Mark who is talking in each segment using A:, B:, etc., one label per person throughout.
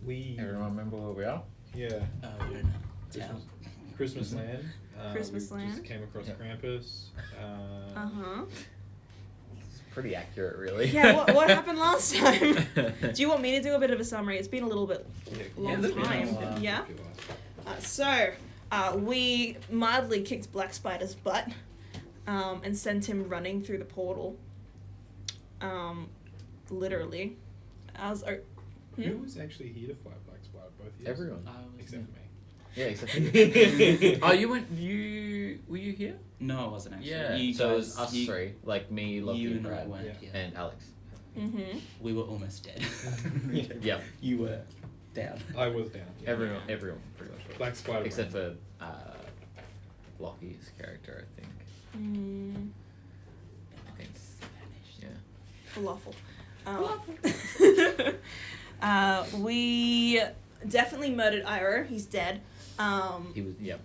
A: Everyone remember where we are?
B: Yeah.
C: You're in a town.
B: Christmas land.
D: Christmas
B: we
D: land.
B: Just came across Krampus.
A: It's pretty accurate, really.
D: Yeah, what happened last time? Do you want me to do a bit of a summary? It's been a little bit long
A: it's been a
D: time.
A: while.
D: Yeah? We mildly kicked Black Spider's butt and sent him running through the portal. Literally.
B: Who was actually here to fight Black Spider? Both of you?
A: Everyone.
B: Except for me.
A: Yeah, except for you. Oh, were you here?
C: No, I wasn't actually.
A: Yeah,
C: You
A: so it
C: guys,
A: was us three, like me, Lockie,
C: you
A: and
C: and I
A: Brad,
C: weren't
B: Yeah.
C: here.
A: and Alex.
D: Mm-hmm.
C: We were almost dead.
A: Yeah.
C: You were down.
B: I was down. Yeah.
A: Everyone pretty much.
B: Black Spider.
A: Except for Lockie's character, I think. I think. Yeah.
D: Falafel. We definitely murdered Iro. He's dead.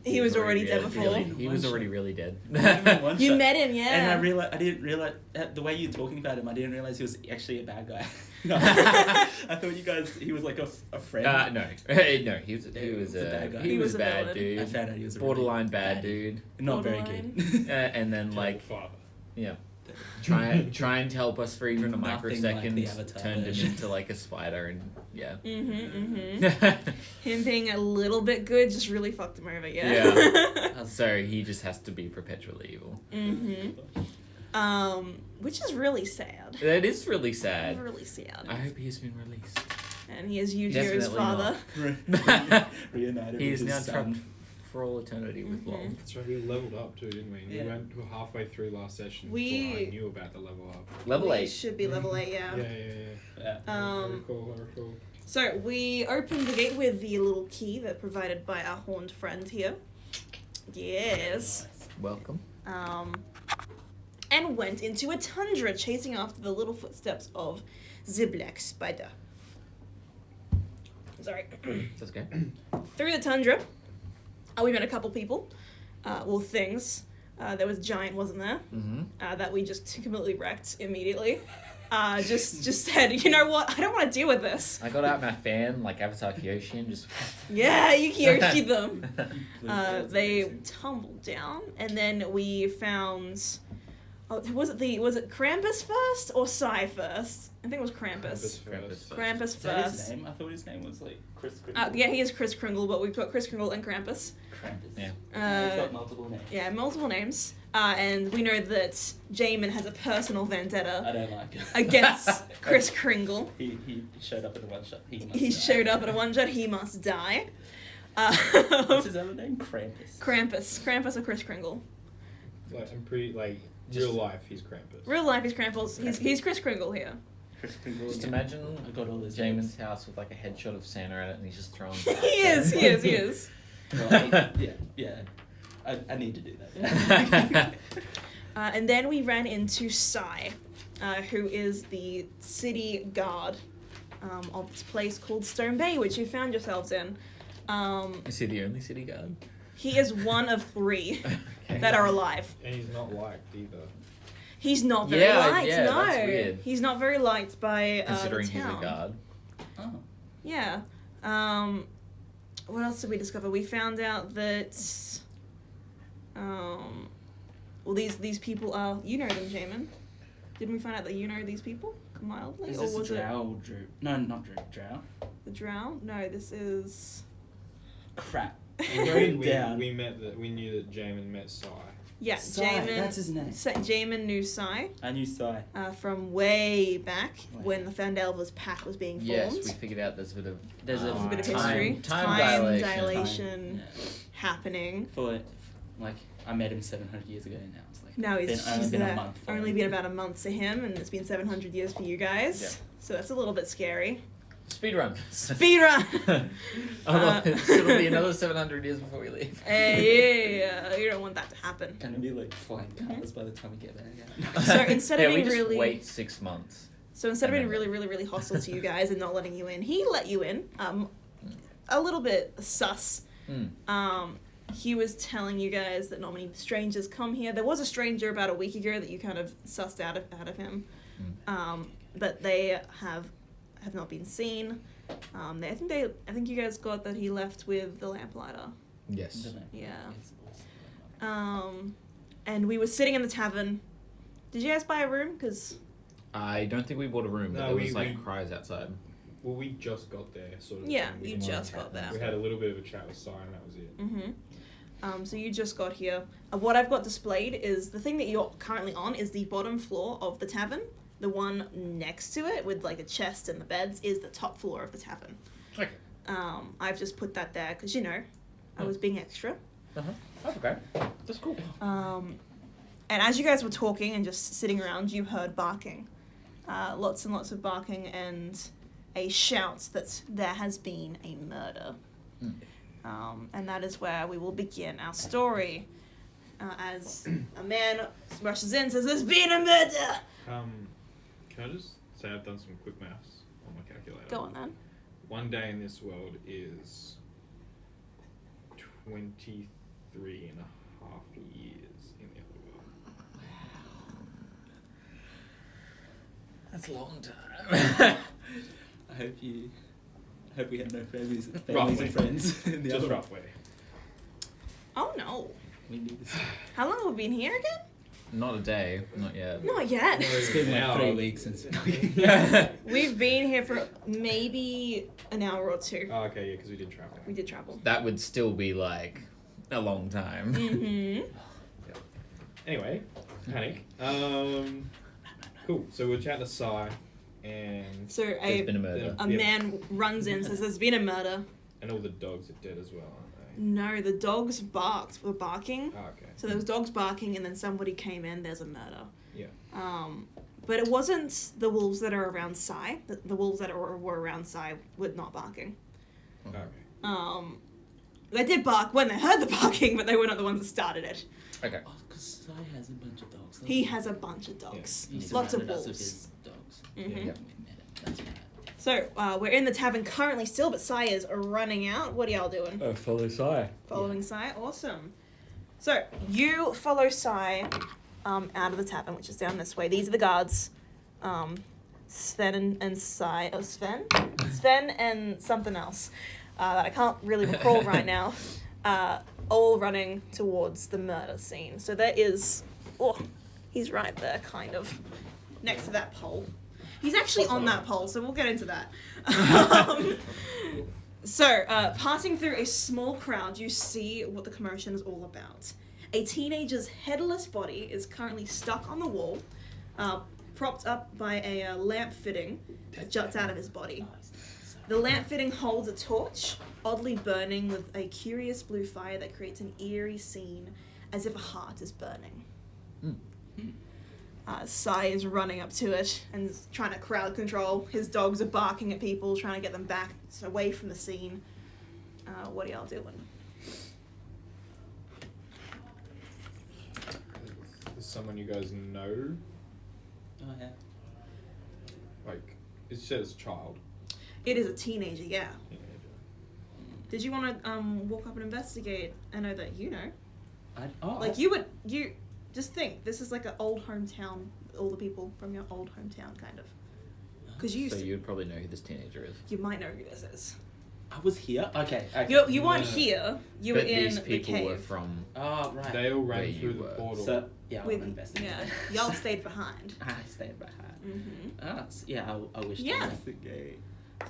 D: He was already dead before.
A: He was already really dead.
D: You met him, yeah.
C: And I didn't realize the way you're talking about him. I didn't realize he was actually a bad guy. I thought you guys. He was like a friend.
A: No, he was a bad guy. He
D: He
A: was
D: was
A: a
D: a
A: bad
D: villain.
A: dude.
C: I found out he was a
A: borderline
C: really
A: bad dude.
C: Not very
D: Borderline.
C: good.
A: And then like
B: father.
A: yeah. Try and help us for even a
C: Nothing like
A: microsecond.
C: the Avatar
A: Turned him
C: version.
A: into like a spider, and yeah.
D: Him being a little bit good just really fucked him over, yeah.
A: Yeah. So he just has to be perpetually evil.
D: Which is really sad.
A: That is really sad.
D: Really sad.
A: I hope he's been released.
D: And he is Yu-Gi-Oh's
A: Definitely
D: father.
C: Reunited
A: He
C: with
A: is
C: his
A: now
C: son.
A: trapped for all eternity with love.
B: That's right. We leveled up too, didn't we?
C: Yeah.
B: We went halfway through last session
D: We-
B: before I knew about the level up.
A: Level
D: We
A: 8.
D: should be level 8, yeah.
C: Yeah.
B: Very cool.
D: So we opened the gate with the little key that provided by our horned friend here. Yes.
A: Welcome.
D: And went into a tundra, chasing after the little footsteps of the Black Spider. Sorry.
A: That's okay.
D: Through the tundra, we met a couple people. Things. There was a giant, wasn't there? That we just completely wrecked immediately. Just said, you know what? I don't want to deal with this.
A: I got out my fan, like Avatar Kyoshi, and just...
D: Yeah, you Kyoshi them. They tumbled down, and then we found... Oh, was it Krampus first or Psy first? I think it was Krampus. Krampus
C: Is that his
D: first.
C: name? I thought his name was like Chris Kringle.
D: Yeah, he is Chris Kringle, but we've got Chris Kringle and Krampus.
C: Krampus.
A: Yeah.
C: He's got multiple names.
D: Yeah, multiple names. And we know that Jamin has a personal vendetta
C: I don't like it.
D: against Chris Kringle.
C: He showed up at a one shot.
D: He showed up at a one-shot, he must die.
C: What's his other name? Krampus.
D: Krampus or Chris Kringle.
B: Like, I'm pretty, like, real life, he's Krampus.
D: Real life, he's Krampus. He's Chris Kringle here.
C: Chris Kringle.
A: Just
C: yeah.
A: imagine
C: I got all those
A: Jamin's house with like a headshot of Santa at it, and he's just throwing...
D: he is.
C: Well, yeah. I need to do that.
D: And then we ran into Sai, who is the city guard of this place called Stone Bay, which you found yourselves in.
A: Is he the only city guard?
D: He is one of 3
A: Okay.
D: that are alive.
B: And he's not liked either.
D: He's not very liked,
A: yeah,
D: no.
A: that's weird.
D: He's not very liked by
A: Considering
D: the
A: he's a
D: town.
A: guard.
C: Oh.
D: Yeah. What else did we discover? We found out that these people are, you know them, Jamin. Didn't we find out that you know these people mildly?
C: Is
D: or
C: this
D: was
C: Drow or Drew? No, not Drew. Drow?
D: it the Drow? No, this is
C: Crap.
B: We knew that Jamin met Sai.
D: yeah,
C: Sai,
D: Jamin.
C: that's his name.
D: Jamin knew Sai
C: I knew Sai.
D: from way back when the Phandelver's pack was being formed.
A: Yes, we figured out there's a bit of...
C: There's a
D: There's a bit of
A: Time-
D: history.
A: time
D: dilation
C: Yeah.
D: happening.
C: For like I met him 700 years ago now. It's like
D: Now he's
C: been a
D: there.
C: month. for
D: Only
C: him.
D: been about a month to him, and it's been 700 years for you guys.
A: Yeah.
D: So that's a little bit scary.
A: Speedrun.
D: Speedrun!
A: It'll be another 700 years before we leave.
D: Yeah, you don't want that to happen.
C: Gonna be like flying cars by the time we get back.
D: So instead of
A: we
D: being
A: just
D: really,
A: wait 6 months.
D: so instead of
A: and
D: being
A: then-
D: really, really, really hostile to you guys and not letting you in, he let you in. A little bit sus. He was telling you guys that not many strangers come here. There was a stranger about a week ago that you kind of sussed out of him, but they have not been seen. I think you guys got that he left with the lamplighter.
E: Yes.
D: Yeah. And we were sitting in the tavern. Did you guys buy a room? Because
E: I don't think we bought a room, but
B: No,
E: there
B: we-
E: was
B: we-
E: cries outside.
B: Well, we just got there, sort of.
D: yeah,
B: thing. We
D: you
B: didn't-
D: just got there.
B: We had a little bit of a chat with Sai, and that was it.
D: Mm-hmm. So you just got here. What I've got displayed is the thing that you're currently on is the bottom floor of the tavern. The one next to it with like a chest and the beds is the top floor of the tavern.
E: Okay.
D: I've just put that there because I was being extra.
E: That's okay. That's cool.
D: And as you guys were talking and just sitting around, you heard barking. Lots and lots of barking and a shout that there has been a murder. And that is where we will begin our story. As a man rushes in and says, "There's been a murder!"
B: Can I just say I've done some quick maths on my calculator?
D: Go on then.
B: 1 day in this world is 23 and a half years in the other world.
E: That's a long time.
C: I hope we have no families
B: Roughly.
C: and friends in the
B: Just
C: other
B: roughly.
D: Oh no.
C: We need this.
D: How long have we been here again?
E: Not a day. Not yet.
D: Not yet.
C: It's been like
B: Now-
C: 3 weeks since.
D: We've been here for maybe an hour or two.
B: Oh, okay, yeah, because we did travel.
D: We did travel.
E: That would still be like a long time.
D: Mm-hmm.
B: Anyway, panic. Cool. So we're chatting to Sai, and
D: So
E: There's been a murder.
D: a man runs in, says there's been a murder.
B: all the dogs are dead as well, aren't
D: No, the dogs were barking.
B: they? Oh, okay.
D: So there was dogs barking, and then somebody came in. There's a murder.
B: Yeah.
D: But it wasn't the wolves that are around Sai. The wolves that were around Sai were not barking.
B: Okay.
D: They did bark when they heard the barking, but they were not the ones that started it.
E: Okay.
C: Oh, because Sai has a bunch of dogs.
D: He has a bunch of dogs.
C: He
D: Lots of
C: surrounded us with
D: wolves.
C: his dogs.
D: Mhm.
B: Yeah.
C: We met it. That's right.
D: So we're in the tavern currently still, but Sai is running out. What are y'all doing?
E: Follow Sai.
D: Following Sai, awesome. So you follow Sai out of the tavern, which is down this way. These are the guards. Sven and Sai. Oh, Sven and something else that I can't really recall right now. All running towards the murder scene. So there is. Oh, he's right there, kind of next to that pole. He's actually on that pole, so we'll get into that. Passing through a small crowd, you see what the commotion is all about. A teenager's headless body is currently stuck on the wall, propped up by a lamp fitting that juts out of his body. The lamp fitting holds a torch, oddly burning with a curious blue fire that creates an eerie scene as if a heart is burning. Sai is running up to it and is trying to crowd control. His dogs are barking at people, trying to get them back away from the scene. What are y'all doing?
B: Is someone you guys know?
C: Oh, yeah.
B: Like, it says child.
D: It is a teenager, yeah.
B: Teenager.
D: Did you want to walk up and investigate? I know that you know.
C: Like
D: You just think, this is like an old hometown, all the people from your old hometown, kind of. Because you
E: So you'd probably know who this teenager is.
D: you might know who this is.
C: I was here. Okay.
D: You weren't
B: No.
D: here. You were
E: But
D: in
E: these
D: the
E: people
D: cave.
E: were from.
C: Oh right.
B: They all
E: Where
B: ran
E: you
B: through the
E: were.
B: portal.
C: So yeah, I'll
D: With,
C: investigate.
D: yeah, y'all stayed behind.
C: I stayed behind.
D: Mm-hmm.
C: Yeah, I wish
D: Yeah.
C: to investigate.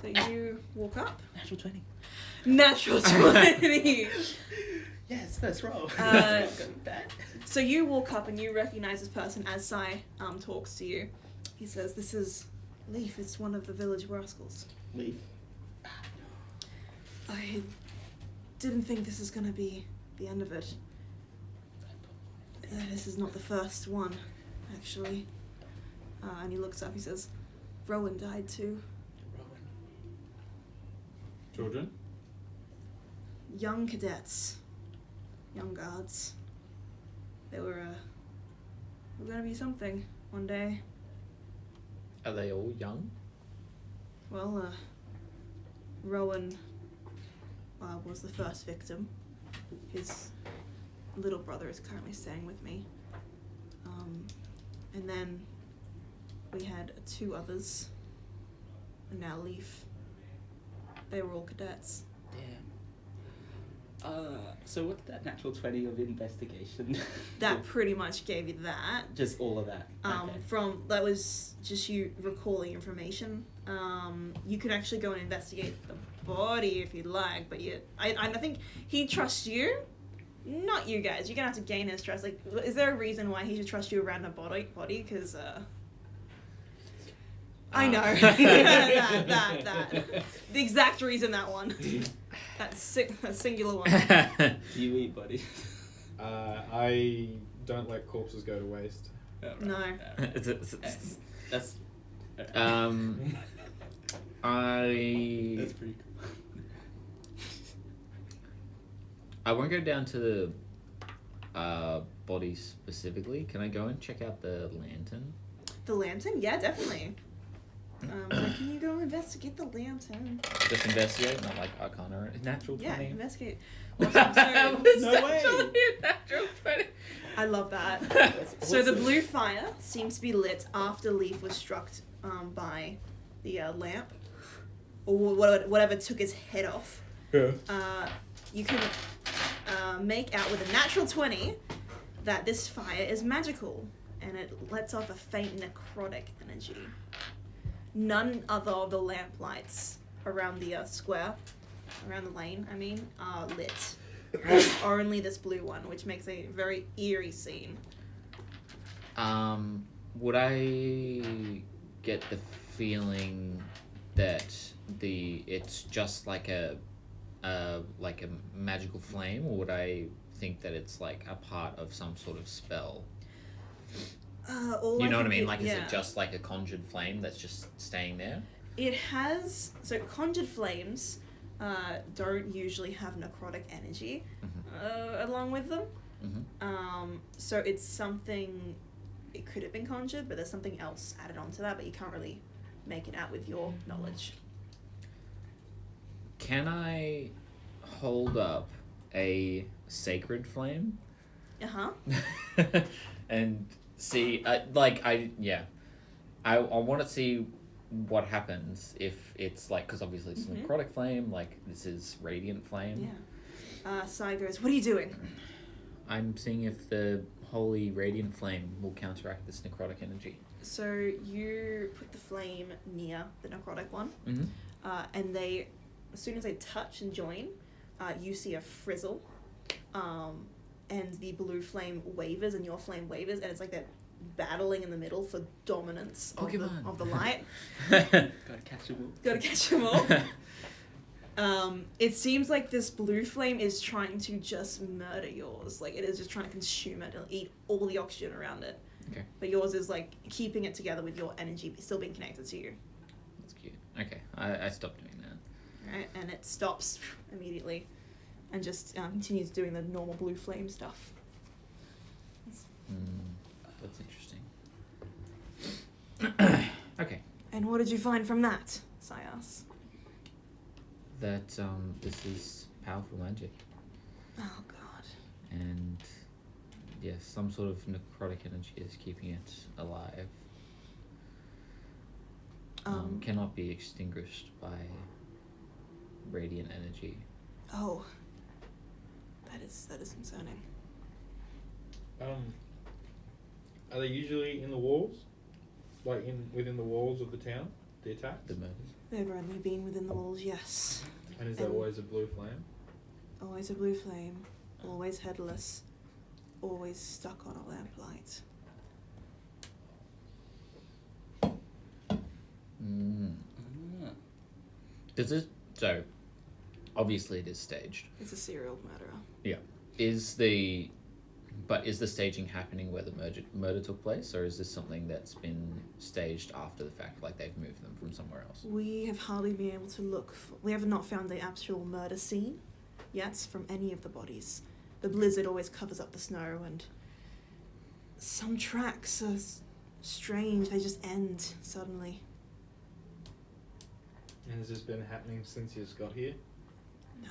D: So you walk up.
C: Natural 20.
D: Natural 20.
C: Yes, first roll.
D: Uh,
C: That.
D: So you walk up and you recognize this person as Sai talks to you. He says, "This is Leaf. It's one of the village rascals.
C: Leaf.
D: I didn't think this is going to be the end of it. This is not the first one, actually." And he looks up, he says, "Rowan died too.
B: Children?
D: Young cadets. Young guards. They were going to be something one day.
E: Are they all young?
D: Well, Rowan was the first victim. His little brother is currently staying with me. And then we had 2 others. And now Leaf. They were all cadets.
C: Damn. So what's that natural 20 of investigation?
D: That pretty much gave you that.
C: Just all of that. Okay.
D: That was just you recalling information. You could actually go and investigate the body if you'd like, but I think he trusts you, not you guys. You're gonna have to gain his trust. Like, is there a reason why he should trust you around a body? Because I know that the exact reason that one. That singular one.
C: Do you eat, buddy?
B: I don't let corpses go to waste.
C: Oh, right.
D: No.
C: That's.
E: I
C: That's pretty cool.
E: I won't go down to the body specifically. Can I go and check out the lantern?
D: The lantern? Yeah, definitely. So can you go investigate the lantern?
E: Just investigate, not like Arcana or natural 20.
D: Yeah, investigate. Awesome. So,
C: No way.
E: Natural 20.
D: I love that. So the blue fire seems to be lit after Leaf was struck by the lamp, or whatever took his head off.
E: Yeah.
D: You can make out with a natural 20 that this fire is magical, and it lets off a faint necrotic energy. None other of the lamp lights around the square, around the lane, are lit. Only this blue one, which makes a very eerie scene.
E: Would I get the feeling that it's just like a magical flame, or would I think that it's like a part of some sort of spell? You know what I mean? Like, is it just like a conjured flame that's just staying there?
D: It has... So, conjured flames don't usually have necrotic energy along with them.
E: Mm-hmm.
D: So, it's something... It could have been conjured, but there's something else added onto that, but you can't really make it out with your knowledge.
E: Can I hold up a sacred flame?
D: Uh-huh.
E: And see, I want to see what happens if it's like, because obviously it's a necrotic flame, like this is radiant flame.
D: Yeah. Sai goes, what are you doing?
E: I'm seeing if the holy radiant flame will counteract this necrotic energy.
D: So you put the flame near the necrotic one,
E: Mm-hmm.
D: and they, as soon as they touch and join, you see a frizzle, and the blue flame wavers and your flame wavers, and it's like they're battling in the middle for dominance of the light.
C: Gotta catch them all.
D: Gotta catch them all. It seems like this blue flame is trying to just murder yours. Like, it is just trying to consume it and eat all the oxygen around it.
E: Okay.
D: But yours is like keeping it together with your energy still being connected to you.
E: That's cute. Okay, I stopped doing that.
D: Right? And it stops immediately and just continues doing the normal blue flame stuff.
E: That's interesting. Okay.
D: And what did you find from that, Sai asks?
E: That this is powerful magic.
D: Oh, God.
E: And yes, some sort of necrotic energy is keeping it alive. Cannot be extinguished by radiant energy.
D: Oh. That is concerning.
B: Are they usually in the walls? Like within the walls of the town? The attacks?
E: The murders.
D: They've only been within the walls, yes.
B: And is there always a blue flame?
D: Always a blue flame. Always headless. Always stuck on a lamplight.
E: Does it... So, obviously it is staged.
D: It's a serial murderer.
E: Yeah. Is the staging happening where the murder took place, or is this something that's been staged after the fact, like they've moved them from somewhere else?
D: We have hardly been able to look we have not found the actual murder scene yet from any of the bodies. The blizzard always covers up the snow, and some tracks are strange. They just end suddenly.
B: And has this been happening since you just got here?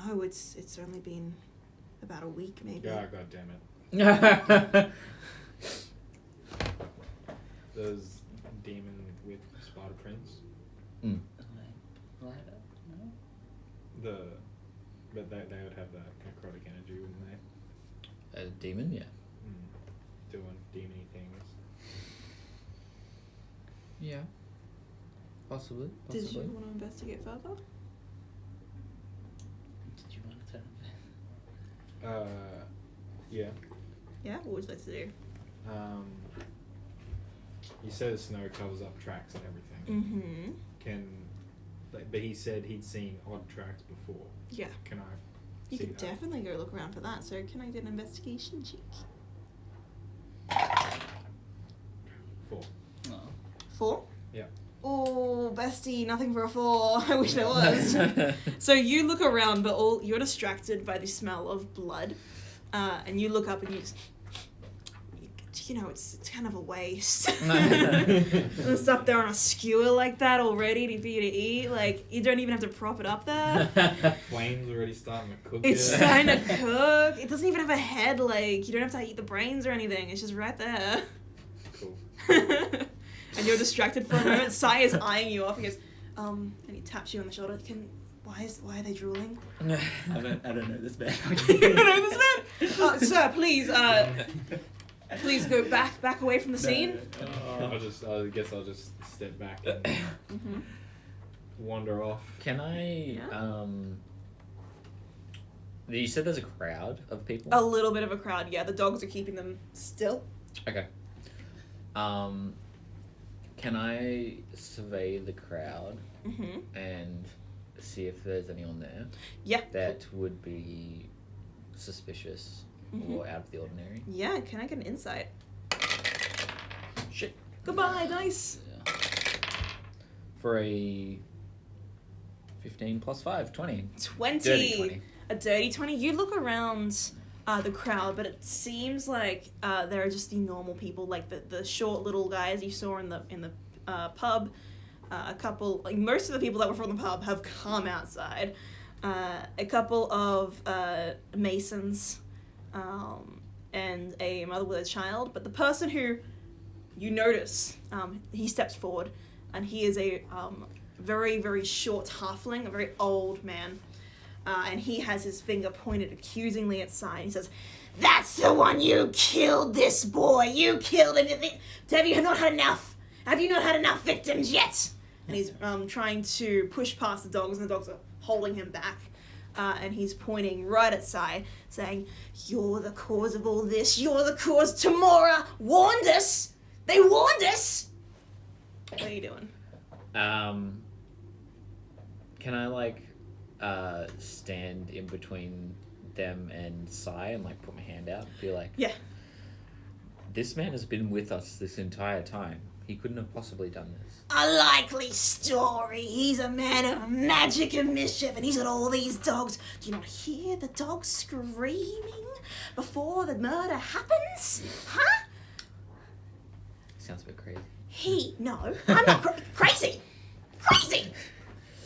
D: No, it's only been about a week, maybe.
B: Yeah, god damn it. There's demon with spider prints.
C: Lighter? No?
B: But they would have that necrotic energy, wouldn't they?
E: A demon, yeah.
B: Doing demony things.
E: Yeah. Possibly.
D: Did you want to investigate further?
C: Did you want to turn?
B: Yeah.
D: Yeah. What would you like to do?
B: You said the snow covers up tracks and everything. But he said he'd seen odd tracks before.
D: Yeah.
B: Can I?
D: You
B: see
D: could
B: that?
D: definitely go look around for that. So can I do an investigation check?
B: 4.
C: Oh.
D: 4?
B: Yeah.
D: Oh, bestie, nothing for a 4. I wish there was. So you look around, but you're distracted by the smell of blood, and you look up and it's kind of a waste. It's up there on a skewer like that already for you to eat. Like, you don't even have to prop it up there.
B: Flames already starting to cook.
D: It's starting to cook. It doesn't even have a head. Like, you don't have to eat the brains or anything. It's just right there.
B: Cool.
D: And you're distracted for a moment. Sai is eyeing you off. He goes, and he taps you on the shoulder. Why are they drooling?
C: I don't know this man.
D: You don't know this man? Sir, please go back away from the scene.
B: I guess I'll just step back and wander off.
E: Can I?
D: Yeah.
E: You said there's a crowd of people.
D: A little bit of a crowd. Yeah, the dogs are keeping them still.
E: Okay. Can I survey the crowd and see if there's anyone there?
D: Yeah.
E: That would be suspicious or out of the ordinary.
D: Yeah. Can I get an insight?
E: Shit.
D: Goodbye, dice.
C: Yeah.
E: For a 15 plus 5, 20.
D: 20.
E: Dirty 20.
D: A dirty 20. You look around the crowd, but it seems like there are just the normal people, like the short little guys you saw in the pub. A couple, like most of the people that were from the pub have come outside. A couple of masons, and a mother with a child. But the person who you notice, he steps forward, and he is a very, very short halfling, a very old man. And he has his finger pointed accusingly at Sai. He says, "That's the one you killed, this boy. You killed him. Have you not had enough? Have you not had enough victims yet?" And he's trying to push past the dogs, and the dogs are holding him back. And he's pointing right at Sai, saying, "You're the cause of all this. You're the cause. Tamora warned us. They warned us." What are you doing?
E: Can I stand in between them and Sai and put my hand out and be like,
D: Yeah.
E: "This man has been with us this entire time. He couldn't have possibly done this."
D: A likely story. He's a man of magic and mischief, and he's got all these dogs. Do you not hear the dogs screaming before the murder happens? Huh?
E: Sounds a bit crazy.
D: No, I'm not crazy. Crazy!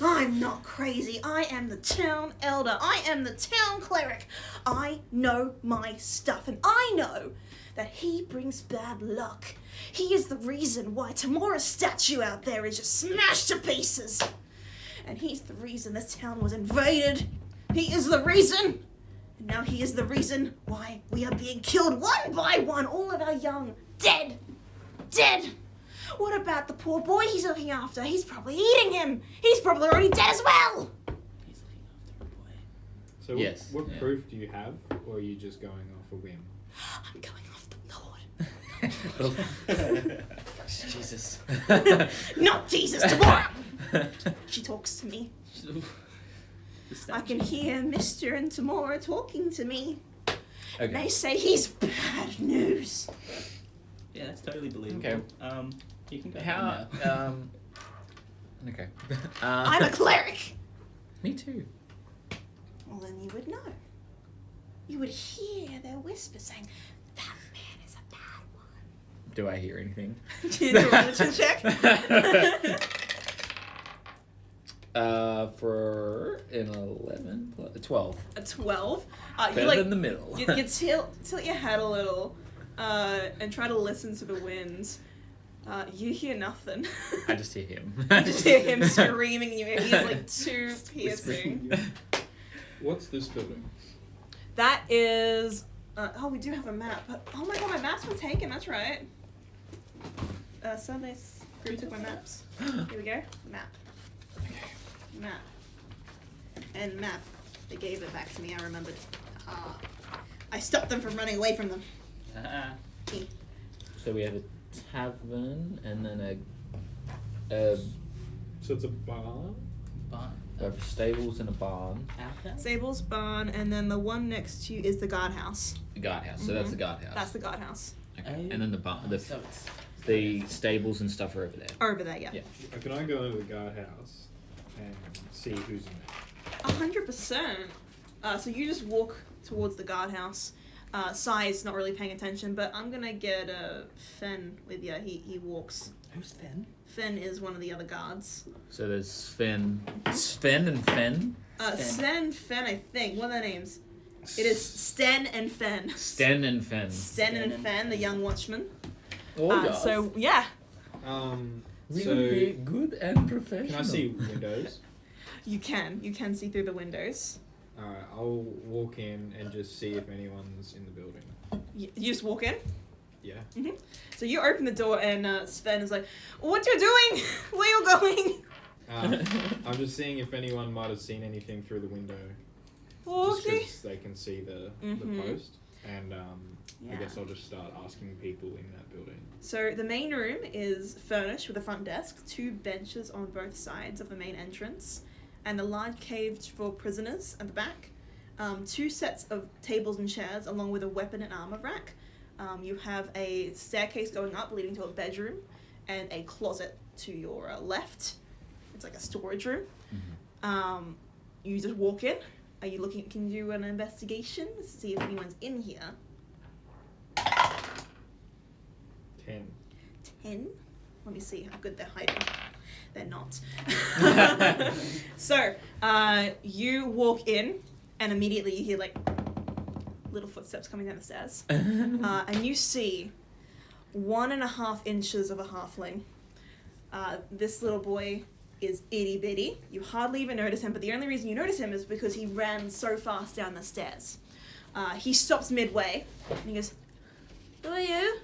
D: I'm not crazy. I am the town elder. I am the town cleric. I know my stuff, and I know that he brings bad luck. He is the reason why Tamora's statue out there is just smashed to pieces. And he's the reason this town was invaded. He is the reason. And now he is the reason why we are being killed one by one. All of our young, dead. What about the poor boy he's looking after? He's probably eating him. He's probably already dead as well.
C: He's looking after a boy.
B: So
E: Yes.
B: what proof do you have, or are you just going off a whim?
D: I'm going off the Lord.
E: Jesus.
D: Not Jesus, Tamora! She talks to me. I can hear Mr. and Tamora talking to me.
E: Okay.
D: They say he's bad news.
C: Yeah, that's totally believable.
E: Okay.
C: You can go
E: How?
C: now.
E: Okay.
D: I'm a cleric.
E: Me too.
D: Well, then you would know. You would hear their whispers saying, "That man is a bad one."
E: Do I hear anything?
D: Do you do a religion check?
E: For an 11, 12.
D: A 12.
E: Better than the middle.
D: you tilt your head a little and try to listen to the wind. You hear nothing.
E: I just hear him.
D: You just hear him screaming in your ear. He's like too piercing.
B: What's this building?
D: That is. We do have a map. Oh my god, my maps were taken. That's right. Sunday's group took my maps. Here we go. Map. Map. And map. They gave it back to me. I remembered. I stopped them from running away from them.
E: So we have a tavern and then a
B: So it's a bar?
E: we have stables and a barn.
D: Stables, barn, and then the one next to you is the guardhouse.
E: The guardhouse. So that's the guardhouse.
D: That's the guardhouse.
E: Okay. And then the barn. The
C: So it's
E: stables and stuff are over there.
D: Over there, yeah.
B: Can I go into the guardhouse and see who's in there?
D: 100%. So you just walk towards the guardhouse. Sai's not really paying attention, but I'm gonna get Fen with you. He walks.
C: Who's Fen?
D: Fen is one of the other guards.
E: So there's Sven and Fen.
D: Sten, Fen, I think. What are their names? It is Sten and Fen.
E: Sten and Fen.
D: Sten and Fen, the young watchman.
E: Oh, yes.
D: So yeah,
E: Really good and professional.
B: Can I see windows?
D: you can see through the windows.
B: Alright, I'll walk in and just see if anyone's in the building.
D: You just walk in.
B: Yeah.
D: So you open the door and Sven is like, "What you doing? Where you going?"
B: I'm just seeing if anyone might have seen anything through the window. Just
D: Okay.
B: because they can see the post. And I guess I'll just start asking people in that building.
D: So the main room is furnished with a front desk, 2 benches on both sides of the main entrance, and a large cage for prisoners at the back. 2 sets of tables and chairs, along with a weapon and armor rack. You have a staircase going up leading to a bedroom, and a closet to your left. It's like a storage room. You just walk in. Are you looking? Can you do an investigation to see if anyone's in here?
B: 10.
D: 10. Let me see how good they're hiding. They're not. So, you walk in, and immediately you hear like little footsteps coming down the stairs, and you see 1.5 inches of a halfling. This little boy is itty bitty. You hardly even notice him, but the only reason you notice him is because he ran so fast down the stairs. He stops midway, and he goes, "Who are you?"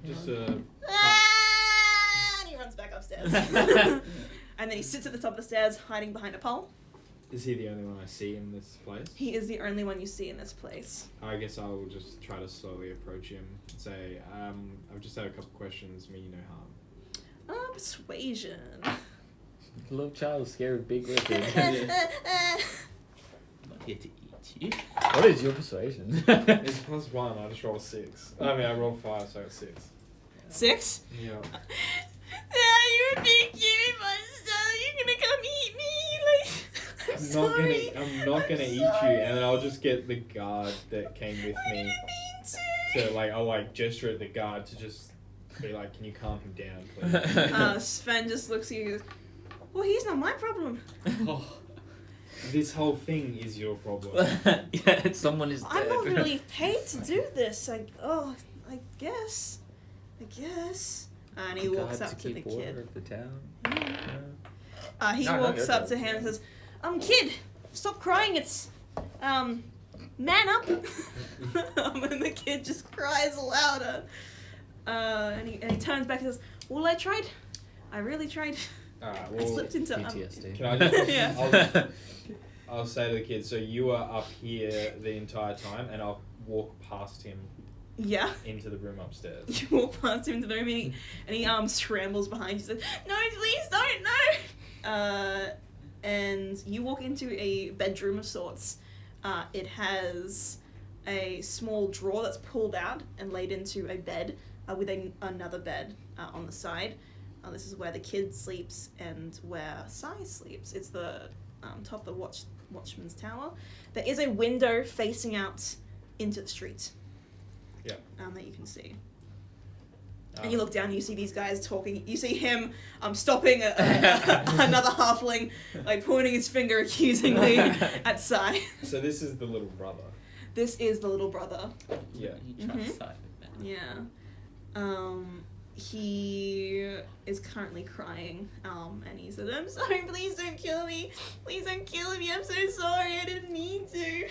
B: Just
D: And he runs back upstairs. And then he sits at the top of the stairs, hiding behind a pole.
B: Is he the only one I see in this place?
D: He is the only one you see in this place.
B: I guess I will just try to slowly approach him and say, I've just had a couple questions, mean you no harm.
D: Persuasion.
E: Little child scared of big weapons.
C: I'm not here to eat you.
E: What is your persuasion?
B: It's +1, I just rolled 6. I mean, I rolled 5, so it's 6.
D: 6?
B: Yeah.
D: You would be kidding myself. You're gonna come eat me. Like,
B: I'm not gonna eat you, and then I'll just get the guard that came with me to I'll gesture at the guard to just be like, can you calm him down, please?
D: Sven just looks at you and goes, "Well, he's not my problem.
B: This whole thing is your problem.
E: Yeah, someone is dead.
D: I'm not really paid to do this. I guess. And he walks up to the kid.
E: Of the town.
D: He walks up to him and says, "Kid, stop crying. It's, man up." And the kid just cries louder. And he turns back and says, "Well, I tried. I really tried.
B: Alright,
D: I
B: well,
D: slipped into
E: PTSD.
B: can I just,
D: Yeah.
B: I'll say to the kid, so you were up here the entire time, and I'll walk past him
D: Yeah."
B: into the room upstairs.
D: You walk past him into the room and he scrambles behind you and says, "No, please don't, no." And you walk into a bedroom of sorts. It has a small drawer that's pulled out and laid into a bed with another bed on the side. This is where the kid sleeps and where Sai sleeps. It's the top of the watchman's tower. There is a window facing out into the street.
B: Yeah.
D: That you can see. And you look down and you see these guys talking. You see him stopping another halfling, like pointing his finger accusingly at Sai.
B: So this is the little brother.
D: This is the little brother.
B: Yeah.
C: You trust side of that.
D: Yeah. He is currently crying, and he says, "I'm sorry, please don't kill me. Please don't kill me. I'm so sorry. I didn't mean to."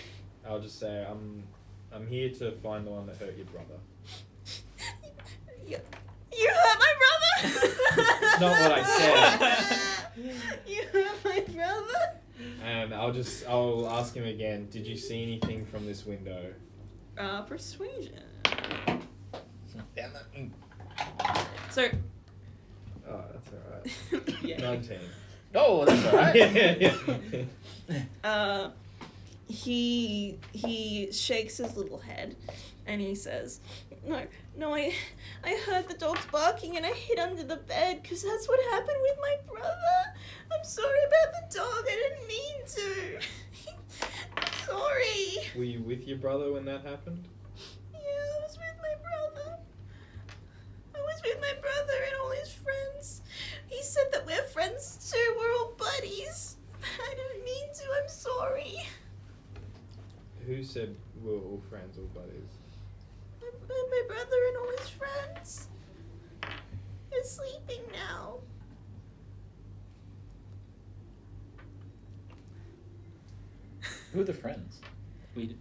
B: I'll just say I'm here to find the one that hurt your brother.
D: You hurt my brother.
B: It's not what I
D: said. You hurt my brother.
B: And I'll ask him again. Did you see anything from this window?
D: Persuasion. So.
B: Oh, that's alright.
D: Yeah.
B: 19.
E: Oh, that's alright.
D: He shakes his little head, and he says, "No, I heard the dogs barking, and I hid under the bed, because that's what happened with my brother. I'm sorry about the dog. I didn't mean to. I'm sorry."
B: Were you with your brother when that happened?
D: Yeah, I was with my brother. I was with my brother and all his friends. He said that we're friends too. We're all buddies. I didn't mean to. I'm sorry.
B: Who said we're all friends or buddies?
D: My brother and all his friends. They're sleeping now.
E: Who are the friends?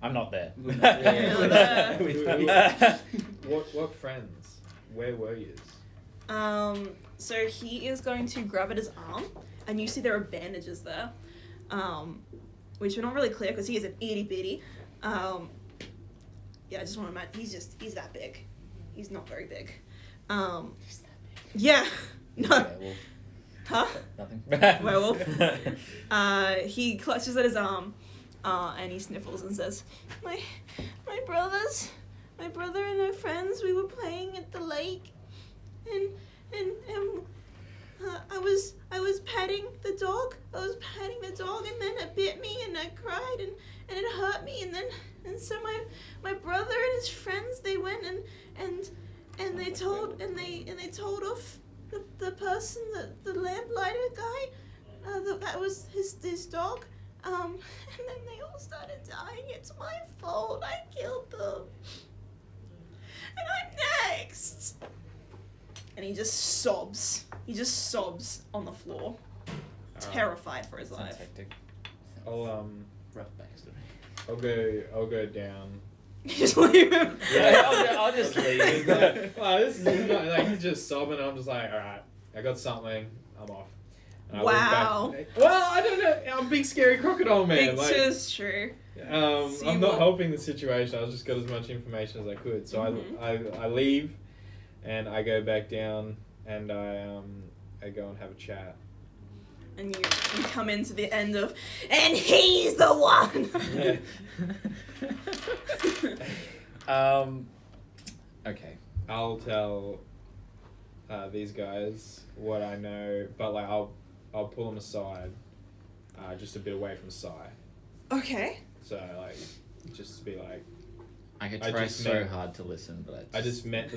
E: I'm not there.
C: We're not there.
B: What friends? Where were you?
D: So he is going to grab at his arm, and you see there are bandages there, which are not really clear because he is an itty bitty. Yeah, I just want to imagine he's that big. He's not very big.
C: He's that big.
D: Yeah. No.
E: Werewolf.
D: Huh?
E: Nothing.
D: Werewolf. He clutches at his arm, and he sniffles and says, My brother and their friends, we were playing at the lake, and I was patting the dog. And then it bit me, and I cried, and it hurt me, and so my brother and his friends, they went and they told off the person, the lamplighter guy, that was his dog, and then they all started dying. It's my fault. I killed them, and I'm next. And he just sobs. He just sobs on the floor, terrified for his life.
E: Hectic.
B: I'll
C: Rough backstory.
B: I'll go down.
D: Just leave him.
E: Yeah, I'll just leave.
B: Wow, this is not, like he's just sobbing. I'm just like, all right, I got something. I'm off. And I walk
D: Wow.
B: back. Well, I don't know. I'm a big scary crocodile man.
D: It's
B: Like,
D: just true.
B: I'm not helping the situation. I just got as much information as I could. So I leave, and I go back down, and I go and have a chat.
D: And you come into the end of, and he's the one.
E: Okay.
B: I'll tell these guys what I know, but like I'll pull them aside, just a bit away from Sai.
D: Okay.
B: So like, just be like,
E: I could
B: I
E: try
B: just
E: so
B: met-
E: hard to listen, but
B: I just met.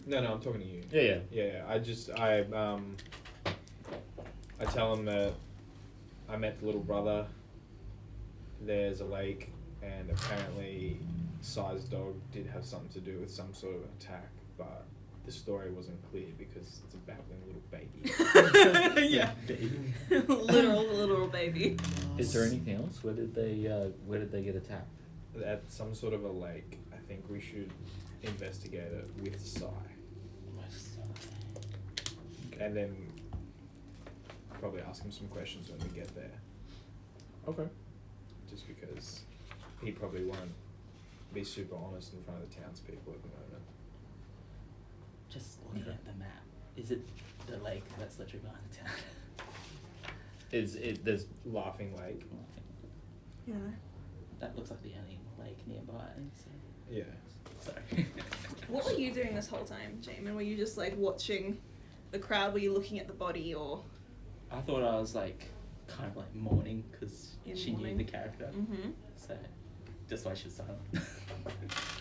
B: No, I'm talking to you.
E: Yeah.
B: Yeah. I tell them that I met the little brother. There's a lake, and apparently Sai's dog did have something to do with some sort of attack, but the story wasn't clear because it's a babbling little baby.
D: Yeah. literal baby.
E: Is there anything else? Where did they get attacked?
B: At some sort of a lake. I think we should investigate it with Sai. And then probably ask him some questions when we get there.
E: Okay.
B: Just because he probably won't be super honest in front of the townspeople at the moment.
C: Just looking at the map, is it the lake that's literally behind the town?
E: There's
B: Laughing Lake.
D: Yeah.
C: That looks like the only lake nearby. So.
B: Yeah.
C: Sorry.
D: What were you doing this whole time, Jamin? Were you just like watching the crowd? Were you looking at the body, or?
C: I thought I was like kind of like mourning because
D: In
C: she
D: mourning?
C: knew the character.
D: Mm-hmm.
C: So just why she was silent.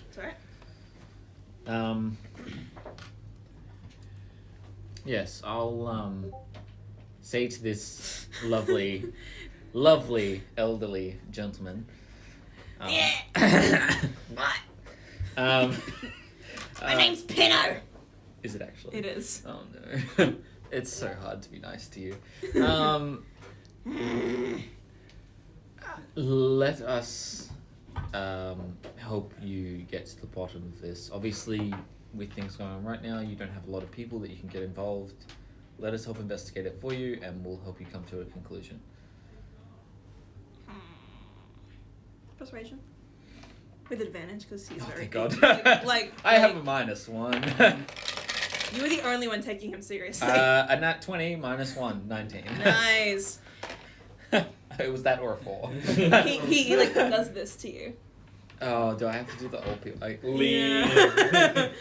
D: It's alright.
E: Yes, I'll say to this lovely elderly gentleman.
D: What? My name's Pinno.
E: Is it actually?
D: It is.
E: Oh no. It's so hard to be nice to you. Let us help you get to the bottom of this. Obviously, with things going on right now, you don't have a lot of people that you can get involved. Let us help investigate it for you, and we'll help you come to a conclusion.
D: Persuasion. With advantage, because he's very
E: Thank God.
D: I
E: I have a -1.
D: You were the only one taking him seriously.
E: A nat 20 -1, 19.
D: Nice.
E: It was that or a 4.
D: he like does this to you.
E: Oh, do I have to do the old people? Like,
B: Leave.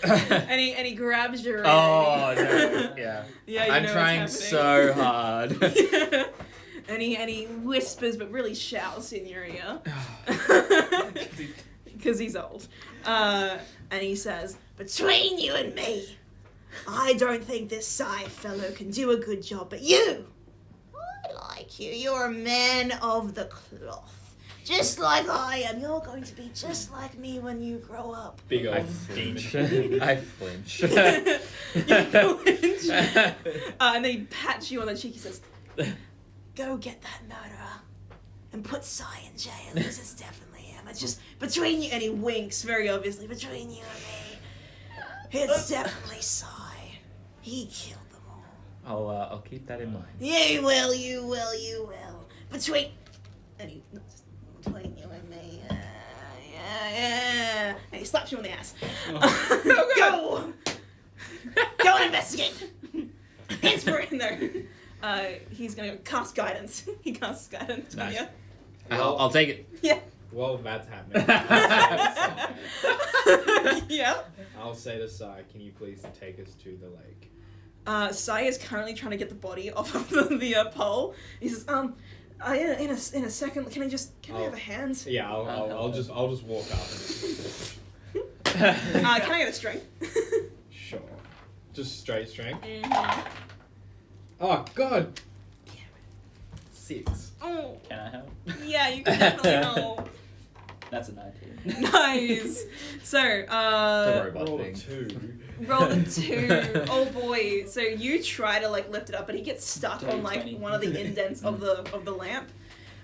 D: and he grabs your.
E: oh no! Yeah.
D: Yeah, you
E: I'm
D: know
E: trying
D: what's
E: so hard.
D: and he whispers but really shouts in your ear. Because he's old. And he says, "Between you and me, I don't think this Psy fellow can do a good job, but you, I like you. You're a man of the cloth. Just like I am. You're going to be just like me when you grow up."
B: Big
E: I
B: old
E: flinch.
B: demon.
E: I flinch.
D: You flinch. And then he pats you on the cheek. He says, "Go get that murderer and put Psy in jail, because it's definitely him. It's just between you," and he winks very obviously, "between you and me, it's definitely Psy. He killed them all.
E: I'll keep that in mind.
D: You will, you will, you will. Between you and me, yeah. And he slaps you on the ass. Go and investigate. Inspiration there. He's gonna cast guidance. He casts guidance on
E: Nice.
D: you.
E: I'll take it.
D: Yeah.
B: While that's happening,
D: Yeah.
B: I'll say to Sai, "Can you please take us to the lake?"
D: Sai is currently trying to get the body off of the pole. He says, in a second, can I have a hand?
B: Yeah, I'll just walk up.
D: Can I get a strength?
B: Sure. Just straight strength.
D: Mm-hmm.
B: Oh God. 6.
D: Oh,
C: Can I help?
D: yeah, you can definitely help.
C: That's a 19.
D: Nice. So,
E: The robot
B: Roll a
E: thing.
B: 2.
D: roll a 2. Oh boy. So you try to lift it up, but he gets stuck on
C: 20.
D: one of the indents of the lamp.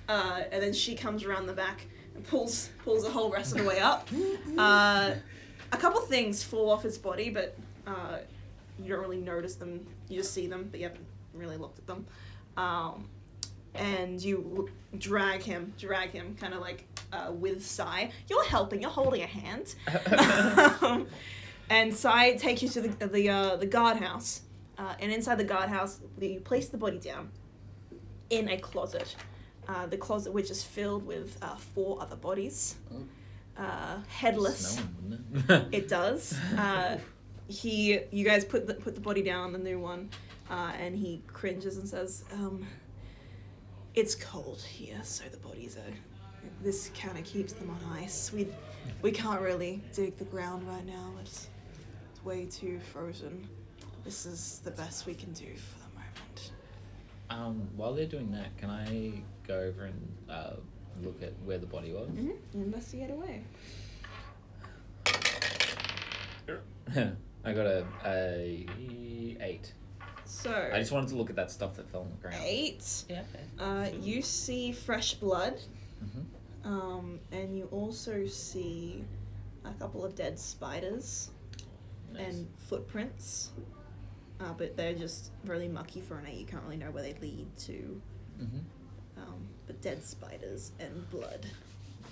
D: And then she comes around the back and pulls the whole rest of the way up. A couple things fall off his body, but you don't really notice them. You just see them, but you haven't really looked at them. And you drag him kind of with Sai. You're helping, you're holding a hand. And Sai takes you to the guardhouse. And inside the guardhouse, you place the body down in a closet. The closet which is filled with 4 other bodies. Headless.
E: Smelling, wouldn't it?
D: It does. You guys put the body down, the new one, and he cringes and says, "It's cold here, so the bodies are. This kind of keeps them on ice. We can't really dig the ground right now. It's way too frozen. This is the best we can do for the moment."
E: While they're doing that, can I go over and look at where the body was?
D: Mm-hmm. Investigate away.
E: I got a 8.
D: So.
E: I just wanted to look at that stuff that fell on the ground.
D: 8.
C: Yeah.
D: You see fresh blood.
E: Mm-hmm.
D: And you also see a couple of dead spiders and footprints. But they're just really mucky for an 8. You can't really know where they lead to.
E: Mm-hmm.
D: But dead spiders and blood.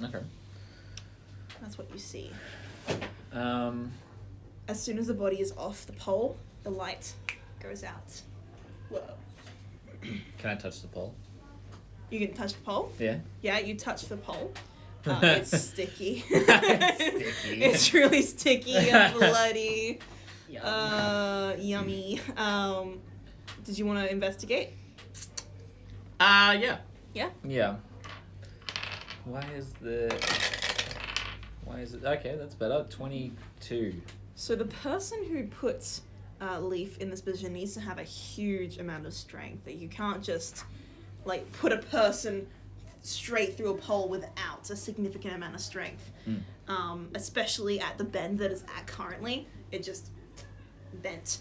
E: Okay.
D: That's what you see.
E: As
D: soon as the body is off the pole, the light goes out. Whoa.
E: Can I touch the pole?
D: You can touch the pole?
E: Yeah.
D: Yeah, you touch the pole. It's sticky.
E: It's sticky.
D: It's really sticky and bloody.
C: Yum.
D: Yummy. Did you want to investigate?
E: Yeah.
D: Yeah?
E: Yeah. Why is it... Okay, that's better. 22.
D: So the person who puts Leaf in this position needs to have a huge amount of strength. That you can't just, put a person straight through a pole without a significant amount of strength. Especially at the bend that it's at currently. It just bent.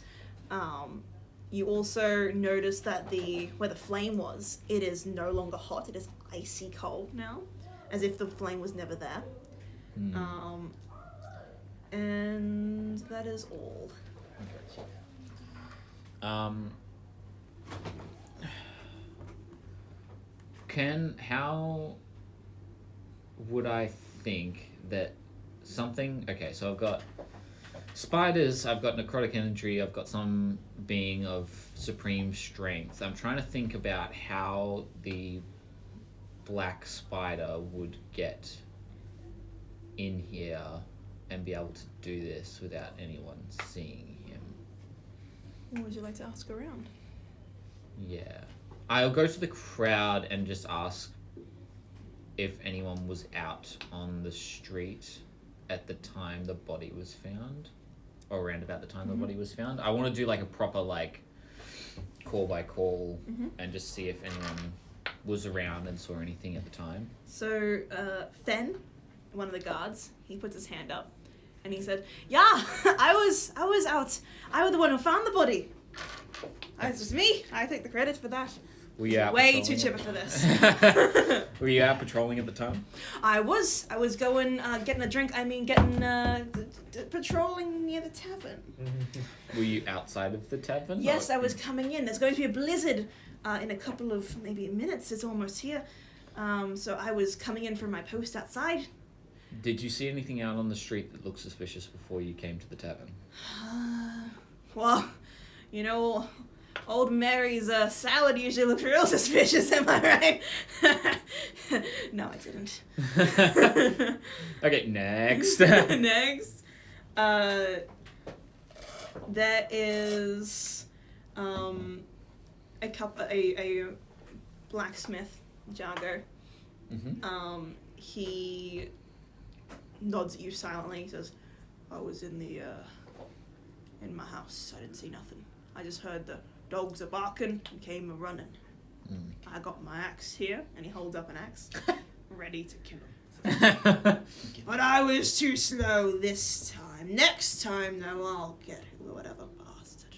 D: You also notice that where the flame was, it is no longer hot. It is icy cold now, as if the flame was never there. And that is all.
E: How would I think that something... Okay, so I've got spiders, I've got necrotic energy, I've got some being of supreme strength. I'm trying to think about how the black spider would get in here and be able to do this without anyone seeing him.
D: What would you like to ask around?
E: Yeah. I'll go to the crowd and just ask if anyone was out on the street at the time the body was found. Or around about the time the body was found. I want to do like a proper like call by call and just see if anyone was around and saw anything at the time.
D: So, Fen, one of the guards, he puts his hand up and he said, "Yeah, I was out. I was the one who found the body. It was me. I take the credit for that.
E: Were you out
D: Way too
E: patrolling
D: chipper for this."
E: Were you out patrolling at the time?
D: I was going, getting a drink. Getting, patrolling near the tavern.
E: Were you outside of the tavern?
D: Yes, I was coming in. There's going to be a blizzard in a couple of maybe minutes. It's almost here. So I was coming in from my post outside.
E: Did you see anything out on the street that looked suspicious before you came to the tavern?
D: Well, you know, old Mary's salad usually looks real suspicious, am I right? No, I didn't.
E: Okay, next.
D: Next. There is a blacksmith, Jargo. He nods at you silently. He says, "I was in my house. I didn't see nothing. I just heard the dogs are barking and came a running. I got my axe here," and he holds up an axe, ready to kill him. "But I was too slow this time. Next time, though, I'll get whatever bastard."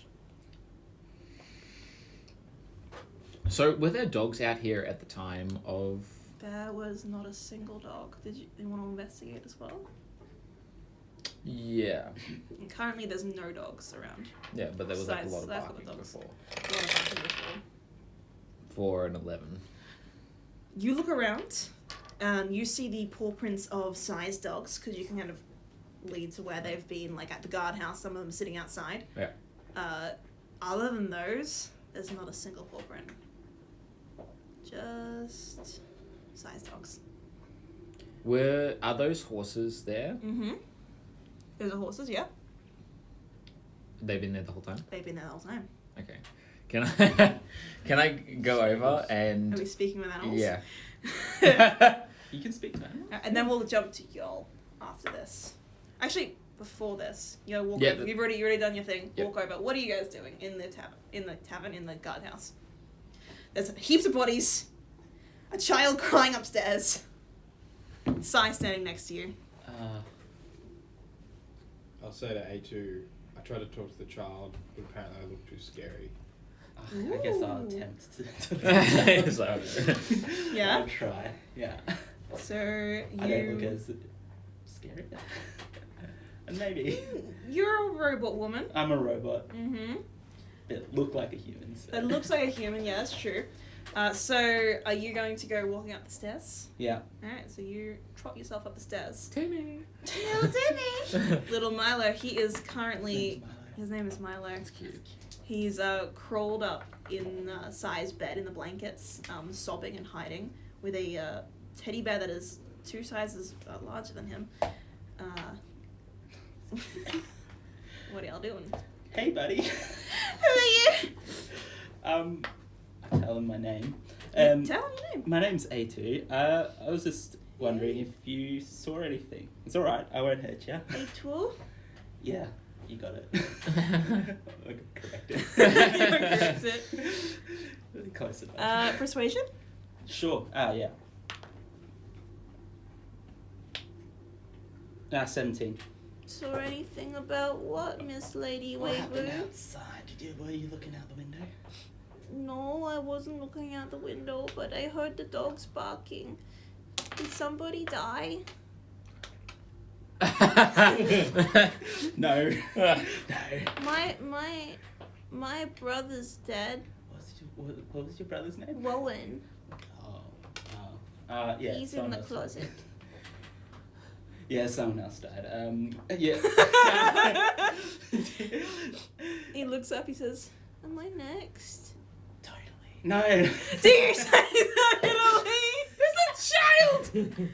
E: So, were there dogs out here at the time of...
D: There was not a single dog. Did you want to investigate as well?
E: Yeah.
D: And currently, there's no dogs around.
E: Yeah, but there was like a lot of
D: Besides
E: barking
D: dogs.
E: before.
D: A lot of barking before.
E: 4 and 11.
D: You look around, and you see the paw prints of size dogs, because you can kind of lead to where they've been, like at the guardhouse, some of them sitting outside.
E: Yeah.
D: Other than those, there's not a single paw print. Just size dogs.
E: Are those horses there?
D: Those are horses, yeah.
E: They've been there the whole time?
D: They've been there the whole time.
E: Okay. Can I go over and...
D: Are we speaking with animals?
E: Yeah.
C: You can speak to animals.
D: And then we'll jump to y'all after this. Actually, before this, you walk
E: Yeah,
D: over. You've already done your thing.
E: Yep.
D: Walk over. What are you guys doing in the tavern, in the guardhouse? There's heaps of bodies. A child crying upstairs. Sai standing next to you.
B: I'll say to A2, I tried to talk to the child, but apparently I look too scary.
C: I guess I'll attempt to
D: Yeah?
C: I'll try. Yeah.
D: So
C: I don't look as scary. And maybe.
D: You're a robot woman.
C: I'm a robot.
B: That
C: look like a human. So.
D: It looks like a human, yeah, that's true. So, are you going to go walking up the stairs?
C: Yeah.
D: Alright, so you trot yourself up the stairs.
E: Timmy.
D: Little Timmy! Little Milo, he is currently... His name is Milo.
C: That's cute.
D: He's crawled up in Sai's bed in the blankets, sobbing and hiding, with a teddy bear that is 2 sizes larger than him. What are y'all doing?
C: Hey, buddy.
D: Who are you?
C: I tell him my name.
D: Tell him your name.
C: My name's A2. I was just wondering if you saw anything. It's alright, I won't hurt you.
D: A2?
C: Yeah, you got it. I correct it.
D: Correct it.
C: Close enough.
D: Persuasion?
C: Sure. Yeah. 17.
D: Saw anything about what, Miss Lady
C: What happened
D: Waywood?
C: outside? Were you looking out the window?
D: No, I wasn't looking out the window, but I heard the dogs barking. Did somebody die?
C: No. No.
D: My brother's dead.
C: What was your brother's name?
D: Rowan.
C: Yeah.
D: He's in
C: someone
D: the
C: else
D: closet.
C: died. Yeah, someone else died. Yeah.
D: He looks up, he says, am I next?
C: Totally. No.
D: Do you say totally? There's a child!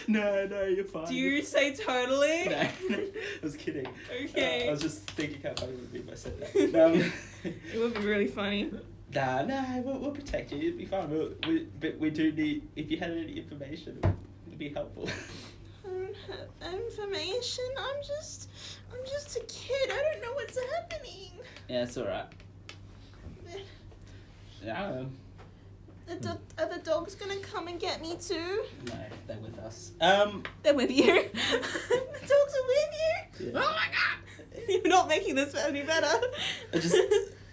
C: No, you're fine.
D: Do you say totally?
C: No, I was kidding.
D: Okay.
C: I was just thinking how funny it would be if I said that.
D: It would be really funny.
C: Nah, we'll protect you. It'd be fine. But we do need, if you had any information, it'd be helpful.
D: I don't have information. I'm just a kid. I don't know what's happening.
C: Yeah, it's alright. Yeah.
D: Are the dogs gonna come and get me too?
C: No, they're with us.
D: They're with you. The dogs are with you.
C: Yeah.
D: Oh my god! You're not making this any better.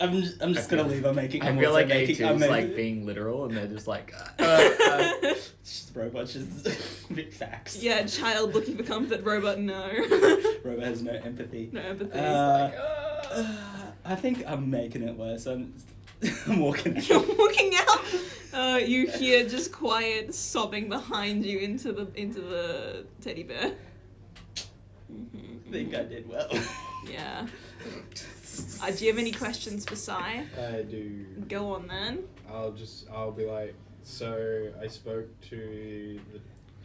C: I'm just gonna leave.
E: I feel like A2 is like being literal, and they're just like.
C: Just robots, just bit facts.
D: Yeah, child looking for comfort. Robot, no.
C: Robot has no empathy.
D: No empathy.
C: I think I'm making it worse. I'm walking out.
D: You're walking out. You hear just quiet sobbing behind you into the teddy bear.
C: I think I did well.
D: Yeah. Do you have any questions for Sai?
B: I do.
D: Go on then.
B: I'll be like, so I spoke to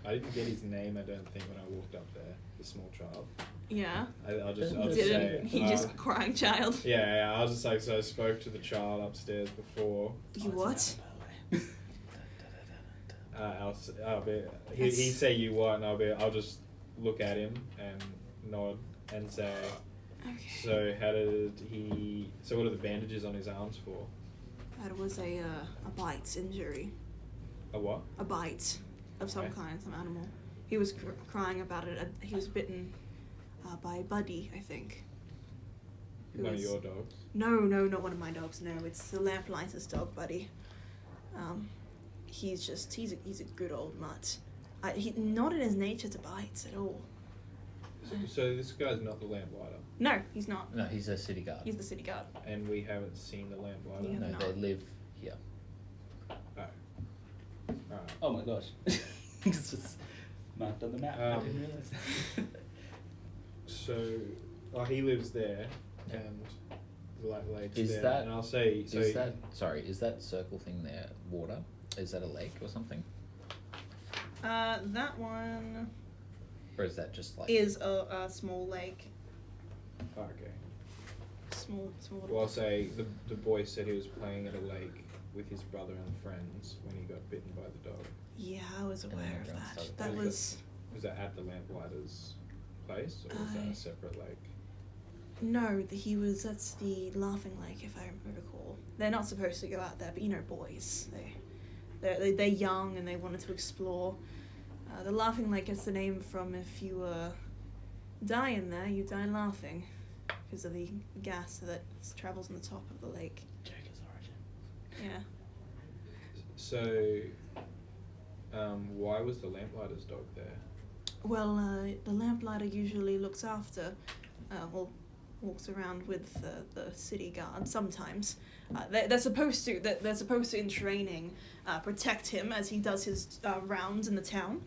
B: I didn't get his name, I don't think, when I walked up there, the small child.
D: Yeah.
B: I'll just
D: He
B: say
D: didn't.
B: it.
D: He just crying child.
B: Yeah, I was just like, so I spoke to the child upstairs before.
D: You what?
B: He say you what, and I'll just look at him and nod and say,
D: Okay.
B: so what are the bandages on his arms for?
D: That was a bite injury.
B: A what?
D: A bite of some
B: Okay.
D: kind, some animal. He was crying about it. He was bitten by Buddy, I think. Who
B: One of
D: is-
B: your dogs?
D: No, not one of my dogs. No, it's the lamplighter's dog, Buddy. He's a good old mutt. He not in his nature to bite at all.
B: So this guy's not the lamplighter,
D: No, he's not.
E: No, he's a city guard.
D: He's the city guard.
B: and we haven't seen the lamplighter.
D: Yeah.
E: No,
D: not.
E: they live here.
B: Alright.
C: Oh my gosh. It's just marked on the map. I didn't realise.
B: So, he lives there, and the lake's
E: Is
B: there,
E: that-
B: and I'll say, so
E: Is that circle thing there water? Is that a lake or something?
D: That one
E: Or is that just like...
D: is a small lake.
B: okay.
D: Small.
B: Well, I'll say the boy said he was playing at a lake with his brother and friends when he got bitten by the dog.
D: Yeah, I was
E: And then
D: aware of
E: everyone
D: that.
E: started
D: That
B: playing.
D: was
B: Was that at the lamplighter's place, or was that
D: I-
B: a separate lake?
D: no. That's the Laughing Lake, if I recall. They're not supposed to go out there, but you know, boys. They're young and they wanted to explore. The Laughing Lake gets the name from if you die in there, you die laughing because of the gas that travels on the top of the lake.
C: Joker's origin.
D: Yeah.
B: So, why was the lamplighter's dog there?
D: Well, the lamplighter usually looks after, walks around with the city guard sometimes. They're supposed to. They're supposed to, in training, protect him as he does his rounds in the town.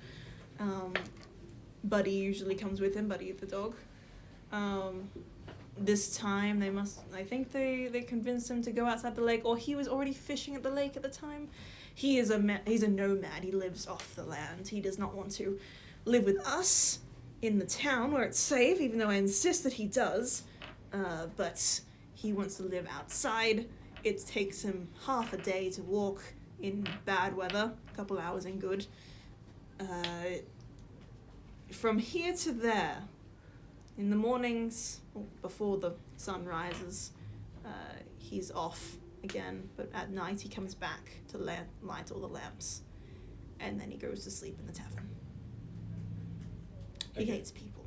D: Buddy usually comes with him. Buddy the dog. This time I think they convinced him to go outside the lake, or he was already fishing at the lake at the time. He's a nomad. He lives off the land. He does not want to live with us in the town where it's safe, even though I insist that he does. But he wants to live outside. It takes him half a day to walk in bad weather, a couple hours in good. From here to there, in the mornings, before the sun rises, he's off again, but at night he comes back to light all the lamps, and then he goes to sleep in the tavern. He
B: Okay.
D: hates people.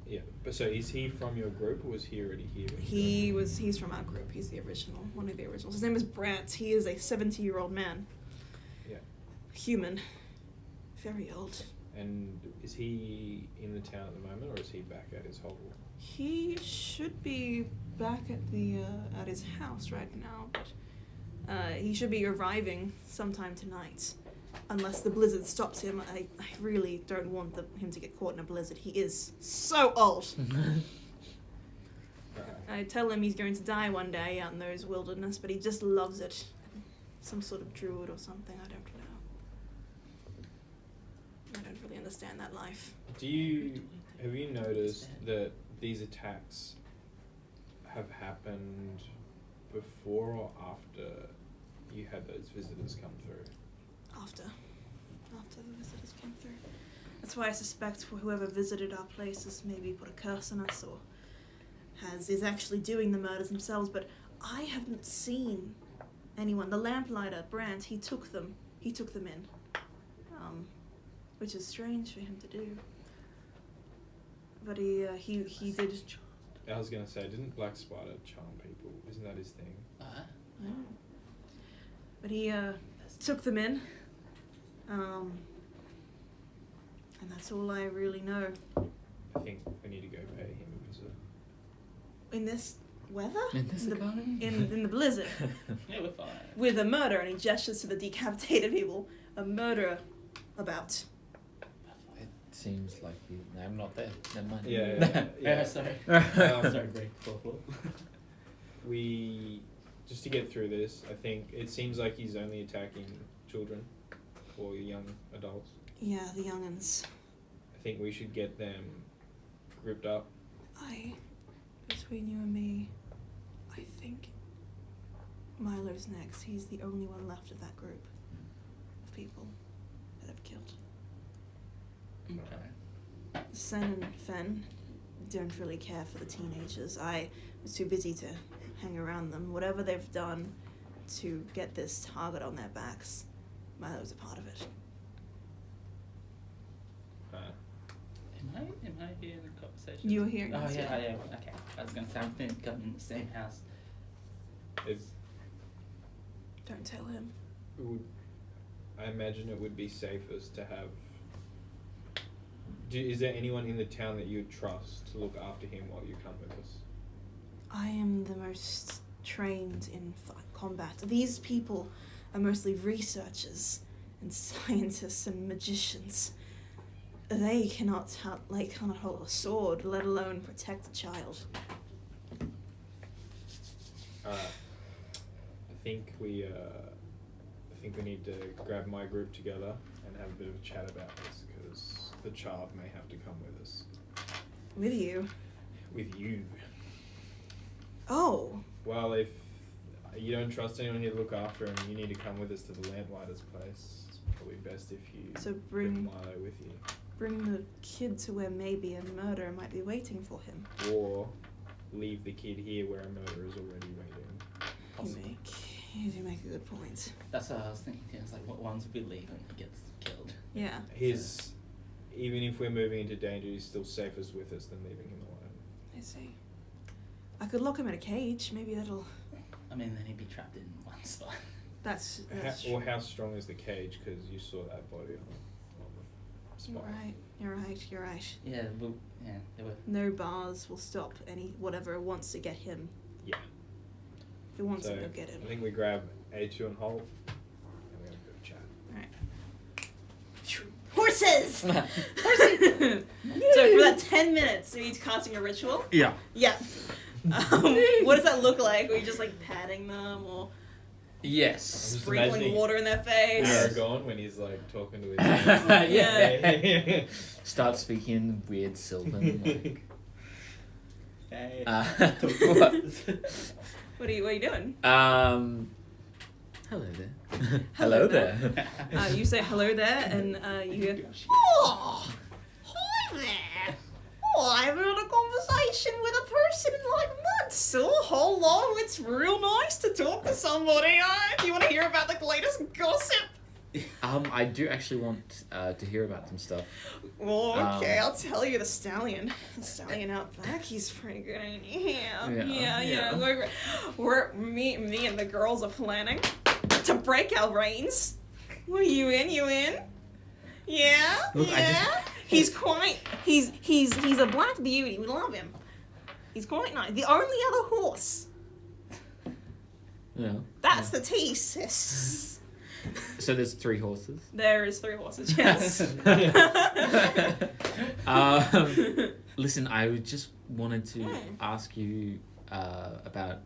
B: Yeah, but so is he from your group, or was he already here?
D: He's from our group. He's the original, one of the originals. His name is Brant. He is a 70-year-old man.
B: Yeah.
D: Human. Very old.
B: And is he in the town at the moment, or is he back at his hovel?
D: He should be back at his house right now, but he should be arriving sometime tonight. Unless the blizzard stops him. I really don't want him to get caught in a blizzard. He is so old. I tell him he's going to die one day out in those wilderness, but he just loves it. Some sort of druid or something, I don't know. I don't really understand that life.
B: Have you noticed that these attacks have happened before or after you had those visitors come through?
D: After the visitors came through. That's why I suspect whoever visited our place has maybe put a curse on us or is actually doing the murders themselves, but I haven't seen anyone. The lamplighter, Brant, he took them in. Which is strange for him to do. But he did.
B: I was gonna say, didn't Black Spider charm people? Isn't that his thing?
D: But he took them in. And that's all I really know.
B: I think we need to go pay him a visit.
D: In this weather?
E: In this economy?
D: In the blizzard.
C: Yeah, we're fine.
D: With a murder, and he gestures to the decapitated people. A murder about.
E: It seems like you. No, I'm not there. Never mind.
B: Yeah.
C: Sorry.
B: Um,
C: break.
B: We, just to get through this, I think it seems like he's only attacking children or young adults.
D: Yeah, the young'uns.
B: I think we should get them grouped up.
D: Between you and me, I think Milo's next. He's the only one left of that group of people that have killed.
C: Okay.
D: Sen and Fen don't really care for the teenagers. I was too busy to hang around them. Whatever they've done to get this target on their backs, Milo's a part of it.
C: Am I here in the conversation?
D: You were hearing
C: Oh
D: this,
C: yeah. Okay. I was gonna say I'm coming in the same house.
D: Don't tell him.
B: I imagine it would be safest to have... is there anyone in the town that you'd trust to look after him while you come with us?
D: I am the most trained in combat. These people are mostly researchers and scientists and magicians. They cannot hold a sword, let alone protect a child.
B: I think we need to grab my group together and have a bit of a chat about this, because the child may have to come with us.
D: With you?
B: With you.
D: Oh.
B: Well, if you don't trust anyone here to look after him, you need to come with us to the lamplighter's place. It's probably best if you bring Milo with you.
D: Bring the kid to where maybe a murderer might be waiting for him.
B: Or leave the kid here where a murderer is already waiting.
D: You do make a good point.
C: That's what I was thinking. Yeah, it's like what ones we leave and he gets killed.
D: Yeah.
B: Even if we're moving into danger, he's still safest with us than leaving him alone.
D: I see. I could lock him in a cage. Maybe that'll...
C: I mean, then he'd be trapped in one spot.
D: That's
B: true. Or how strong is the cage? Because you saw that body on the spot.
D: You're right.
C: Yeah, they were.
D: No bars will stop whatever wants to get him.
B: Yeah.
D: If it wants
B: So,
D: to go get him.
B: I think we grab A2 and Holt, and we have a bit of chat.
D: Alright. Horses! So for that 10 minutes, are you casting a ritual?
E: Yeah.
D: Yeah. What does that look like? Are you just like patting them or
E: Yes.
D: sprinkling water in their face?
B: Aragorn when he's like talking to his
E: Yeah. Start speaking in weird Sylvan. Like.
C: Hey.
D: What are you doing?
E: Hello there. Hello there.
D: You say hello there, and you hear, oh, hi there. Oh, I haven't had a conversation with a person in like months. So hello, it's real nice to talk to somebody. Do you want to hear about the latest gossip?
E: I do actually want to hear about some stuff.
D: Well, okay, I'll tell you the stallion. The stallion out back, he's pretty good. Yeah. Me and the girls are planning to break our reins. Were you in? You in? Yeah.
E: Look,
D: He's a black beauty. We love him. He's quite nice. The only other horse.
E: Yeah.
D: That's the thesis.
E: So there's 3 horses.
D: There is 3 horses. Yes.
E: Listen, I just wanted to ask you about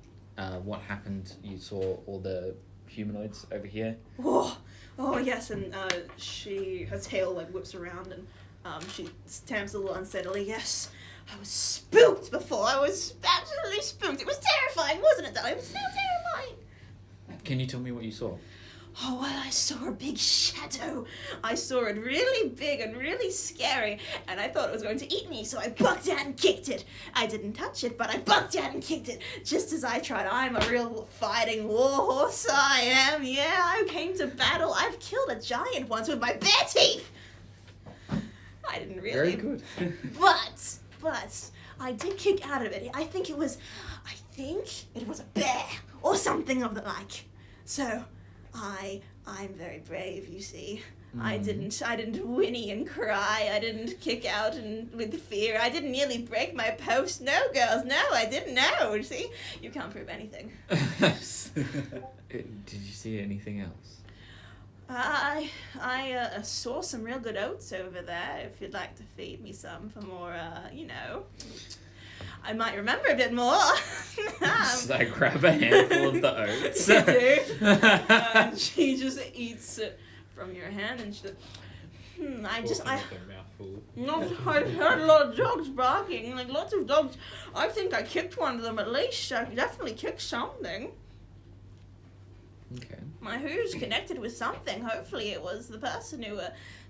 E: what happened. You saw all the humanoids over here.
D: Oh yes, and her tail like whips around and she stamps a little unsteadily. Yes, I was spooked before. I was absolutely spooked. It was terrifying, wasn't it? Though it was so terrifying.
E: Can you tell me what you saw?
D: Oh, well, I saw a big shadow. I saw it really big and really scary, and I thought it was going to eat me, so I bucked out and kicked it. I didn't touch it, but I bucked out and kicked it, just as I tried. I'm a real fighting warhorse, I am. Yeah, I came to battle. I've killed a giant once with my bare teeth. I didn't really.
E: Very good.
D: But I did kick out of it. I think it was a bear or something of the like. So I'm very brave, you see. I didn't whinny and cry. I didn't kick out and with fear. I didn't nearly break my post. No, girls, no, I didn't know. See, you can't prove anything.
E: Did you see anything else?
D: I saw some real good oats over there. If you'd like to feed me some for more, I might remember a bit more.
E: So I grab a handful of the oats.
D: You do. And she just eats it from your hand, and she. I heard a lot of dogs barking, like lots of dogs. I think I kicked one of them at least. I definitely kicked something.
E: Okay.
D: My hooves connected with something. Hopefully it was the person who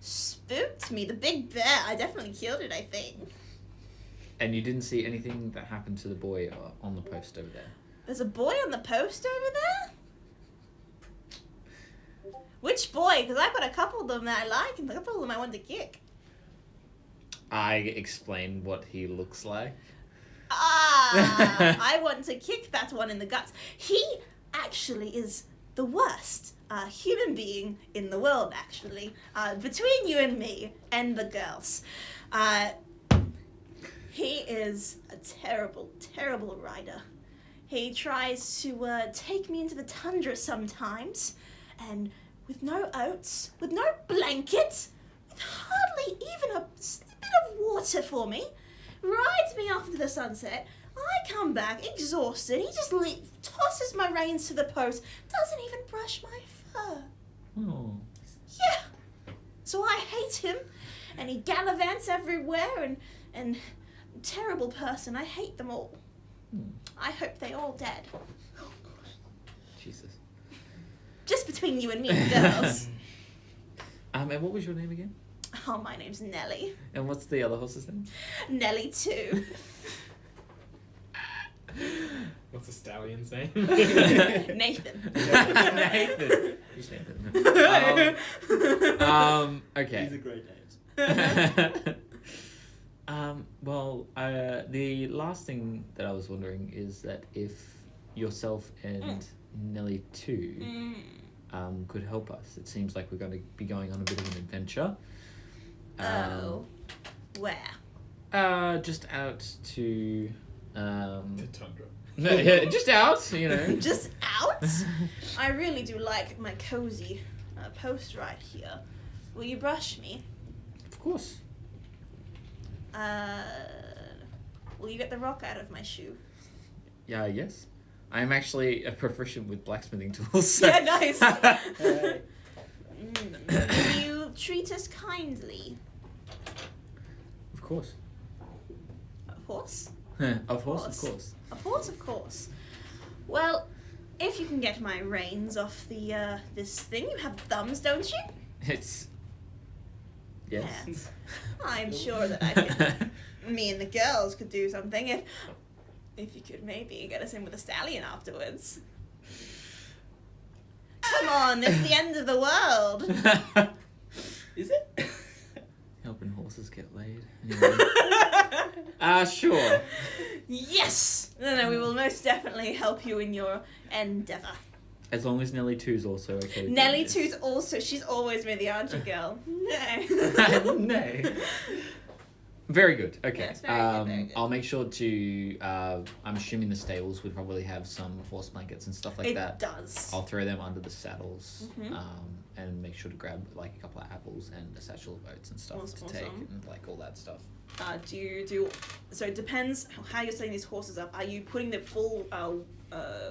D: spooked me, the big bear. I definitely killed it, I think.
E: And you didn't see anything that happened to the boy on the post over there?
D: There's a boy on the post over there? Which boy? Because I've got a couple of them that I like and a couple of them I want to kick.
E: I explained what he looks like.
D: I want to kick that one in the guts. He actually is the worst human being in the world, actually. Between you and me and the girls. He is a terrible, terrible rider. He tries to take me into the tundra sometimes, and with no oats, with no blanket, with hardly even a bit of water for me, rides me off into the sunset. I come back exhausted. He just tosses my reins to the post, doesn't even brush my fur.
E: Oh.
D: Yeah. So I hate him, and he gallivants everywhere, and terrible person. I hate them all. I hope they all dead.
E: Oh, gosh. Jesus.
D: Just between you and me, girls.
E: And what was your name again?
D: Oh, my name's Nellie.
E: And what's the other horse's name?
D: Nellie too.
B: What's the stallion's name?
D: Nathan.
E: Nathan. Who's Nathan? Okay.
C: These are great names.
E: The last thing that I was wondering is that if yourself and Nelly too could help us. It seems like we're going to be going on a bit of an adventure.
D: Where?
E: Just out to...
B: The tundra.
E: No, yeah, just out, you know.
D: Just out? I really do like my cozy post right here. Will you brush me?
E: Of course.
D: Will you get the rock out of my shoe?
E: Yeah, yes. I'm actually a proficient with blacksmithing tools. So.
D: Yeah, nice. Will you treat us kindly?
E: Of course.
D: Of course.
E: Of course.
D: Of course. Well, if you can get my reins off the this thing, you have thumbs, don't you?
E: It's... Yes.
D: Yes. I'm sure that I could... me and the girls could do something if you could maybe get us in with a stallion afterwards. come on, it's the end of the world.
C: Is it?
E: Helping horses get laid. Anyway. Sure.
D: Yes! No, we will most definitely help you in your endeavour.
E: As long as Nelly 2's also okay. with
D: Nelly
E: this.
D: 2's also, she's always been the Archie girl. No.
E: No. Very good. Okay.
D: Yes, very good, very good.
E: I'll make sure to. I'm assuming the stables would probably have some horse blankets and stuff like
D: It
E: that.
D: does.
E: I'll throw them under the saddles,
D: Mhm.
E: and make sure to grab like a couple of apples and a satchel of oats and stuff
D: Awesome,
E: to take,
D: awesome.
E: and like all that stuff.
D: Do you do? So it depends how you're setting these horses up. Are you putting the full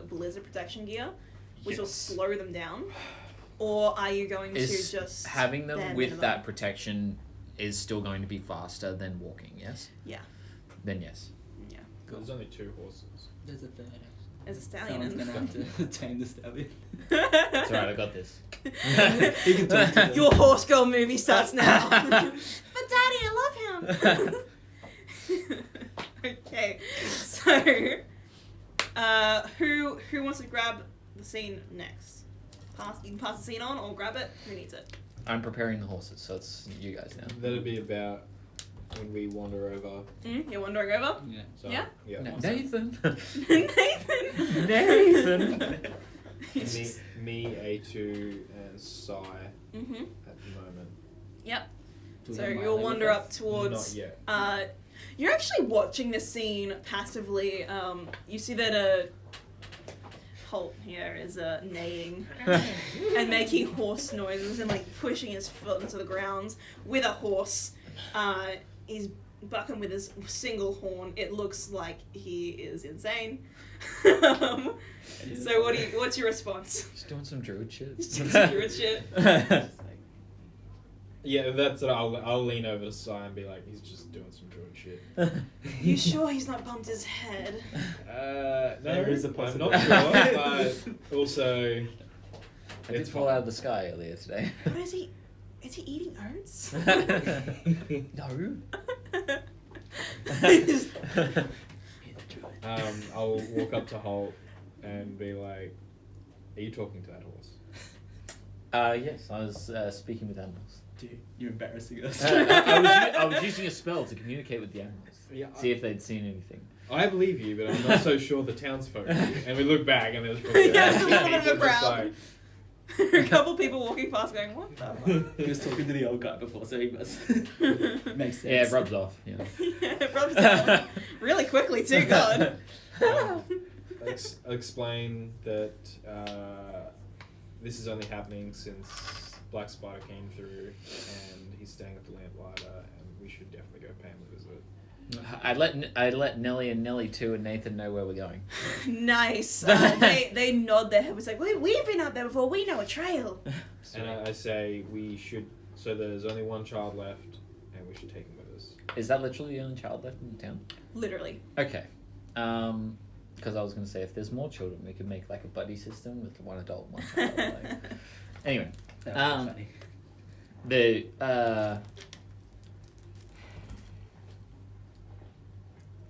D: blizzard protection gear, which will
E: Yes.
D: slow them down, or are you going
E: Is
D: to just
E: having them
D: bare
E: with
D: minimum?
E: that protection is still going to be faster than walking? Yes.
D: Yeah.
E: Then yes.
D: Yeah.
B: There's only 2 horses.
C: There's a third.
D: As a stallion.
C: Someone's gonna have to tame the stallion.
E: It's alright. I got this.
C: You can talk to them.
D: Your horse girl movie starts now. But Daddy, I love him. Okay, so who wants to grab the scene next? You can pass the scene on or grab it. Who needs it?
E: I'm preparing the horses, so it's you guys now.
B: That'd be about when we wander over.
D: You're wandering over.
C: Yeah.
B: So,
D: Yeah?
B: Yeah.
E: No,
C: Awesome.
E: Nathan.
D: Nathan.
E: Nathan.
B: Me, A2, and Sai
D: Mhm.
B: at the moment.
D: Yep.
C: Do we
D: So
C: have
D: you'll
C: Miley with
D: wander
C: us?
D: up towards.
B: Not yet.
D: You're actually watching this scene passively. You see that Holt here is neighing and making horse noises and like pushing his foot into the ground with a horse. He's bucking with his single horn. It looks like he is insane. So what's your response?
E: Just doing some druid shit.
D: Just doing some druid shit.
C: Just like,
B: Yeah, that's what I'll lean over to Sai and be like, he's just doing some druid shit.
D: You sure he's not bumped his head?
B: No,
C: There is a
B: I'm
C: possibility.
B: not sure, but also,
E: I did
B: it's
E: fall
B: fine.
E: out of the sky earlier today.
D: What is he? Is he eating oats?
E: No.
B: I'll walk up to Holt and be like, are you talking to that horse?
E: Yes, I was speaking with animals.
C: dude, you're embarrassing us.
E: I was using a spell to communicate with the animals.
B: Yeah,
E: See if they'd seen anything.
B: I believe you, but I'm not so sure the townsfolk do. And we look back and there's probably
D: Yeah, there's a little bit of a
B: just
D: crowd. A couple people walking past going, what the fuck?
C: He was talking to the old guy before, so he must makes sense.
E: Yeah, it rubs off. You know.
D: Yeah, it rubs off really quickly too, God.
B: explain that this is only happening since Black Spider came through and he's staying at the Lamplighter and we should definitely go pay him a visit.
E: I let Nelly and Nelly 2 and Nathan know where we're going.
D: Nice. They nod their head. It's like, we've been up there before. We know a trail.
B: And I say we should, so there's only one child left and we should take him with us.
E: Is that literally the only child left in the town?
D: Literally.
E: Okay. Because I was going to say, if there's more children, we could make like a buddy system with one adult, one child. Like. Anyway,
C: That would be funny.
E: the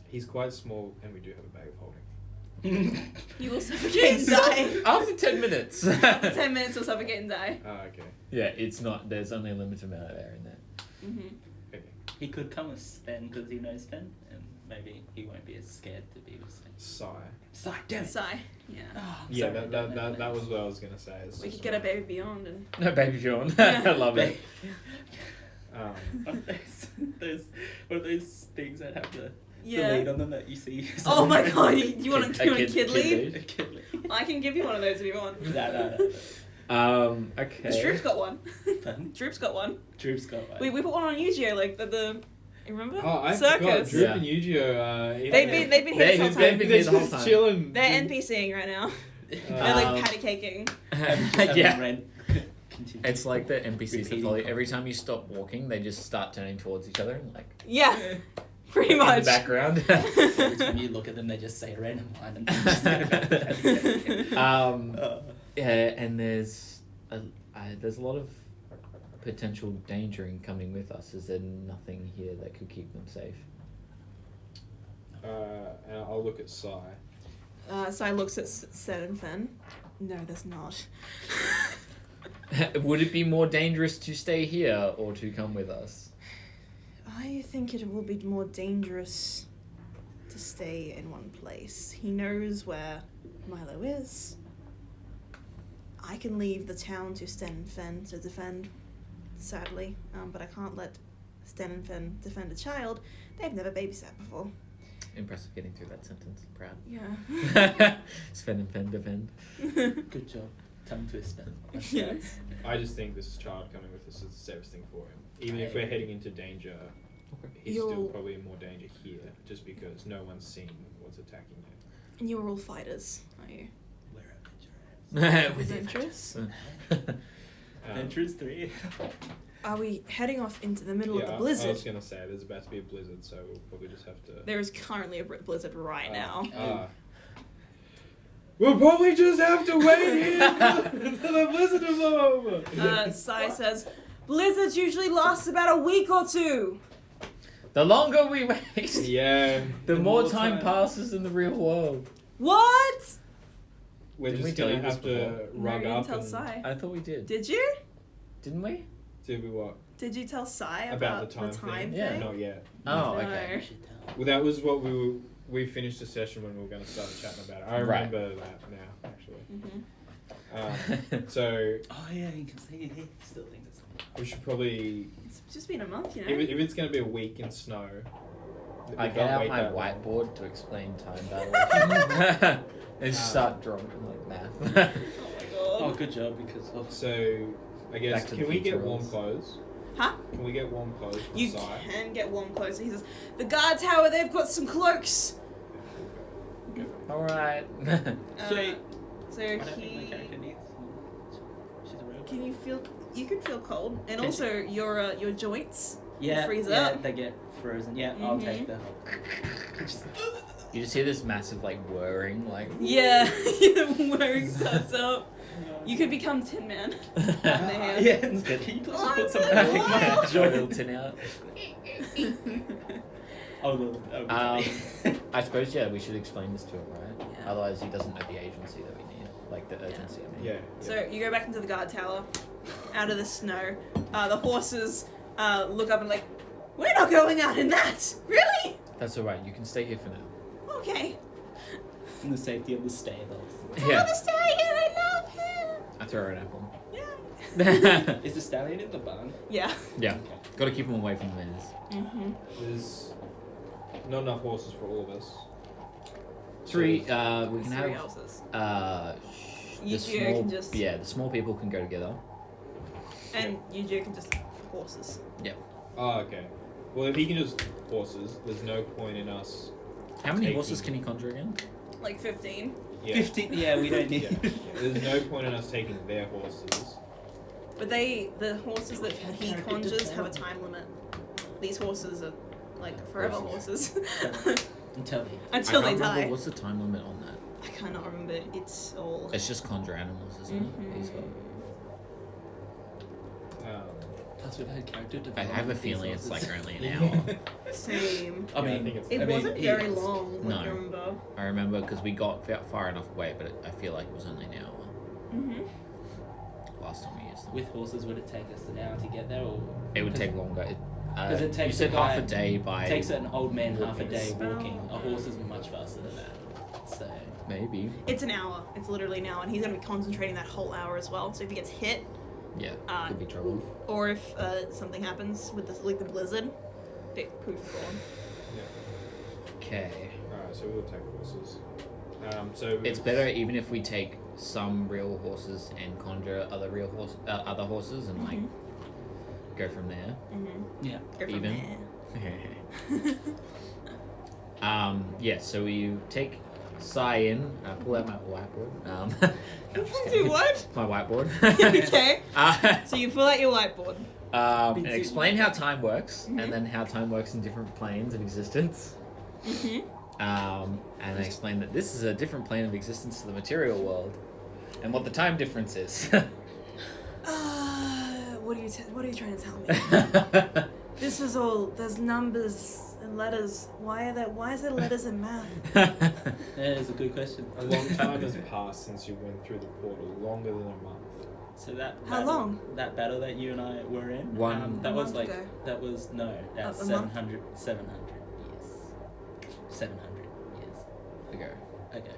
B: He's quite small and we do have a bag of holding.
D: You will suffocate and die.
E: after 10 minutes.
D: After 10 minutes, you'll suffocate and die.
B: Ah, okay.
E: Yeah, it's not. There's only a limited amount of air in there.
D: Mm-hmm.
B: Okay.
C: He could come with Sven because he knows Sven, and maybe he won't be as scared to be with Sven.
B: Sigh.
C: Sigh, damn it.
D: Sigh. Yeah.
C: Oh,
B: Yeah,
C: sorry,
B: that was what I was going to say. It's
D: We
B: just
D: could get a
B: not-
D: baby beyond and.
E: No, baby Sean.
D: Yeah.
E: I love it.
C: One of those things that have the
D: Yeah.
C: lead on them that you see.
D: Oh my God! You want
E: A
D: a kid
E: kid
D: lead?
C: A kid lead.
D: I can give you one of those if you want.
C: No.
E: Okay.
D: Droop's got one.
C: Pardon?
D: Droop's got one.
C: Droop's got one.
D: We put one on Yu-Gi-Oh! Like the you remember?
B: Oh, I forgot.
D: Circus.
B: Droop
E: Yeah.
B: and Yu-Gi-Oh!
D: They've been here this whole
E: They've
D: time.
E: been
B: They're
E: here the whole
B: just
E: time.
B: chilling.
D: They're NPCing right now. They're
E: Um,
D: like patty caking.
E: Yeah.
C: Continue.
E: It's like the NPCs that
C: Repeating
E: follow you.
C: comments.
E: Every time you stop walking, they just start turning towards each other and like
D: Yeah, pretty
E: in the
D: much.
E: background.
C: Every time you look at them, they just say a random line and just go back.
E: Yeah, and there's a lot of potential danger in coming with us. Is there nothing here that could keep them safe?
B: And I'll look at Sai.
D: Sai looks at Sen and Fen. No, there's not.
E: Would it be more dangerous to stay here or to come with us?
D: I think it will be more dangerous to stay in one place. He knows where Milo is. I can leave the town to Sten and Fen to defend, sadly, but I can't let Sten and Fen defend a child. They've never babysat before.
E: Impressive getting through that sentence. Proud.
D: Yeah.
E: Sven and Fen defend.
C: Good job. Tongue twister.
D: Yes.
B: I just think this child coming with us is the safest thing for him. Even if we're heading into danger, he's still probably in more danger here, just because no one's seen what's attacking him.
D: And you are all fighters, are you?
C: We're adventurers.
E: With
D: Adventurous?
C: Adventurers 3.
D: Are we heading off into the middle of the
B: I
D: blizzard?
B: was going to say, there's about to be a blizzard, so we'll probably just have to...
D: There is currently a blizzard right now.
B: We'll probably just have to wait here for the blizzard to blow over.
D: Sai says, blizzards usually last about a week or two.
E: The longer we wait,
B: Yeah.
E: the more time passes in the real world.
D: What?
B: We're
E: Didn't we
B: just
E: tell
B: going to
E: you this
B: have to
D: No,
B: rug
D: you
B: up
D: didn't tell
B: and...
D: Sai.
E: I thought we did.
D: Did you?
E: Didn't we?
B: Did we what?
D: Did you tell Sai
B: About
D: about
B: the time thing?
E: Yeah.
B: Not yet.
E: Oh,
D: No.
E: okay.
B: Well, that was what we finished the session when we were going to start chatting about it. I
E: Right.
B: remember that now, actually.
D: Mm-hmm.
B: So
C: Oh yeah, you can see it here. Still think it's
B: we should probably,
D: It's just been a month, you know?
B: if it's going to be a week in snow,
E: I
B: we
E: get
B: can't
E: out
B: wait
E: my
B: that long.
E: whiteboard to explain time battle and just start drawing like math.
C: Oh, good job because
B: So I guess,
E: Back to the
B: can we get
E: future
B: warm
E: rules.
B: clothes?
D: Huh?
B: Can we get warm clothes from
D: You
B: Sai?
D: can get warm clothes. He says, the guard tower, they've got some cloaks.
E: Alright.
C: Sweet.
D: So
C: I don't think my
D: he...
C: character needs. She's a rogue.
D: Can you feel... You can feel cold. And
C: Can
D: also your joints
C: Yeah,
D: freeze
C: yeah,
D: up.
C: they get frozen. Yeah, I'll
D: Mhm.
C: take the.
E: You just hear this massive like whirring, like
D: Yeah, wearing starts up. You could become Tin Man.
C: Yeah. Can you please just put some
D: Oh,
E: Draw a little tin out.
C: Oh, no.
E: I suppose we should explain this to him, right?
D: Yeah.
E: Otherwise he doesn't know the agency that we need. Like the urgency, I mean.
B: Yeah.
D: So you go back into the guard tower, out of the snow. The horses look up and like, we're not going out in that! Really?
E: That's alright, you can stay here for now.
D: Okay.
C: In the safety of the stables.
D: I want to stay here, I love him!
E: I throw her an apple.
D: Yeah.
C: Is the stallion in the barn?
D: Yeah.
E: Yeah. Gotta keep him away from the mares.
D: Mm-hmm.
B: There's not enough horses for all of us.
E: Three, we
B: So
E: can
D: Three
E: have
D: houses.
E: the
D: Yujiro can just...
E: yeah, the small people can go together.
D: And Yujiro can just... horses.
B: Oh, okay. Well, if he can just horses, there's no point in us.
E: How many
B: Taking-
E: horses can he conjure again?
D: Like 15.
B: Yeah.
C: 15. Yeah, we don't need.
B: Yeah. There's no point in us taking their horses.
D: But the horses that he conjures have a time limit. These horses are like forever horses.
C: Until he.
D: Until
E: I
D: they
E: can't remember,
D: die.
E: what's the time limit on that?
D: I cannot remember. It's all...
E: It's just conjure animals, isn't
D: Mhm.
E: it? These are-
C: Plus, we've had character
E: I
C: development.
E: have a
C: with these
E: feeling it's
C: horses.
E: like only an hour.
D: Same.
C: I
B: Yeah, I
C: mean,
B: think it's-
D: It
C: I mean,
D: wasn't
C: he
D: very
C: is.
D: long,
E: No.
D: I remember.
E: I remember because we got far enough away, but I feel like it was only an hour
D: Mm-hmm.
E: last time we used them.
C: With horses, would it take us an hour to get there, or
E: It would take longer.
C: Does it take
E: you said
C: the
E: half
C: guy-
E: a day by
C: it takes an old man half a
E: walking.
C: day
D: Oh.
C: walking? A horse is much faster than that. So
E: maybe.
D: It's an hour. It's literally an hour, and he's going to be concentrating that whole hour as well. So if he gets hit,
E: Yeah,
D: Uh,
E: could be trouble.
D: or if something happens with the blizzard, big poof gone.
E: Okay.
B: Alright, so we'll take horses. So
E: It's better even if we take some real horses and conjure other other horses and like go from there.
D: Mm-hmm.
C: yeah.
D: Go from
E: Even?
D: there.
E: Yeah. So we take Sai in. Pull out my whiteboard. No, I'm just
D: Do
E: kidding.
D: what?
E: My whiteboard.
D: Okay. So you pull out your whiteboard.
E: And explain how time works, and then how time works in different planes of existence.
D: Mm-hmm.
E: And I explain that this is a different plane of existence to the material world, and what the time difference is.
D: What are you trying to tell me? This is all. There's numbers and letters. Why is there letters in math?
C: That is a good question.
B: a long time has passed since you went through the portal, longer than a month.
C: So that
D: How
C: battle,
D: long?
C: That battle that you and I were in.
E: One-
C: that
D: A
C: was
D: month
C: like
D: ago.
C: that was no. That's
D: A month?
C: 700 years. 700 years.
E: ago.
C: Okay.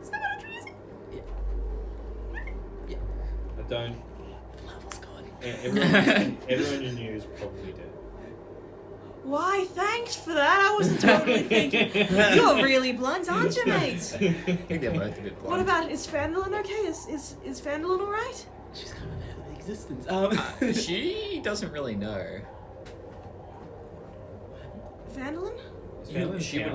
D: 700 years?
B: I don't.
C: Level's gone.
B: Everyone you knew is probably dead.
D: Why, thanks for that. I wasn't totally thinking. You're really blunt, aren't you, mate?
E: I think they're both a bit blind.
D: What about, is Phandelver okay? Is Phandelver alright?
C: She's kind of out of existence.
E: She doesn't really know.
D: Phandelver?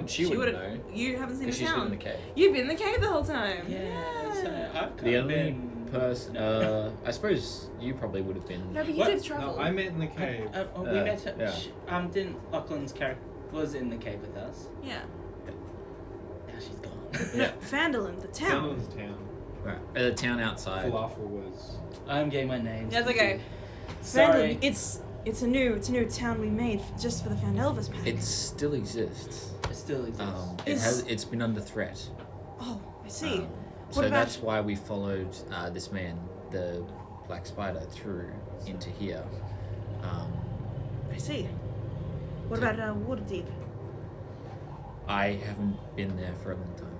E: She wouldn't know.
D: You haven't seen the
E: Because she's been in
D: town.
E: the cave.
D: You've been in the cave the whole time.
C: Yeah. So I've
E: The
C: kind of
E: only
C: been.
E: person, I suppose you probably would have been.
D: No, but you
C: What?
D: did travel.
B: No, I met in the cave.
C: We met her.
E: yeah.
C: Didn't Lachlan's character was in the cave with us?
D: Yeah.
C: Now she's gone.
D: No, Phandelver, the town.
B: Phandelver's town.
E: Right. The town outside.
B: Falafel was.
C: I'm getting my name.
D: That's okay.
C: Sorry.
D: Phandelver, it's a new town we made just for the Phandelver's pack.
E: It still exists.
C: It still exists.
E: It's been under threat.
D: Oh, I see.
E: Um,
D: What
E: so
D: about-
E: that's why we followed this man, the Black Spider, through into here.
D: I see. What about Waterdeep?
E: I haven't been there for a long time.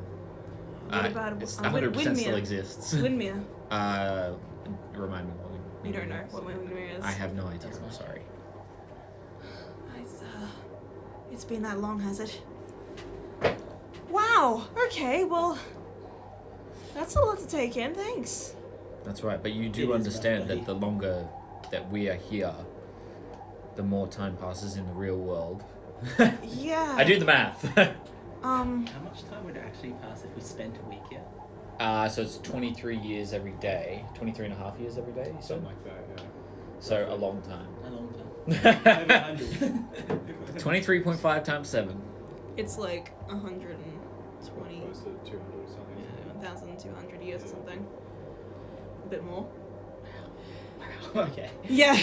D: What about
E: it's
D: Win-
E: 100% still
D: Windmere?
E: exists.
D: Windmere.
E: Remind me what
D: You don't know what Windmere is.
E: I have no idea.
C: That's
E: I'm
C: fine.
E: sorry.
D: It's been that long, has it? Wow. Okay. Well, that's a lot to take in. Thanks.
E: That's right, but you
C: It
E: do
C: is
E: understand
C: rough,
E: that the longer that we are here, the more time passes in the real world.
D: Yeah.
E: I do the math.
C: How much time would it actually pass if we spent a week here?
E: So it's 23 years every day. 23 and a half years every day, you said?
B: Something like that, yeah.
E: So a long time.
C: A long time. Over 100.
E: 23.5 times 7.
D: It's like 120.
B: Close to 200 or something.
D: 1,200 years or something. A bit more.
C: Okay.
D: Yeah.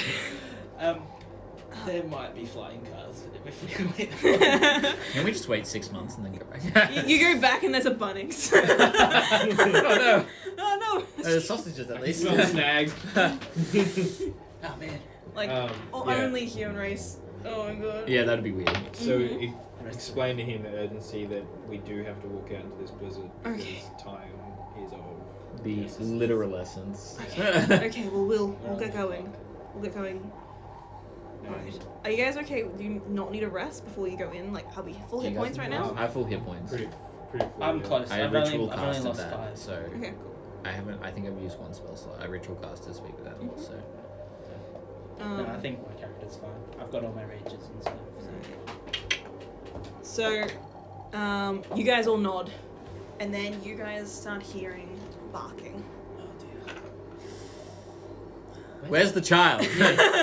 C: There might be flying cars if we wait.
E: Can we just wait 6 months and then go back?
D: you go back and there's a Bunnings.
E: Oh no!
D: Oh no.
E: There's sausages at least.
B: Smell snagged.
C: Oh man.
D: Like, or
B: yeah.
D: only human race. Oh my god.
E: Yeah, that'd be weird.
B: So
D: Mhm.
B: explain to him the urgency that we do have to walk out into this blizzard because
D: Okay.
B: time is of
E: The
B: essence.
E: literal essence.
D: Okay, well we'll get going. We'll get going. Alright. Are you guys okay? Do you not need a rest before you go in? Like, are we full
E: Do you
D: hit
E: guys
D: points right
E: need
D: now?
E: to- I have full hit points.
B: Pretty full,
C: I'm
B: yeah.
C: close.
E: I
C: I've
E: ritual
C: only
E: casted
C: lost
E: that,
C: 5.
E: so
D: Okay, cool.
E: I think I've used one spell slot. I ritual cast to speak with animals, so
C: No, I think my character's fine. I've got all my rages and stuff.
D: So, you guys all nod, and then you guys start hearing barking.
C: Oh dear.
E: where's the child?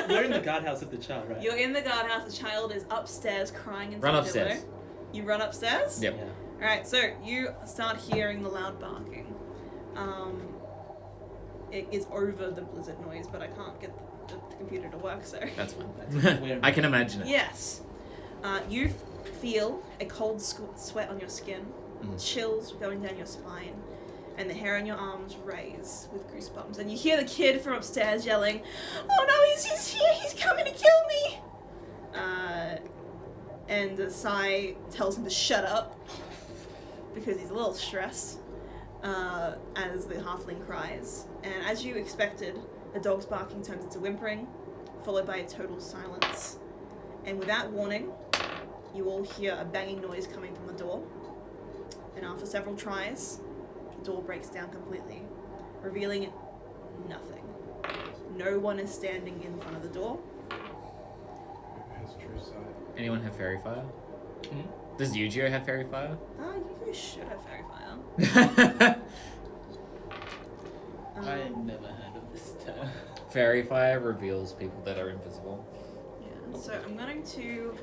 C: We're in the guardhouse of the child, right?
D: You're in the guardhouse. The child is upstairs crying into
E: Run
D: the
E: upstairs.
D: pillow. You run upstairs.
E: Yep.
C: Yeah.
D: Alright, so you start hearing the loud barking. It is over the blizzard noise, but I can't get the computer to work, so.
E: That's
C: We're-
E: fine. I can imagine it.
D: Yes. You feel a cold sweat on your skin, chills going down your spine, and the hair on your arms raise with goosebumps. And you hear the kid from upstairs yelling, "Oh no, he's here! He's coming to kill me!" And Sai tells him to shut up because he's a little stressed as the halfling cries. And as you expected, the dog's barking turns into whimpering, followed by a total silence. And without warning, you all hear a banging noise coming from the door. And after several tries, the door breaks down completely, revealing nothing. No one is standing in front of the door.
B: Has true sight.
E: Anyone have fairy fire?
C: Hmm?
E: Does Yu-Gi-Oh have fairy fire?
D: You guys should have fairy fire.
C: I've never heard of this term.
E: Fairy fire reveals people that are invisible.
D: Yeah, so I'm going to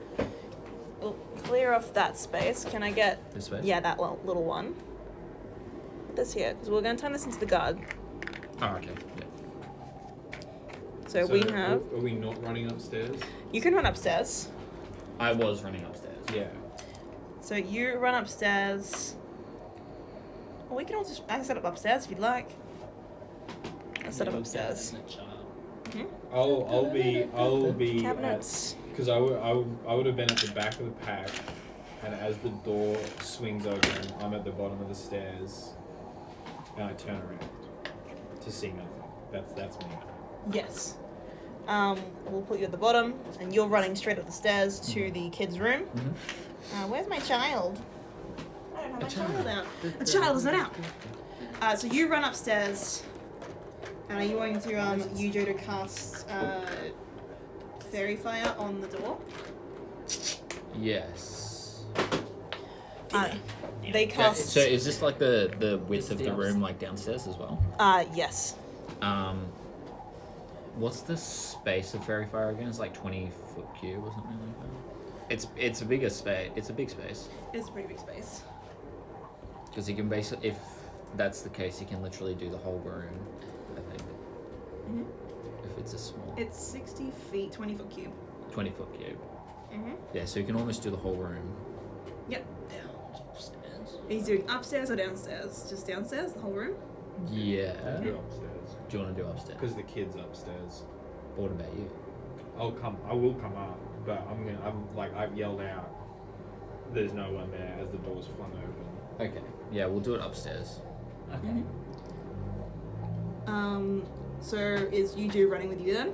D: clear off that space. Can I get...
E: This way?
D: Yeah, that little one. This here, because we're going to turn this into the guard.
E: Oh, okay. Yeah.
D: So we have...
B: Are we not running upstairs?
D: You can run upstairs.
E: I was running upstairs.
B: Yeah.
D: So you run upstairs. Or we can all just set up upstairs if you'd like. instead of upstairs.
B: I'll be
D: Cabinets.
B: because I would have been at the back of the pack, and as the door swings open, I'm at the bottom of the stairs, and I turn around to see nothing. That's me.
D: Yes. We'll put you at the bottom, and you're running straight up the stairs to the kids' room. Where's my child? I don't have my child out. The child is not out. So you run upstairs. And are you going to Yujo to cast fairy fire on the door?
E: Yes.
D: They cast.
E: So is this like the width of the room, like downstairs as well?
D: Yes.
E: What's the space of fairy fire again? It's like 20-foot cube or something like that. It's a bigger space. It's a big space.
D: It's a pretty big space.
E: Because you can basically, if that's the case, you can literally do the whole room. I think. If it's a small.
D: It's 60 feet, 20-foot cube.
E: 20-foot cube.
D: Mm-hmm.
E: Yeah, so you can almost do the whole room.
D: Yep. Downstairs. Are you doing upstairs or downstairs? Just downstairs, the whole room?
E: Yeah.
B: I'll do upstairs.
E: Do you want to do upstairs?
B: Because the kid's upstairs.
E: What about you?
B: I will come up, but I've yelled out. There's no one there as the door's flung open.
E: Okay. Yeah, we'll do it upstairs.
C: Okay.
D: So is Yuju running with you then?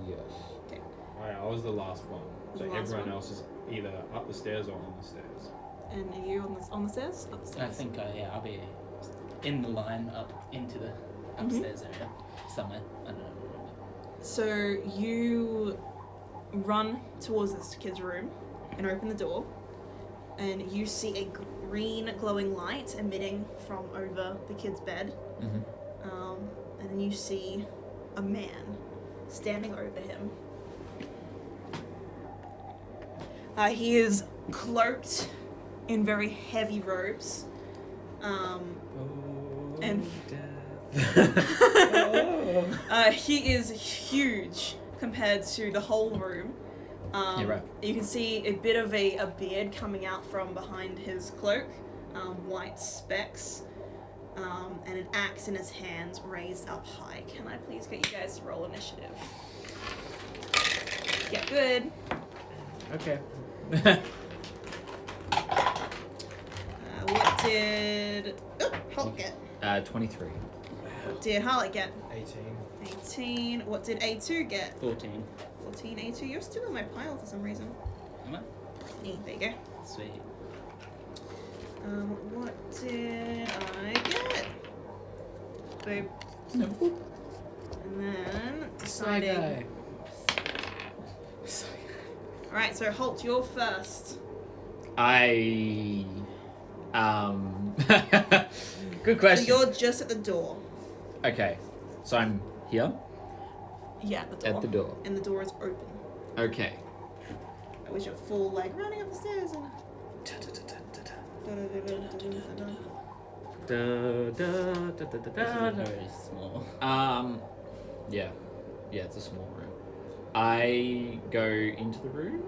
E: Yes.
D: Okay.
B: Alright, I was the last one. So
D: The last
B: everyone
D: one?
B: else is either up the stairs or on the stairs.
D: And are you on the stairs? Upstairs.
C: I think I'll be in the line up into the upstairs area somewhere. I don't know.
D: So you run towards this kid's room and open the door, and you see a green glowing light emitting from over the kid's bed. And then you see a man standing over him. He is cloaked in very heavy robes. And he is huge compared to the whole room.
E: You're right.
D: You can see a bit of a beard coming out from behind his cloak, white specks, and an axe in his hands raised up high. Can I please get you guys to roll initiative? Yeah, good.
E: Okay.
D: What did Hulk get?
E: 23.
D: What did Harlot get?
B: 18.
D: 18. What did A2 get?
C: 14.
D: 14. A2. You're still in my pile for some reason.
C: Am I?
D: Yeah, there you go.
C: Sweet.
D: What did I get? Boop.
E: No.
D: And then deciding. Alright, so Holt, you're first.
E: Good
D: So
E: question.
D: you're just at the door.
E: Okay, so I'm here
D: Yeah, at the door.
E: at the door.
D: And the door is open.
E: Okay.
D: I wish you're full, like, running up the stairs and...
C: This is very small.
E: Yeah, it's a small room. I go into the room.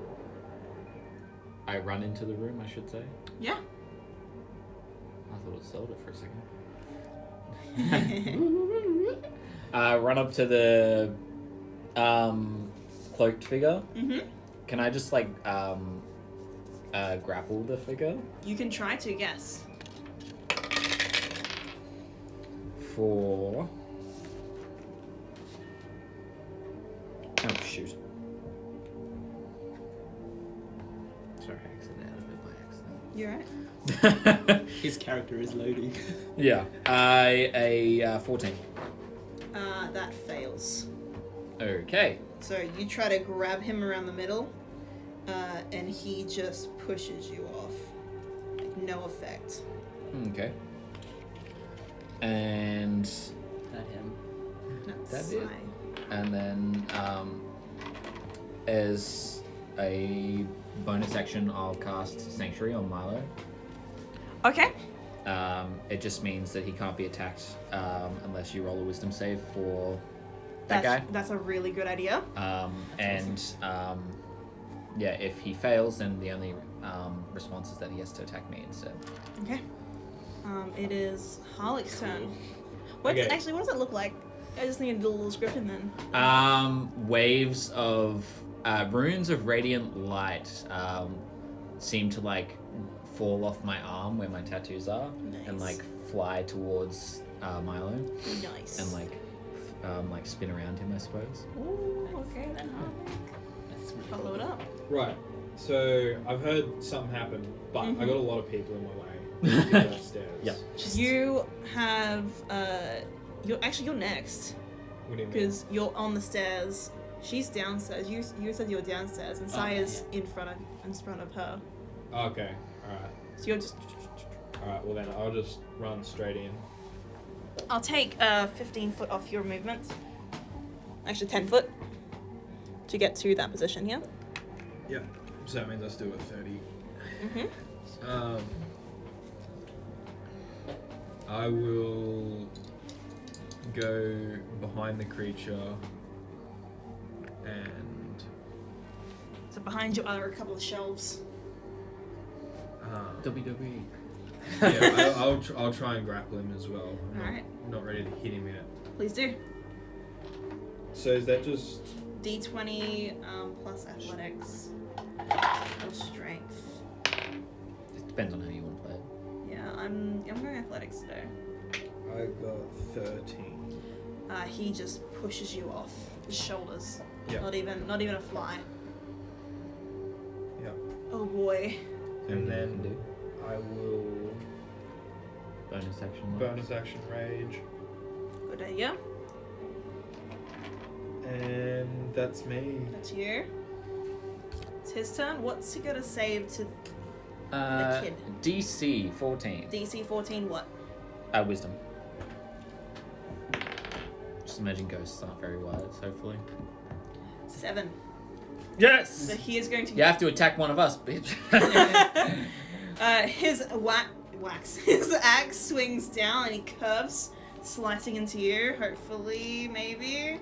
E: I run into the room, I should say.
D: Yeah.
E: I thought it sold it for a second. Run up to the cloaked figure.
D: Mm-hmm.
E: Can I just like grapple the figure?
D: You can try to, yes.
E: For oh shoot! Sorry, I accidentally added it by accident.
D: You're right.
C: His character is loading.
E: Yeah, a 14.
D: That fails.
E: Okay.
D: So you try to grab him around the middle, and he just pushes you off. Like, no effect.
E: Okay. And
C: Not him.
D: That's
E: That it?
D: fine.
E: then as a bonus action, I'll cast Sanctuary on Milo.
D: Okay.
E: It just means that he can't be attacked unless you roll a Wisdom save for that guy.
D: That's a really good idea.
E: Yeah, if he fails, then the only response is that he has to attack me instead.
D: Okay. It is Harlek's turn. What
B: Okay.
D: does it look like? I just need a little description then.
E: Waves of runes of radiant light seem to like fall off my arm where my tattoos are and like fly towards Milo
D: Nice.
E: and like spin around him, I suppose.
D: Ooh, okay then. Follow it up.
B: Right. So I've heard something happen, but I got a lot of people in my way to get upstairs.
E: Yeah.
D: You have you're next
B: What do you mean?
D: because you're on the stairs. She's downstairs. You said you were downstairs, and Saya's in front of her.
B: Okay. All right.
D: So you're just.
B: All right. Well then, I'll just run straight in.
D: I'll take 15 foot off your movement. Actually, 10 foot to get to that position here.
B: Yeah. So that means I still got 30.
D: Mhm.
B: I will go behind the creature and
D: So behind you are a couple of shelves.
E: WWE.
B: yeah, I'll try and grapple him as well. I'm
D: Alright.
B: not ready to hit him yet.
D: Please do.
B: So is that just
D: D20 plus athletics or strength.
E: It depends on how you want to play it.
D: Yeah, I'm going athletics today.
B: I got 13.
D: He just pushes you off his shoulders.
B: Yeah.
D: Not even a fly.
B: Yeah.
D: Oh boy.
B: And then I will
E: bonus action.
B: rage.
D: Good idea.
B: And that's me.
D: That's you. It's his turn. What's he gonna save to the kid?
E: DC 14.
D: DC 14 what?
E: Wisdom. Just imagine ghosts aren't very wise, hopefully.
D: 7.
E: Yes!
D: So he is going to
E: You have to attack one of us, bitch.
D: his his axe swings down and he curves, slicing into you, hopefully, maybe.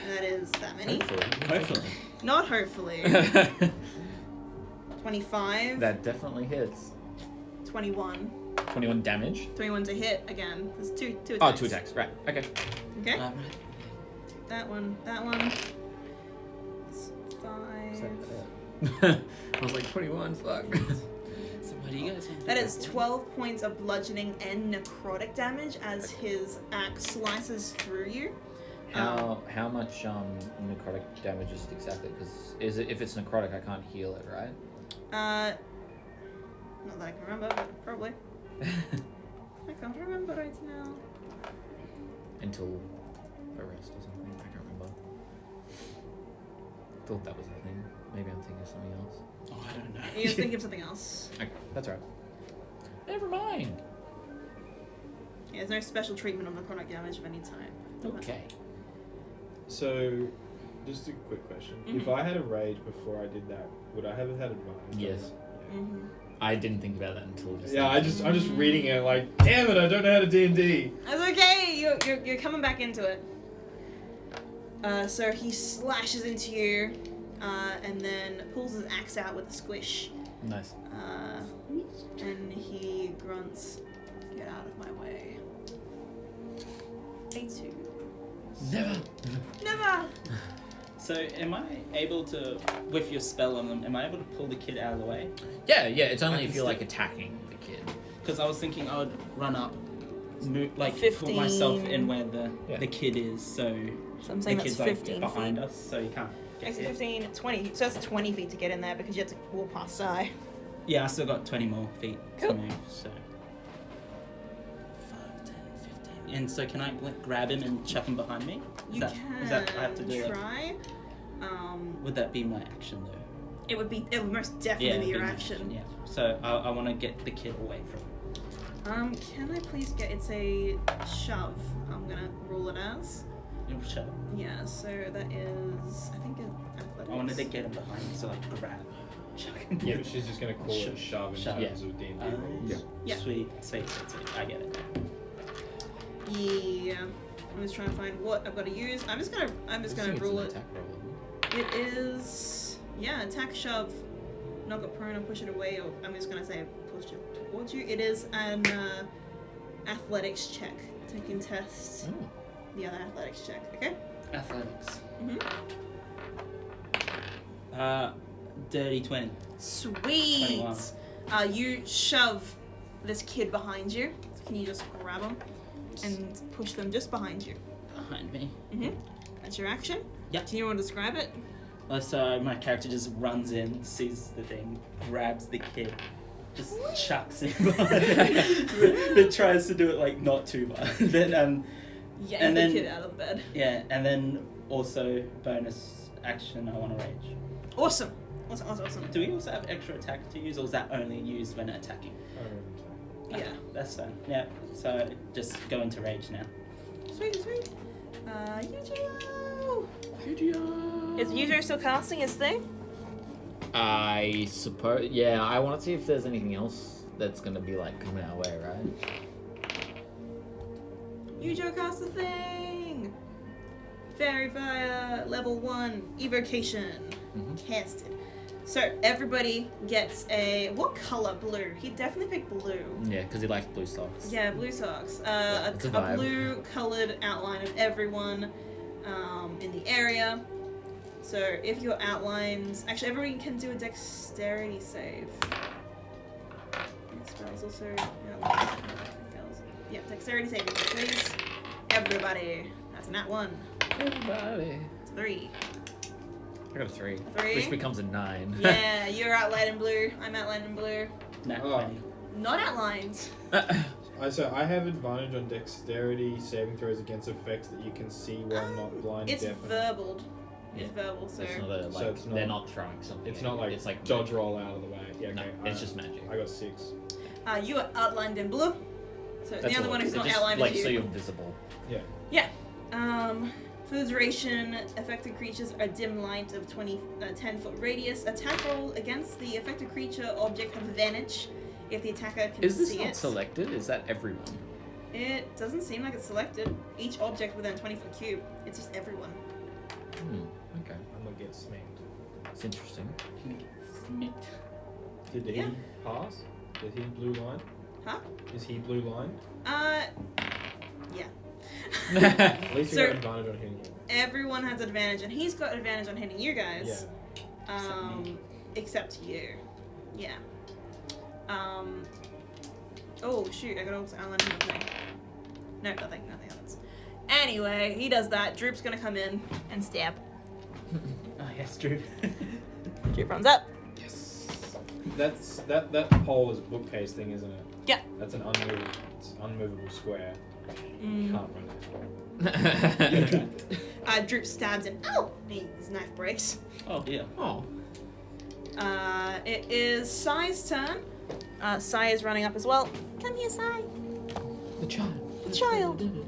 D: That is that many.
C: Hopefully.
D: Not hopefully. 25.
E: That definitely hits.
D: 21.
E: 21 damage.
D: 21 to hit again. There's two attacks.
E: Oh, 2 attacks. Right. Okay.
D: Okay.
C: Right.
D: That one. It's 5.
E: I was like 21. Fuck.
C: So what do you guys want?
D: That is 12 points of bludgeoning and necrotic damage as his axe slices through you.
E: How much necrotic damage is it exactly? Because if it's necrotic, I can't heal it, right?
D: Not that I can remember, but probably. I can't remember right now.
E: Until a rest or something. I can't remember. Thought that was a thing. Maybe I'm thinking of something else.
C: Oh, I don't know.
D: You just think of something else.
E: Okay, that's right. Never mind.
D: Yeah, there's no special treatment on necrotic damage of any type.
E: Okay.
B: So, just a quick question. If I had a rage before I did that, would I have had advantage?
E: Yes.
B: Yeah.
D: Mm-hmm.
E: I didn't think about that until just
B: Yeah, I'm just reading it like, damn it, I don't know how to D&D.
D: That's okay. You're coming back into it. So he slashes into you, and then pulls his axe out with a squish.
E: Nice.
D: And he grunts, "Get out of my way." A2.
E: Never.
D: Never.
C: So, am I able to, with your spell on them, am I able to pull the kid out of the way?
E: Yeah. It's only
C: I
E: if
C: can
E: you're like
C: still-
E: attacking the kid.
C: Because I was thinking I would run up, move, like
D: 15.
C: put myself in where
E: Yeah.
C: the kid is, so
D: So I'm
C: the
D: saying that's
C: kid's
D: 15
C: like behind
D: feet.
C: us, so you can't get
D: Actually,
C: there.
D: 15, 20. So that's 20 feet to get in there because you have to walk past Sai.
C: Yeah, I still got 20 more feet
D: Cool.
C: to move, so 5, 10, 15. And so can I grab him and chuck him behind me?
D: You
C: Is that I have to do? Like,
D: try.
C: would that be my action though?
D: It would most definitely
C: it'd
D: be your
C: my
D: action.
C: Yeah. So I want to get the kid away from.
D: Can I please get, it's a shove. I'm gonna rule it as.
C: You'll shove.
D: Yeah, so that is, I think, athletics.
C: I wanted to get him behind me, so like grab, chuck him.
B: Yeah, but she's just going to call it shove in
C: Shove.
B: terms of D&D rules.
E: Yeah.
D: Yeah.
C: Sweet. I get it.
D: Yeah. I'm just trying to find what I've got to use. I'm just gonna rule it.
E: Attack roll.
D: It is, yeah, attack, shove, knock it prone or push it away, or I'm just gonna say push it towards you. It is an athletics check to contest the other athletics check. Okay.
C: Athletics.
D: Mhm.
C: Dirty 20.
D: Sweet.
C: 21.
D: You shove this kid behind you. Can you just grab him and push them just behind you?
C: Behind me.
D: Mhm. That's your action.
C: Yep.
D: Do you want to describe it?
C: So my character just runs in, sees the thing, grabs the kid, just chucks him behind, but tries to do it like not too violent. Then
D: Yank
C: And
D: the
C: then-
D: kid out of bed.
C: yeah, and then also bonus action. I want to rage.
D: Awesome.
C: Do we also have extra attack to use, or is that only used when attacking?
D: Yeah.
C: Okay, that's fine. Yeah. So just go into rage now.
D: Sweet. Yujo. Is Yujo still casting his thing?
E: I suppose. Yeah, I want to see if there's anything else that's gonna be like coming our way, right?
D: Yujo cast the thing. Fairy fire level 1 evocation casted. So everybody gets a what color? Blue. He definitely picked blue.
E: Yeah, because he likes blue socks.
D: Yeah, blue socks.
E: It's a
D: A
E: vibe.
D: blue colored outline of everyone in the area. So if your outlines, actually everybody can do a dexterity save. Spells also. Yeah, dexterity saving, please. Everybody. That's a nat 1.
E: Everybody.
D: It's 3.
E: I got a 3.
D: 3.
E: Which becomes a 9.
D: Yeah, you're outlined in blue. I'm outlined in blue.
C: Nah,
B: Oh.
C: 20.
D: Not outlined.
B: So I have advantage on dexterity saving throws against effects that you can see while not blind.
D: It's
B: deaf, and-
D: verbaled.
E: Yeah.
D: It's verbal, so.
E: It's not a, like,
B: So it's not-
E: they're not throwing something.
B: It's
E: at
B: not
E: you.
B: like
E: it's like
B: dodge
E: magic.
B: roll out of the way. Yeah,
E: No,
B: okay.
E: it's just magic.
B: I got 6.
D: You are outlined in blue. So
E: That's
D: the other
E: all.
D: one who's
E: So
D: not
E: just,
D: outlined
E: like,
D: is you.
E: so you're visible.
B: Yeah.
D: For the duration, affected creatures are dim light of 10-foot radius. Attack roll against the affected creature object have advantage if the attacker can
E: Is this
D: see
E: not
D: it.
E: selected? Is that everyone?
D: It doesn't seem like it's selected. Each object within a 20-foot cube. It's just everyone.
E: Okay.
B: I'm gonna get smacked.
E: That's interesting.
C: Smith.
B: Did
D: Yeah.
B: he pass? Is he blue line?
D: Huh?
B: Is he blue line?
D: Yeah.
B: At least we
D: So-
B: got advantage on hitting him.
D: Everyone has advantage, and he's got advantage on hitting you guys.
B: Yeah.
D: Except you. Yeah. Oh shoot! I got to outline him the thing. No, nothing happens. Anyway, he does that. Droop's gonna come in and stab.
C: Oh yes, Drew.
D: Droop runs up.
B: Yes. That's that pole is a bookcase thing, isn't it?
D: Yeah.
B: That's an unmovable square.
D: Mm.
B: Can't run it.
D: Droop stabs him. Ow! And his knife breaks.
C: Oh dear.
E: Oh.
D: It is Sai's turn. Sai is running up as well. Come here, Sai.
E: The child.
D: The child.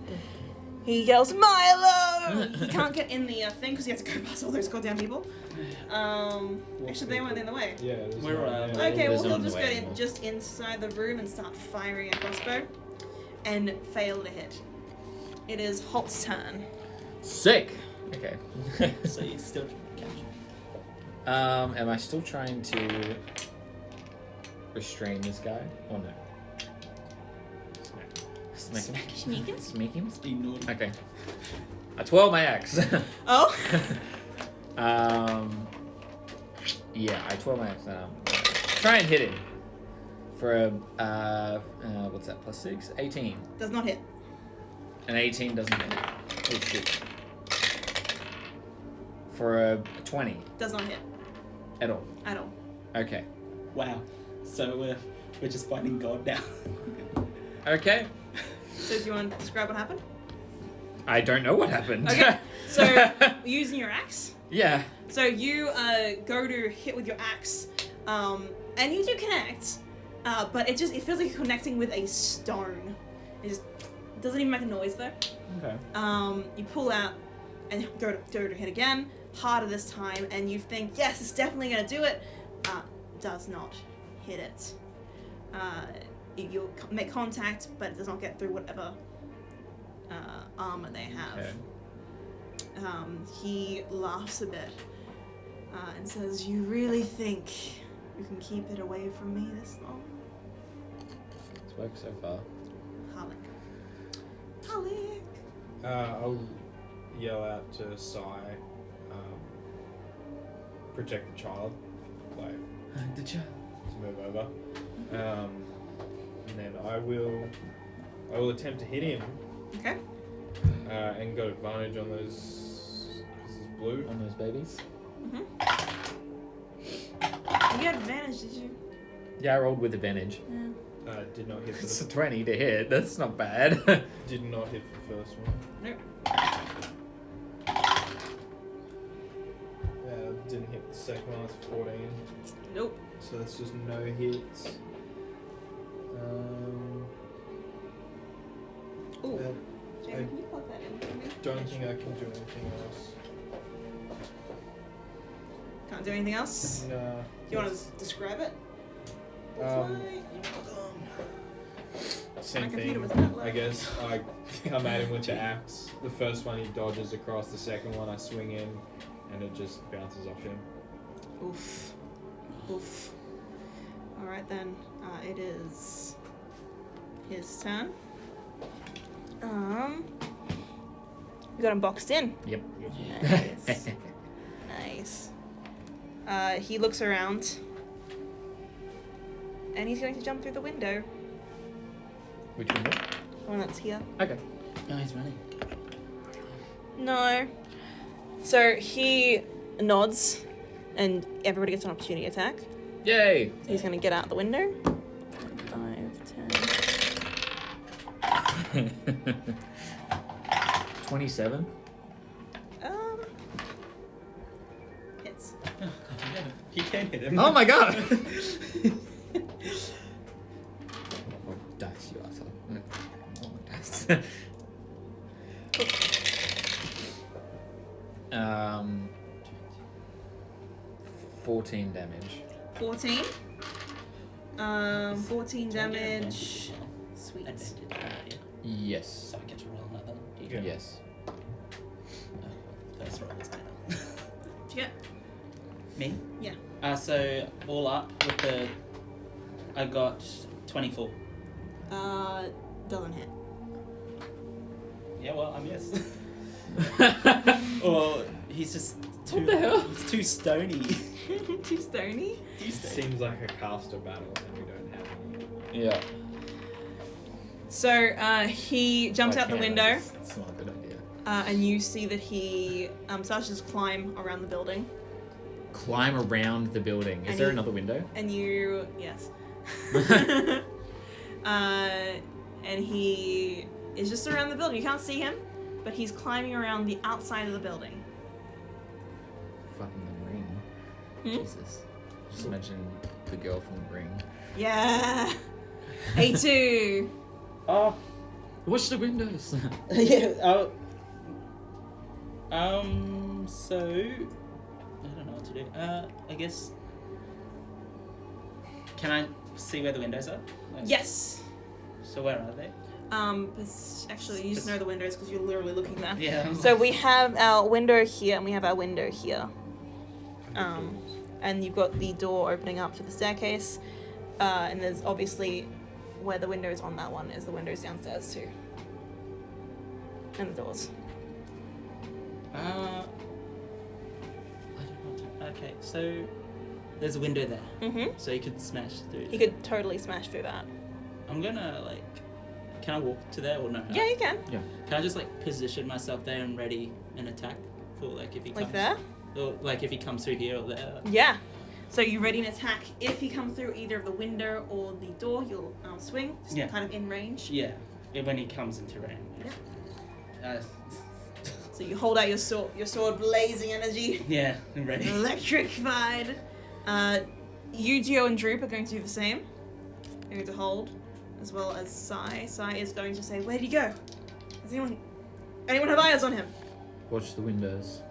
D: He yells, Milo! He can't get in the thing because he has to go past all those goddamn people. Actually, they weren't in the way.
B: Yeah. there's
C: We're
B: no-
C: around.
B: yeah.
D: Okay, well,
E: There's no
D: he'll
E: in the
D: just
E: way
D: go in
E: anymore.
D: just inside the room and start firing a crossbow and fail to hit. It is Holt's turn.
E: Sick. Okay.
C: So you still capture.
E: Am I still trying to restrain this guy? Or no? Smack him.
D: Sneak him?
E: Smack him.
C: Be naughty.
E: Okay. I twirl my axe.
D: Oh?
E: Yeah, I twirl my axe. Try and hit him for a what's that? Plus 6, 18.
D: Does not hit.
E: An 18 doesn't hit. Oh shit. For a 20
D: Does not hit
E: at all.
D: at all.
E: Okay.
C: Wow. So we're just fighting God now.
E: Okay.
D: So do you want to describe what happened?
E: I don't know what happened.
D: Okay. So using your axe.
E: Yeah.
D: So you go to hit with your axe, and you do connect, but it feels like you're connecting with a stone. It just doesn't even make a noise though.
B: Okay.
D: You pull out and go to hit again, harder this time, and you think, yes, it's definitely gonna do it. Does not hit it. You'll make contact, but it does not get through whatever armor they have.
E: Okay.
D: He laughs a bit and says, "You really think you can keep it away from me this long?"
E: It's worked so far.
D: Harlick.
B: I'll yell out to Sai, protect the child, like
E: The child.
B: to move over, and then I will attempt to hit him,
D: Okay.
B: and got advantage on those. This is blue.
E: On those babies.
D: You had advantage, did you?
E: Yeah, I rolled with advantage.
D: Yeah.
B: Did not hit
E: It's
B: the
E: a 20 to hit. That's not bad.
B: did not hit the first one.
D: Nope.
B: Didn't hit the second one. It's 14.
D: Nope.
B: So that's just no hits.
D: Ooh.
B: I
D: Jamie, can you plug that in for me?
B: don't think I can do anything else.
D: Can't do anything else?
B: Nah.
D: Do you want to describe it?
B: Same
D: My computer
B: thing,
D: was that low.
B: I guess. I come at him with the axe. The first one he dodges across, the second one I swing in, and it just bounces off him.
D: Oof. Oof. Alright then. It is his turn. We got him boxed in.
E: Yep.
D: Nice. Nice. He looks around. And he's going to jump through the window.
E: Which window?
D: The one that's here.
E: Okay.
C: Oh, he's running.
D: No. So he nods, and everybody gets an opportunity attack.
E: Yay!
D: So he's going to get out the window. 5, 10.
E: 27.
D: Hits.
C: Oh, God, yeah. He can hit him.
E: Oh my god! Oh, dice, you asshole. Oh, dice. 14 damage.
D: 14. 14 damage. Sweet.
C: Advantage, yeah.
E: Yes.
C: So I get to roll another.
B: Yeah.
E: Yes.
C: First roll is better.
D: Did you get?
C: Me?
D: Yeah.
C: So all up with the, I got 24.
D: Doesn't hit.
C: Yeah, well, I miss. Well, he's just too.
E: What the hell?
C: He's too stony.
D: Too stony?
B: Seems like a caster battle, and we don't have any.
E: Yeah.
D: So he jumps out the window,
E: It's not a good idea.
D: and you see that he starts to just climb around the building.
E: Climb around the building. Is
D: And
E: there
D: he-
E: another window?
D: And you, yes. And he is just around the building. You can't see him, but he's climbing around the outside of the building.
E: Fucking the ring.
D: Hmm?
E: Jesus. Just imagine the girl from the ring.
D: Yeah. A2.
C: Oh.
E: Watch the windows.
C: Yeah. So I don't know what to do. I guess. Can I see where the windows are? Like,
D: Yes.
C: So where are they?
D: Actually, you just know the windows because you're literally looking there.
C: Yeah.
D: So we have our window here, and we have our window here. And you've got the door opening up to the staircase, and there's obviously where the windows on that one is the windows downstairs too, and the doors.
C: I don't know. Okay, so there's a window there,
D: Mm-hmm.
C: so you could smash through.
D: You could totally smash through that.
C: I'm gonna like. Can I walk to there or no?
D: Yeah, you can.
C: Can I just like position myself there and ready an attack for like if he
D: Like
C: comes?
D: there.
C: Or like if he comes through here or there.
D: Yeah. So you ready an attack if he comes through either of the window or the door. You'll swing, just
C: Yeah.
D: kind of in range.
C: Yeah. When he comes into range.
D: So you hold out your sword blazing energy.
C: Yeah, I'm ready.
D: Electrified. You, Geo, and Droop are going to do the same. They're going to hold, as well as Sai. Sai is going to say, "Where'd he go? Does anyone have eyes on him?"
E: Watch the windows.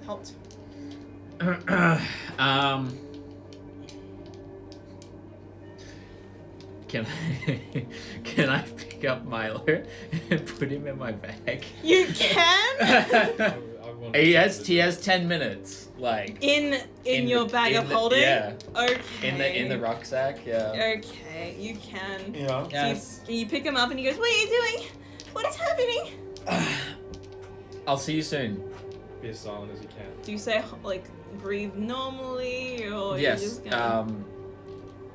D: Halt.
E: Can I pick up Milo and put him in my bag?
D: You can.
E: He has 10 minutes, like
D: in your bag of
E: the-
D: holding.
E: Yeah,
D: Okay.
E: in the rucksack. Yeah.
D: Okay, you can.
B: Yeah.
C: Yes.
D: So you pick him up and he goes, "What are you doing? What is happening?"
E: I'll see you soon.
B: Be as silent as you can.
D: Do you say like breathe normally, or
E: Yes.
D: you just gonna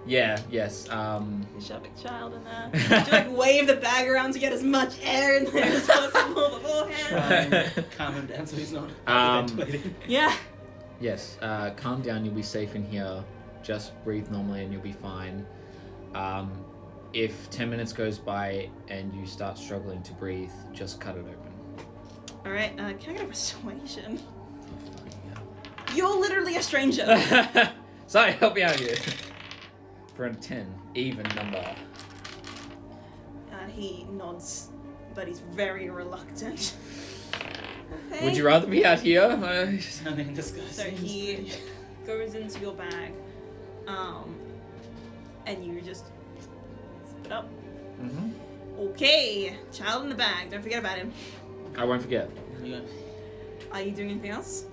E: Yes.
D: you shove a child in there? Do you like wave the bag around to get as much air in there as possible beforehand?
C: Calm him down so he's not ventilating.
D: Yeah.
E: Yes. Calm down. You'll be safe in here. Just breathe normally, and you'll be fine. If 10 minutes goes by and you start struggling to breathe, just cut it open.
D: All right. Can I get a persuasion?
E: Oh, fucking hell.
D: You're literally a stranger.
E: Sorry, help me out here. For a 10, even number.
D: He nods, but he's very reluctant. Okay.
E: Would you rather be out here?
C: I mean, this guy
D: So
C: seems
D: he
C: pretty-
D: goes into your bag, and you just zip it up.
E: Mm-hmm.
D: Okay, child in the bag. Don't forget about him.
E: I won't forget.
C: Yeah.
D: Are you doing anything else?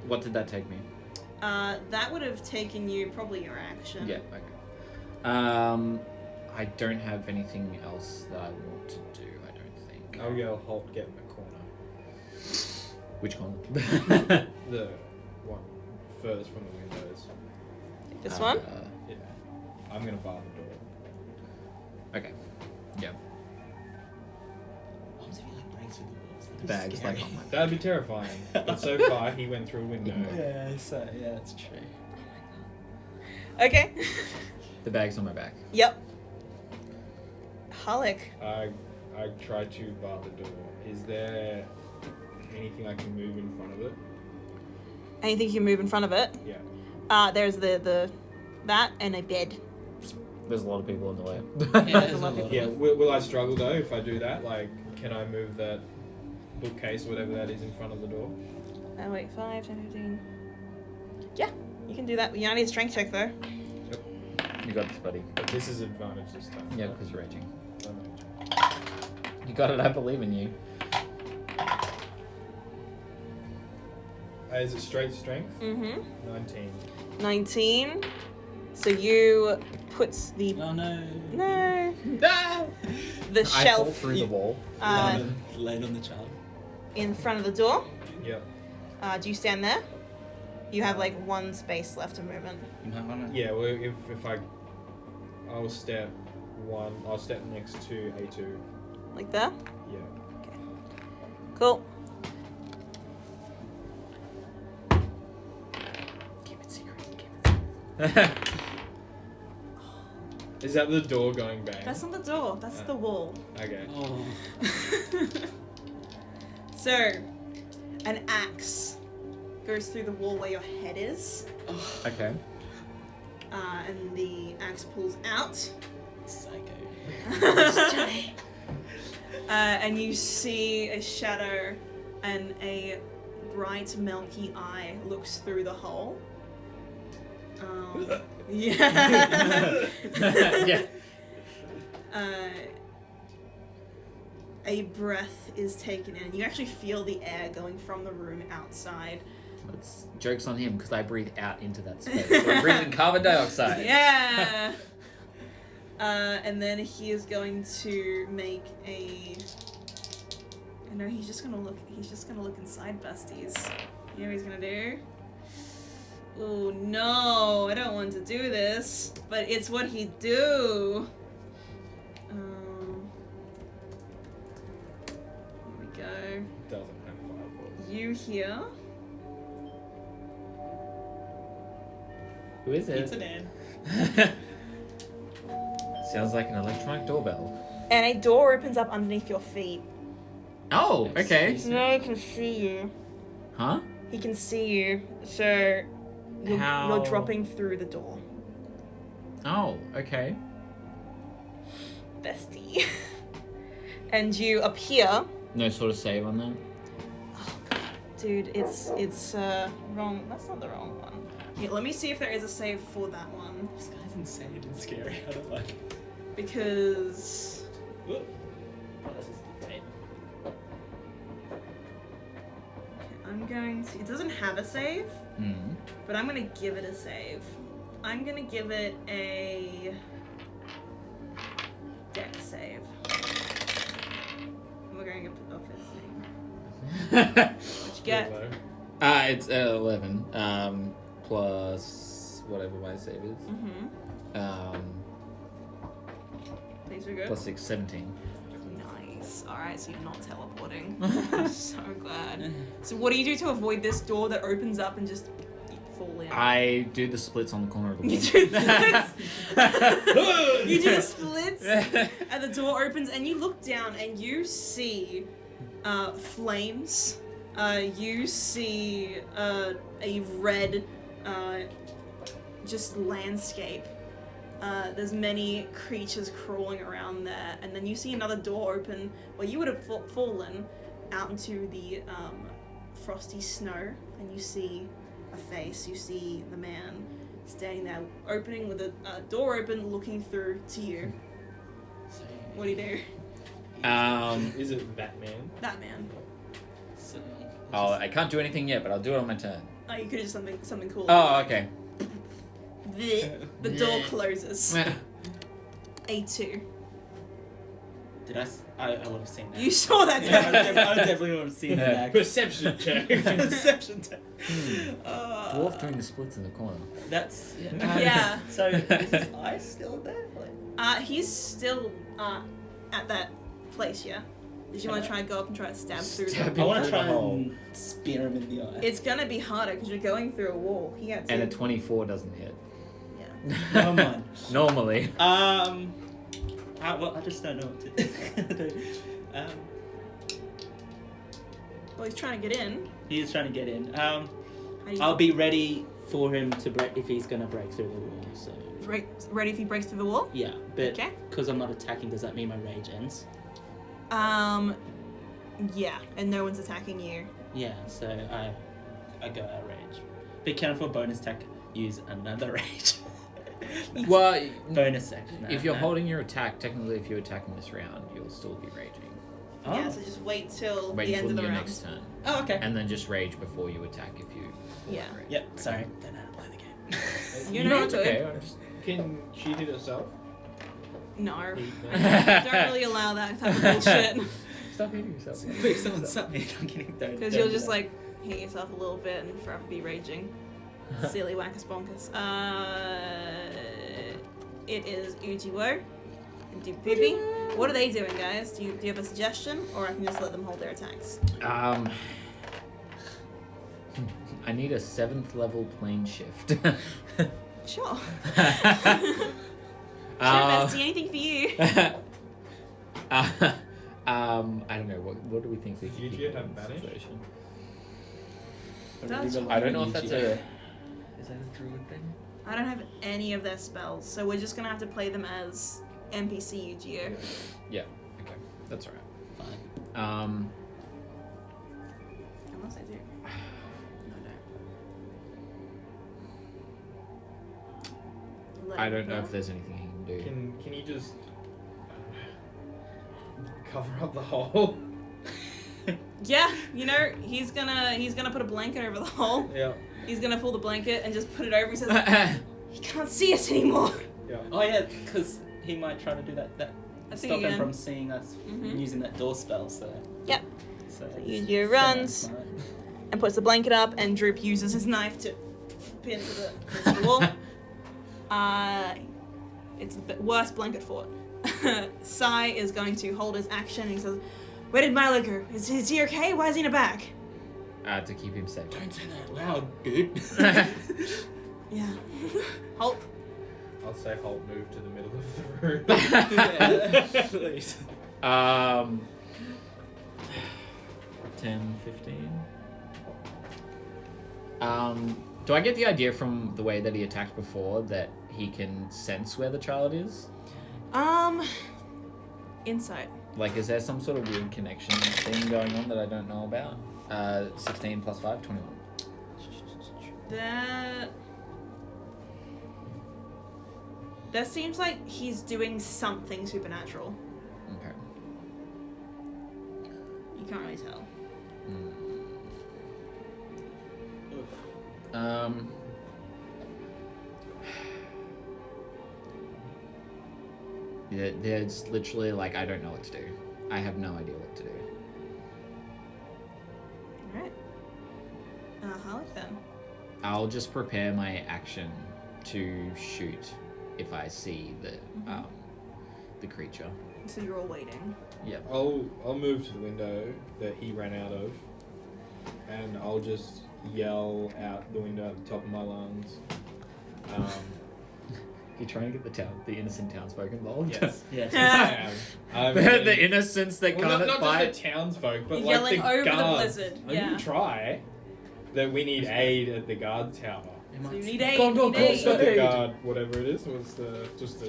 E: What did that take me?
D: That would have taken you probably your action.
E: Yeah, okay. I don't have anything else that I want to do, I don't think.
B: I'll yell, halt, get in the corner.
E: Which corner?
B: The one furthest from the windows.
D: This one?
B: Yeah. I'm gonna bar the door.
E: Okay. Yeah.
C: What happens if he like breaks through the walls? That'd be
E: Bags
C: scary.
E: like on my
B: That'd be terrifying. But so far, he went through a window.
C: Yeah, so yeah, that's true.
D: Okay.
E: The bag's on my back.
D: Yep. Hulk.
B: I tried to bar the door. Is there anything I can move in front of it?
D: Anything you can move in front of it?
B: Yeah.
D: There's the that and a bed.
E: There's a lot of people in the way.
C: Yeah, there's a lot of
B: Yeah. Will I struggle though if I do that? Like, can I move that bookcase or whatever that is in front of the door?
D: Oh wait, 5, 10, 15. Yeah, you can do that. You don't need a strength check though.
E: You got this, buddy.
B: But this is advantage this time.
E: Yeah, because you're raging.
B: Okay.
E: You got it, I believe in you.
B: Is it straight strength?
D: Mm-hmm.
B: 19.
D: 19. So you put the
C: Oh no.
D: no
E: No!
D: the
E: I fall
D: shelf
E: through the wall.
C: Laid on the child.
D: in front of the door.
B: Yep.
D: Do you stand there? You have like one space left of movement.
C: You might wanna.
B: Yeah. Well, if I'll step one. I'll step next to A2.
D: Like there?
B: Yeah.
D: Cool.
C: Keep it secret. Keep it secret.
B: Is that the door going bang?
D: That's not the door, that's the wall.
B: Okay.
C: Oh.
D: So, an axe goes through the wall where your head is,
E: Okay.
D: and the axe pulls out.
C: Psycho.
D: And you see a shadow and a bright milky eye looks through the hole. Yeah.
E: Yeah.
D: A breath is taken in. You actually feel the air going from the room outside.
E: It's joke's on him because I breathe out into that space. So I'm breathing carbon dioxide.
D: Yeah. And then he is going to make a. No, he's just gonna look. He's just gonna look inside Busty's. You know what he's gonna do? Oh no! I don't want to do this, but it's what he'd do. Here we go.
B: Doesn't have fireballs.
D: You here?
E: Who is
C: It's
E: it?
C: an N.
E: Sounds like an electronic doorbell.
D: And a door opens up underneath your feet.
E: Oh, okay.
D: No, he can see you.
E: Huh?
D: He can see you, so you're
E: How?
D: dropping through the door.
E: Oh, okay.
D: Bestie. And you appear.
E: No sort of save on that?
D: Oh god, dude, it's wrong. That's not the wrong one. Here, let me see if there is a save for that one.
C: This guy's insane and scary. I don't like it.
D: Because
C: Oh, this is the tape.
D: I'm going to. It doesn't have a save,
E: Mm.
D: but I'm gonna give it a save. I'm gonna give it a dex save. we're going off his thing. What you get?
E: It's 11. Plus whatever my save is.
D: These are good.
E: Plus 6, 17.
D: Nice. Alright, so you're not teleporting. I'm so glad. So what do you do to avoid this door that opens up and just fall in?
E: I do the splits on the corner of the wall.
D: You do the splits. You do the splits, and the door opens, and you look down, and you see flames. You see a red, just landscape. There's many creatures crawling around there, and then you see another door open where you would have fallen out into the frosty snow, and you see a face. You see the man standing there, opening with a door open, looking through to you. What do you do?
B: Is it Batman?
D: That man.
C: So,
E: Oh, I can't do anything yet, but I'll do it on my turn.
D: Oh, you could have something cool.
E: Oh, okay.
D: The door closes. A2.
C: did I would have seen that.
D: You saw that.
C: Yeah, I definitely would have seen that.
B: Perception check.
C: Perception check.
E: Dwarf doing the splits in the corner.
C: That's
D: Yeah.
C: So is his eye still there? Like,
D: He's still at that place, yeah? Did you want to try and go up and try to stab through
E: Stab
D: the
C: I want
E: through
C: to
E: the
C: try
E: hole.
C: and spear him in the eye.
D: It's gonna be harder because you're going through a wall. He had to.
E: And a 24 doesn't hit.
D: Yeah.
C: Never mind.
E: Normally.
C: Well, I just don't know what to do.
D: Well, he's trying to get in.
C: He is trying to get in.
D: How do you
C: I'll be ready for him to break if he's gonna break through the wall. So
D: ready if he breaks through the wall?
C: yeah, but
D: Okay.
C: because I'm not attacking, does that mean my rage ends?
D: Yeah, and no one's attacking you.
C: Yeah, so I go out rage. But can I for bonus attack use another rage?
E: Well,
C: Bonus action. No,
E: if you're
C: no.
E: holding your attack, technically if you're attacking this round, you'll still be raging.
C: Oh.
D: Yeah, so just wait till
E: Wait
D: the end
E: until
D: of the
E: your
D: round.
E: next turn.
C: Oh, okay.
E: And then just rage before you attack if you fall
D: Yeah.
E: out of rage.
C: Yep. Sorry. Don't know how to play the game.
D: You
E: No,
D: know
E: it's
D: you're good.
E: okay. I'm just...
B: Can she hit herself?
D: No. Don't really allow that type of bullshit.
E: Stop hitting yourself.
C: Please, someone stop me. I'm kidding. Don't.
D: Because you'll just like hit yourself a little bit and forever be raging. Silly wackus bonkers. It is Ujiwo and Dubibi. What are they doing, guys? Do you have a suggestion, or I can just let them hold their attacks?
E: I need a 7th level plane shift.
D: Sure. Sure, Bestie. Anything for you?
E: I don't know. What do we think we
B: Did
E: can
B: you
E: keep
B: have
E: in this
B: Vanish?
E: situation?
C: I
E: I don't know if that's a... Is that a druid thing?
D: I don't have any of their spells, so we're just gonna have to play them as NPC Yu-Gi-Oh.
E: Yeah. Okay. That's alright.
C: Fine.
D: Unless I do. No,
E: I don't know if there's anything he can do.
B: Can you just cover up the hole?
D: Yeah, you know, he's gonna put a blanket over the hole.
B: Yeah.
D: He's gonna pull the blanket and just put it over. He says, "He can't see us anymore."
B: Yeah.
C: Oh yeah, because he might try to do that.
D: I think
C: Stop him
D: again.
C: from seeing us
D: Mhm.
C: using that door spell. So.
D: Yep.
C: So
D: Yu-Gi-Oh runs and puts the blanket up, and Droop uses his knife to pin to the wall. It's the worst blanket fort. Sai is going to hold his action, and he says, "Where did Milo go? Is he okay? Why is he in a bag?"
E: To keep him safe.
C: Don't say that loud, dude.
D: Yeah. Halt.
B: I'll say Holt move to the middle of the room.
C: Yeah, please.
E: 10, 15. Do I get the idea from the way that he attacked before that he can sense where the child is?
D: Insight.
E: Like, is there some sort of weird connection thing going on that I don't know about? 16 plus 5, 21.
D: That seems like he's doing something supernatural.
E: Okay.
D: You can't really tell.
E: Yeah, there's literally, like, I don't know what to do. I have no idea what to do. I'll just prepare my action to shoot if I see the creature.
D: So you're all waiting.
E: Yep.
B: I'll move to the window that he ran out of, and I'll just yell out the window at the top of my lungs.
E: You're trying to get the innocent townsfolk involved.
B: Yes.
C: Yes.
B: I am.
E: The innocents that
B: Well,
E: can't
B: not
E: fight.
B: just the townsfolk, but
D: You're
B: like
D: yelling
B: the
D: over the
B: guards.
D: blizzard,
B: I
D: yeah.
B: can try that we need aid at the guard tower.
D: So you need aid.
E: Go,
D: you
E: go,
D: need
E: go,
D: aid.
E: go.
B: The
E: Aid.
B: guard, whatever it is, was just the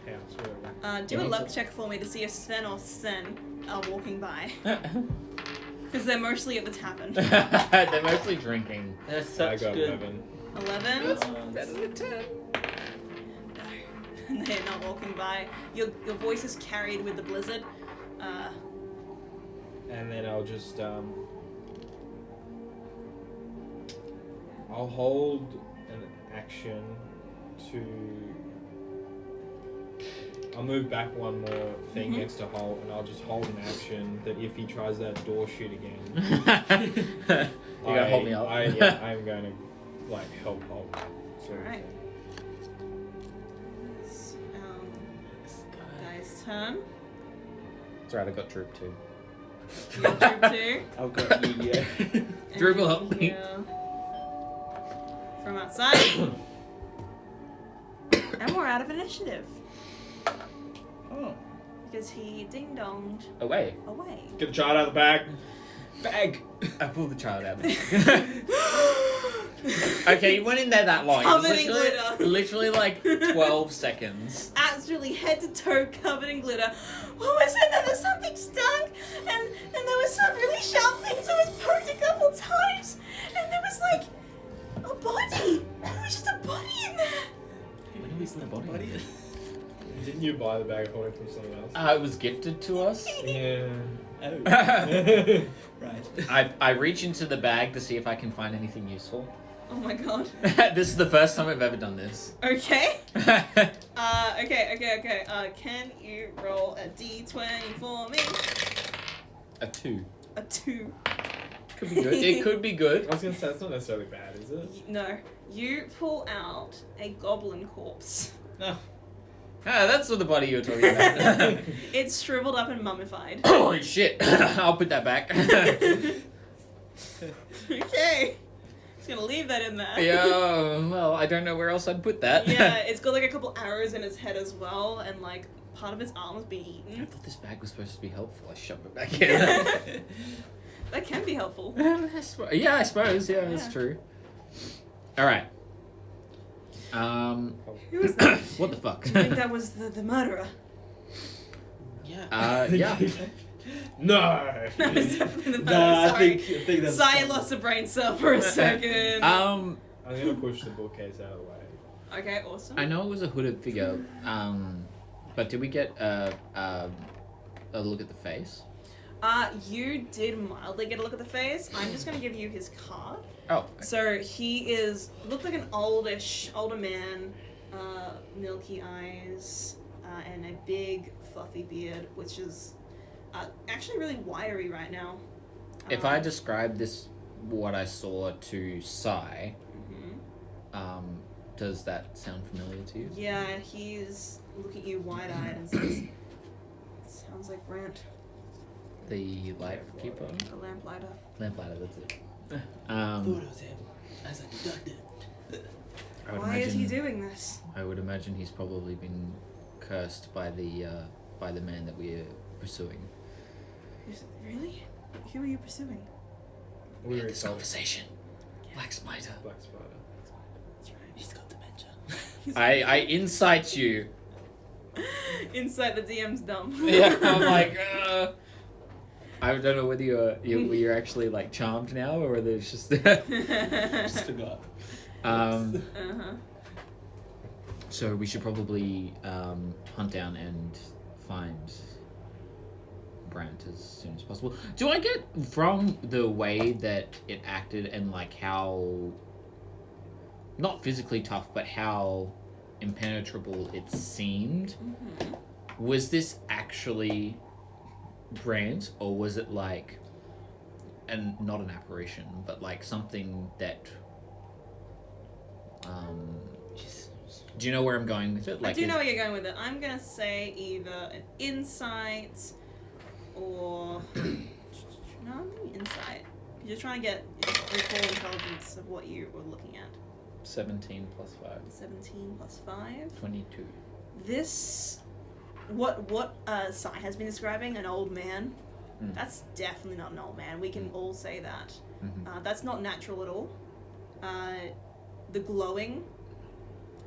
B: house, whatever.
D: Do a luck check for me to see if Sven or Sen are walking by. Because they're mostly at the tavern.
E: They're mostly drinking.
C: That's
B: I
C: such
B: got
C: good.
B: 11.
D: 11?
E: Better than 10.
D: No. They're not walking by. Your voice is carried with the blizzard.
B: And then I'll just I'll hold an action to. I'll move back one more thing next to Holt, and I'll just hold an action that if he tries that door shit again,
E: You're gonna hold me up.
B: I'm going to like help Holt. Sort of
D: Alright.
B: thing.
D: It's, guy's turn.
E: That's right, I got Droop too.
D: You got Droop too.
C: I've got Yu-Gi-Oh.
E: Droop will
D: And
E: help me.
D: you from outside. And we're out of initiative.
C: Oh.
D: Because he ding-donged
E: Away.
D: away.
B: Get the child out of the bag.
C: Bag.
E: I pulled the child out. Okay, you went in there that long. It was
D: Covered in glitter.
E: literally like 12 seconds.
D: Absolutely head to toe covered in glitter. What was it? There was something stung, and there was some really sharp things. I was poked a couple times, and there was like a body. There was just a body in there.
E: When was the body?
B: Didn't you buy the bag of holding from someone else?
E: It was gifted to us.
B: Yeah.
C: Oh.
E: I,
C: Right.
E: I reach into the bag to see if I can find anything useful.
D: Oh my god.
E: This is the first time I've ever done this.
D: Okay. Okay. Can you roll a d20 for me?
E: A 2.
D: A 2.
E: Could be good. It could be good.
B: I was gonna say it's not necessarily bad, is it?
D: No. You pull out a goblin corpse.
C: No.
E: That's what the body you were talking about.
D: It's shriveled up and mummified.
E: Holy shit. I'll put that back.
D: Okay. Just gonna leave that in there.
E: Yeah, well, I don't know where else I'd put that.
D: Yeah, it's got like a couple arrows in its head as well, and like part of its arm has been
E: I
D: eaten.
E: thought this bag was supposed to be helpful. I shoved it back in.
D: That can be helpful.
E: Yeah, I suppose. Yeah, that's
D: Yeah.
E: true. All right.
D: Who was that?
E: What the fuck?
D: Do you think that was the murderer?
C: Yeah.
E: Yeah.
B: No!
D: That was definitely the murderer.
C: Nah, I
D: Sorry.
C: think that's.
D: Sai lost a brain cell for a second.
B: I'm gonna push the bookcase out of the way.
D: Okay, awesome.
E: I know it was a hooded figure, but did we get a look at the face?
D: You did mildly get a look at the face. I'm just gonna give you his card.
E: Oh.
D: So he looked like an older man, milky eyes, and a big fluffy beard, which is actually really wiry right now.
E: If I describe this, what I saw to Sai, does that sound familiar to you?
D: Yeah, he's looking at you wide-eyed and says, "Sounds like Brant,
E: The light keeper?
D: a lamplighter."
E: Lamplighter, that's it.
C: Thought it was him. As I deducted.
E: I would
D: Why is he
E: imagine-
D: doing this?
E: I would imagine he's probably been cursed by the man that we're pursuing.
D: Really? Who are you pursuing?
E: We had
B: We're
E: this conversation. Black Spider.
B: Black Spider.
D: That's right.
C: He's got dementia.
E: I incite you.
D: Inside the DM's dumb.
E: Yeah, I'm like, I don't know whether you're actually like charmed now or whether it's just.
C: Just forgot.
D: Uh-huh.
E: So we should probably hunt down and find Brant as soon as possible. Do I get from the way that it acted and like how, not physically tough, but how impenetrable it seemed? Was this actually Brant, or was it like, and not an apparition, but like something that Do you know where I'm going with it?
D: I do know where you're going with it. I'm gonna say either an insight or no, I'm thinking insight. You're trying to get recall intelligence of what you were looking at.
E: 17 plus 5.
D: 17 plus 5.
E: 22.
D: This, what Sai has been describing, an old man. That's definitely not an old man. We can all say that.
E: Mm-hmm.
D: That's not natural at all. The glowing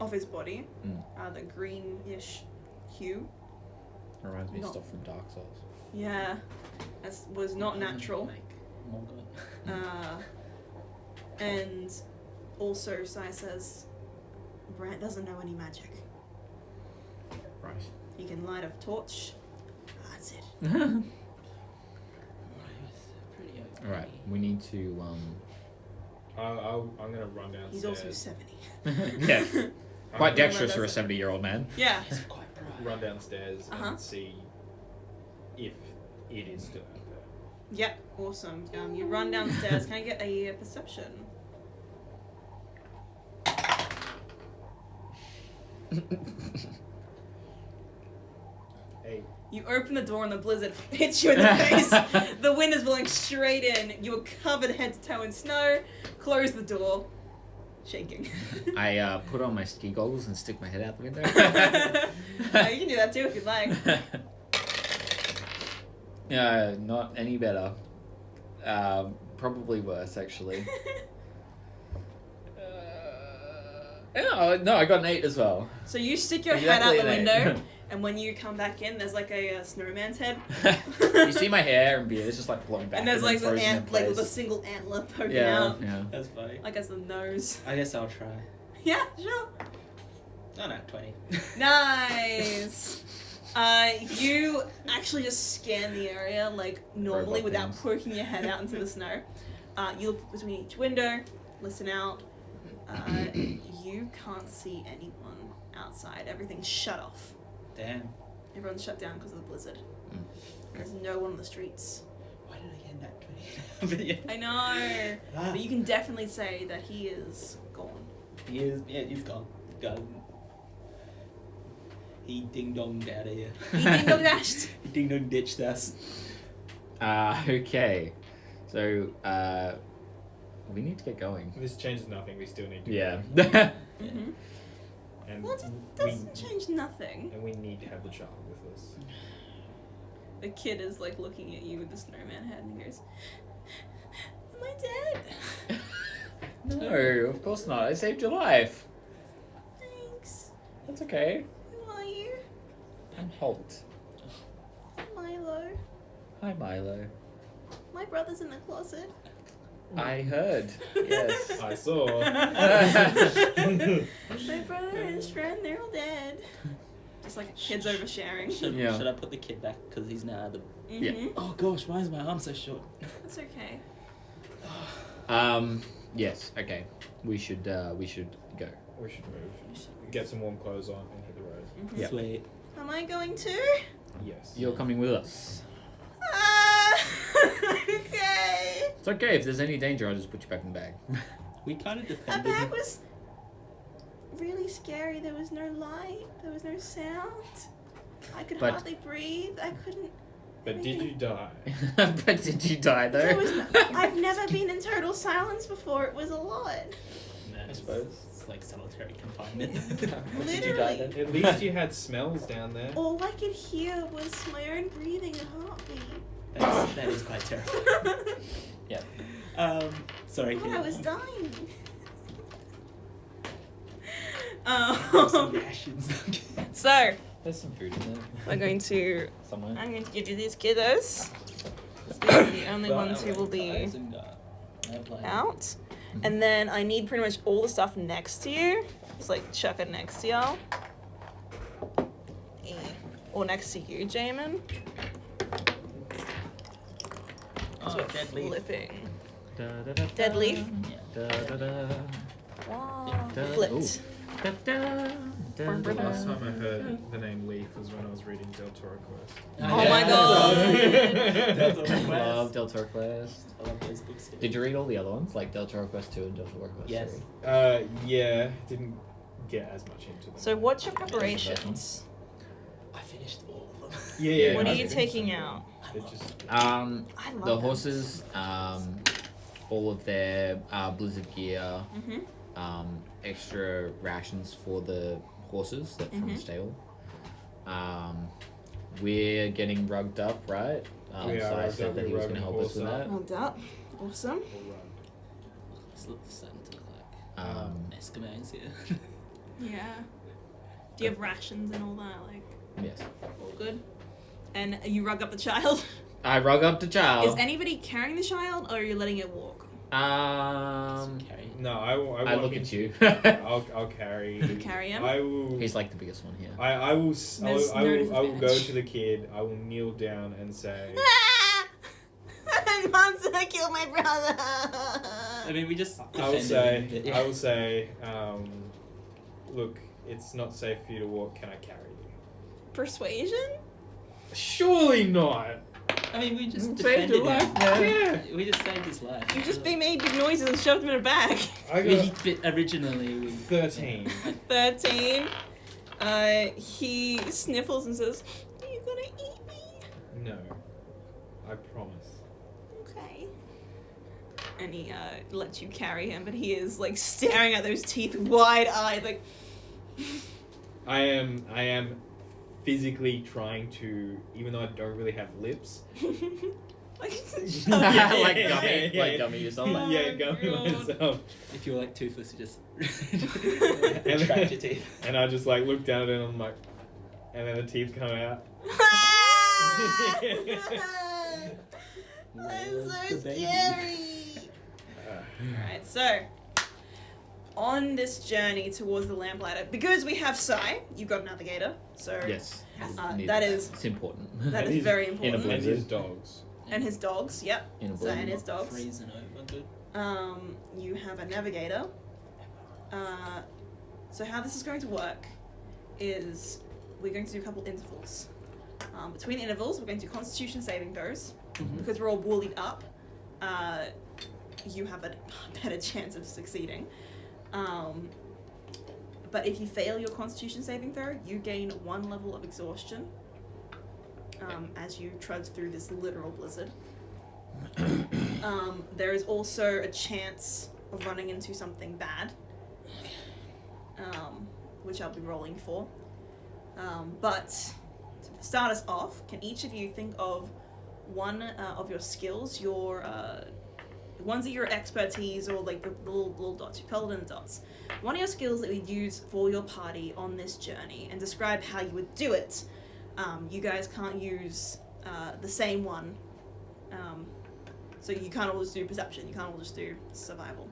D: of his body, the greenish hue.
E: Reminds me of
D: Not-
E: stuff from Dark Souls.
D: Yeah, that was not natural.
C: Like, Morgoth.
D: And also Sai says, Brant doesn't know any magic.
E: Right.
D: He can light a torch. That's it.
E: Alright, we need to,
B: I'm gonna run downstairs.
D: He's also 70.
E: yeah. Quite
B: I'm
E: dexterous for a
D: that's it.
E: 70-year-old man.
D: Yeah.
C: He's quite bright.
B: Run downstairs
D: Uh-huh.
B: and see if it is still out there.
D: Yep, awesome. You run downstairs. Can I get a perception?
B: Hey,
D: You open the door and the blizzard hits you in the face. The wind is blowing straight in. You are covered head to toe in snow. Close the door. Shaking.
E: I put on my ski goggles and stick my head out the window.
D: You can do that too if you'd like.
E: Not any better. Probably worse, actually. No, I got an 8 as well.
D: So you stick your head out
E: Exactly
D: the
E: an 8.
D: window, and when you come back in, there's like a snowman's head.
E: You see my hair and beard is just like blowing back.
D: And there's like
E: then
D: the
E: frozen in
D: ant, like with a
E: place.
D: single antler poking
E: Yeah,
D: out,
E: yeah.
C: That's funny.
D: like as the nose.
C: I guess I'll try.
D: Yeah, sure.
C: Oh no, 20.
D: Nice. You actually just scan the area like normally
E: Robot
D: without
E: things.
D: poking your head out into the snow. You look between each window, listen out. You can't see anyone outside. Everything's shut off.
C: Damn.
D: Everyone's shut down because of the blizzard.
E: Mm.
D: There's no one on the streets.
C: Why did I get that 20? But yeah.
D: I know. But you can definitely say that he is gone.
C: He is, yeah, he's gone. Gone. He ding-donged out of here.
D: He ding-dong dashed.
C: He ding-dong ditched us.
E: Okay. So, we need to get going.
B: this changes nothing. We still need to.
E: Yeah.
D: Mm-hmm.
B: And
D: Well, it
B: we
D: doesn't change nothing.
B: and we need to have the child with us.
D: The kid is like looking at you with the snowman head and he goes, Am I dead?
E: No, of course not. I saved your life.
D: Thanks.
E: That's okay.
D: Who are you?
E: I'm Holt.
D: Milo.
E: Hi, Milo.
D: My brother's in the closet.
E: I heard. Yes.
B: I saw.
D: My brother and his friend, they're all dead. Just like kids oversharing.
E: Yeah.
C: Should I put the kid back because he's now the...
E: Yeah.
D: Mhm.
C: Oh gosh, why is my arm so short?
D: That's okay.
E: Yes. Okay. We should go.
B: We should move. Get some warm clothes on and hit the road.
D: Mhm.
E: Yeah.
C: Sweet.
D: Am I going to?
B: Yes.
E: You're coming with us.
D: Okay.
E: It's okay. If there's any danger, I'll just put you back in the bag.
C: We kind of
D: That
C: defended
D: bag
C: him.
D: was really scary. There was no light. There was no sound. I could
E: But-
D: hardly breathe. I couldn't.
B: But did you die?
E: But did you die though?
D: There was no, I've never been in total silence before. It was a lot.
C: I
E: suppose.
C: It's like solitary confinement.
E: But did you die
D: Literally.
E: then?
B: At least you had smells down there.
D: All I could hear was my own breathing and heartbeat.
C: That is quite terrifying.
E: Yeah.
C: Sorry.
D: I thought I was dying.
C: Some rations.
D: So
E: There's some food in there.
D: we're going to.
E: Somewhere.
D: I'm going to give you these kiddos. These are the only ones who will be out. And then I need pretty much all the stuff next to you. Just like chuck it next to y'all. Or next to you, Jamin.
C: Oh, dead leaf.
D: Flipping.
E: Da-da-da-da.
D: Dead leaf?
E: Da-da-da.
D: Wow.
E: Da-
D: Flipped.
E: Da-da.
B: The
E: Da-da.
B: last time I heard the name Leaf was when I was reading Del Toro Quest.
D: Oh my god.
E: Love Del Toro Quest.
C: I love those books.
E: Did you read all the other ones, like Del Toro Quest 2 and Del Toro Quest
C: Yes.
E: 3?
B: Yeah, didn't get as much into them.
D: So what's your preparations?
C: I finished all of them.
B: Yeah.
D: What
B: I
D: are you
B: think
D: taking
B: so.
D: out?
B: They're just
D: I love
E: The
D: them.
E: horses, all of their blizzard gear, extra rations for the horses that from the stable. We're getting rugged up, right?
B: We are
E: so I
B: rugged
E: said
B: up,
E: that he
B: we're
E: was going to
B: rugging
E: help us with
B: horse
E: that.
D: Hold up. Awesome.
C: It's starting to look like Eskimos here.
D: Yeah. Do you have rations and all that? Like,
E: Yes.
D: all good? And you rug up the child?
E: I rug up the child.
D: Is anybody carrying the child, or are you letting it walk?
C: Carry.
B: no. I
E: I
B: walk
E: look at
B: into-
E: you.
B: I'll carry.
D: You carry him?
B: I will.
E: He's like the biggest one here.
B: I will.
D: There's
B: I
D: no
B: will. I will go
D: disadvantage.
B: to the kid. I will kneel down and say,
D: Mom's gonna kill my brother!
C: I mean, we just.
B: I will
C: defended
B: say,
C: him, but yeah.
B: I will say, look, it's not safe for you to walk. Can I carry you?
D: Persuasion?
B: Surely not.
C: I mean, we just
E: Saved
C: defended
E: your life,
C: him.
E: man.
B: Yeah.
C: We just saved his life.
D: You just made big noises and shoved him in a bag.
B: I got
C: Originally, we
B: 13.
D: 13. He sniffles and says, "Are you gonna eat me?"
B: No, I promise.
D: Okay. And he lets you carry him, but he is like staring at those teeth wide-eyed, like.
B: I am physically trying to, even though I don't really have lips.
D: like,
E: like
B: yeah,
E: gummy,
B: yeah,
E: like
B: yeah.
E: gummy yourself.
D: Oh,
B: Yeah, gummy
D: God.
B: myself.
C: If you're like toothless, you just
B: And
C: extract your teeth.
B: And I just like look down at it and I'm like, and then the teeth come out.
D: That's
C: Where's
D: so
C: the baby?
D: scary. Alright, so on this journey towards the lamplighter, because we have Sai, you've got a navigator, so
E: Yes.
D: that
E: Need that.
D: is
E: It's important.
D: that
B: And
D: is
B: he's
D: very
E: in a
D: important.
B: And
E: blizzard.
B: his dogs.
D: And his dogs, yep.
E: In a
D: Sai and
E: blizzard.
D: his dogs.
C: Freezing over, good.
D: You have a navigator. So how this is going to work is we're going to do a couple intervals. Between intervals, we're going to do Constitution saving throws. Because we're all woolied up, you have a better chance of succeeding. But if you fail your Constitution saving throw, you gain 1 level of exhaustion as you trudge through this literal blizzard. There is also a chance of running into something bad, which I'll be rolling for. But to start us off, can each of you think of one of your skills, your ones that your expertise, or like the little dots, you colored in the dots. One of your skills that we'd use for your party on this journey, and describe how you would do it. You guys can't use the same one, so you can't all just do perception. You can't all just do survival.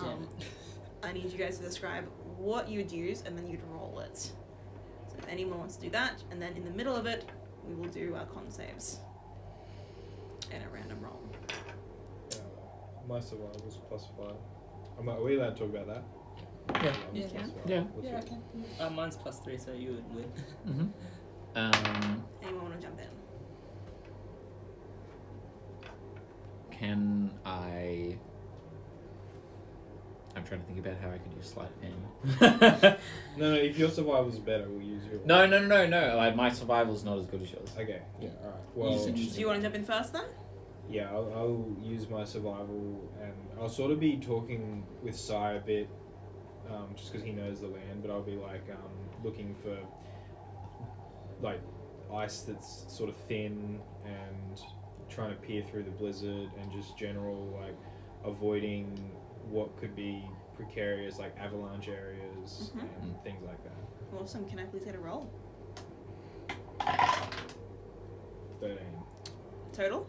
C: Damn it.
D: I need you guys to describe what you would use, and then you'd roll it. So if anyone wants to do that, and then in the middle of it, we will do our con saves and a random roll.
B: My survival's +5. Are we allowed to talk about that?
E: Yeah.
C: Yeah.
B: Plus five.
E: Yeah.
B: What's
C: Yeah,
B: yours?
C: okay. Mine's +3, so you would win.
D: Anyone want to jump in?
E: Can I? I'm trying to think about how I could use sleight of hand.
B: No, if your survival's better, we'll use yours.
E: No. Like my survival's not as good as yours.
B: Okay.
C: Yeah.
B: Alright. Well,
C: Use it.
D: Do you want to jump in first then?
B: yeah, I'll use my survival, and I'll sort of be talking with Sai a bit, just because he knows the land. But I'll be like looking for like ice that's sort of thin, and trying to peer through the blizzard, and just general like avoiding what could be precarious, like avalanche areas and things like that.
D: Awesome. Can I please get a roll?
B: 13.
D: Total?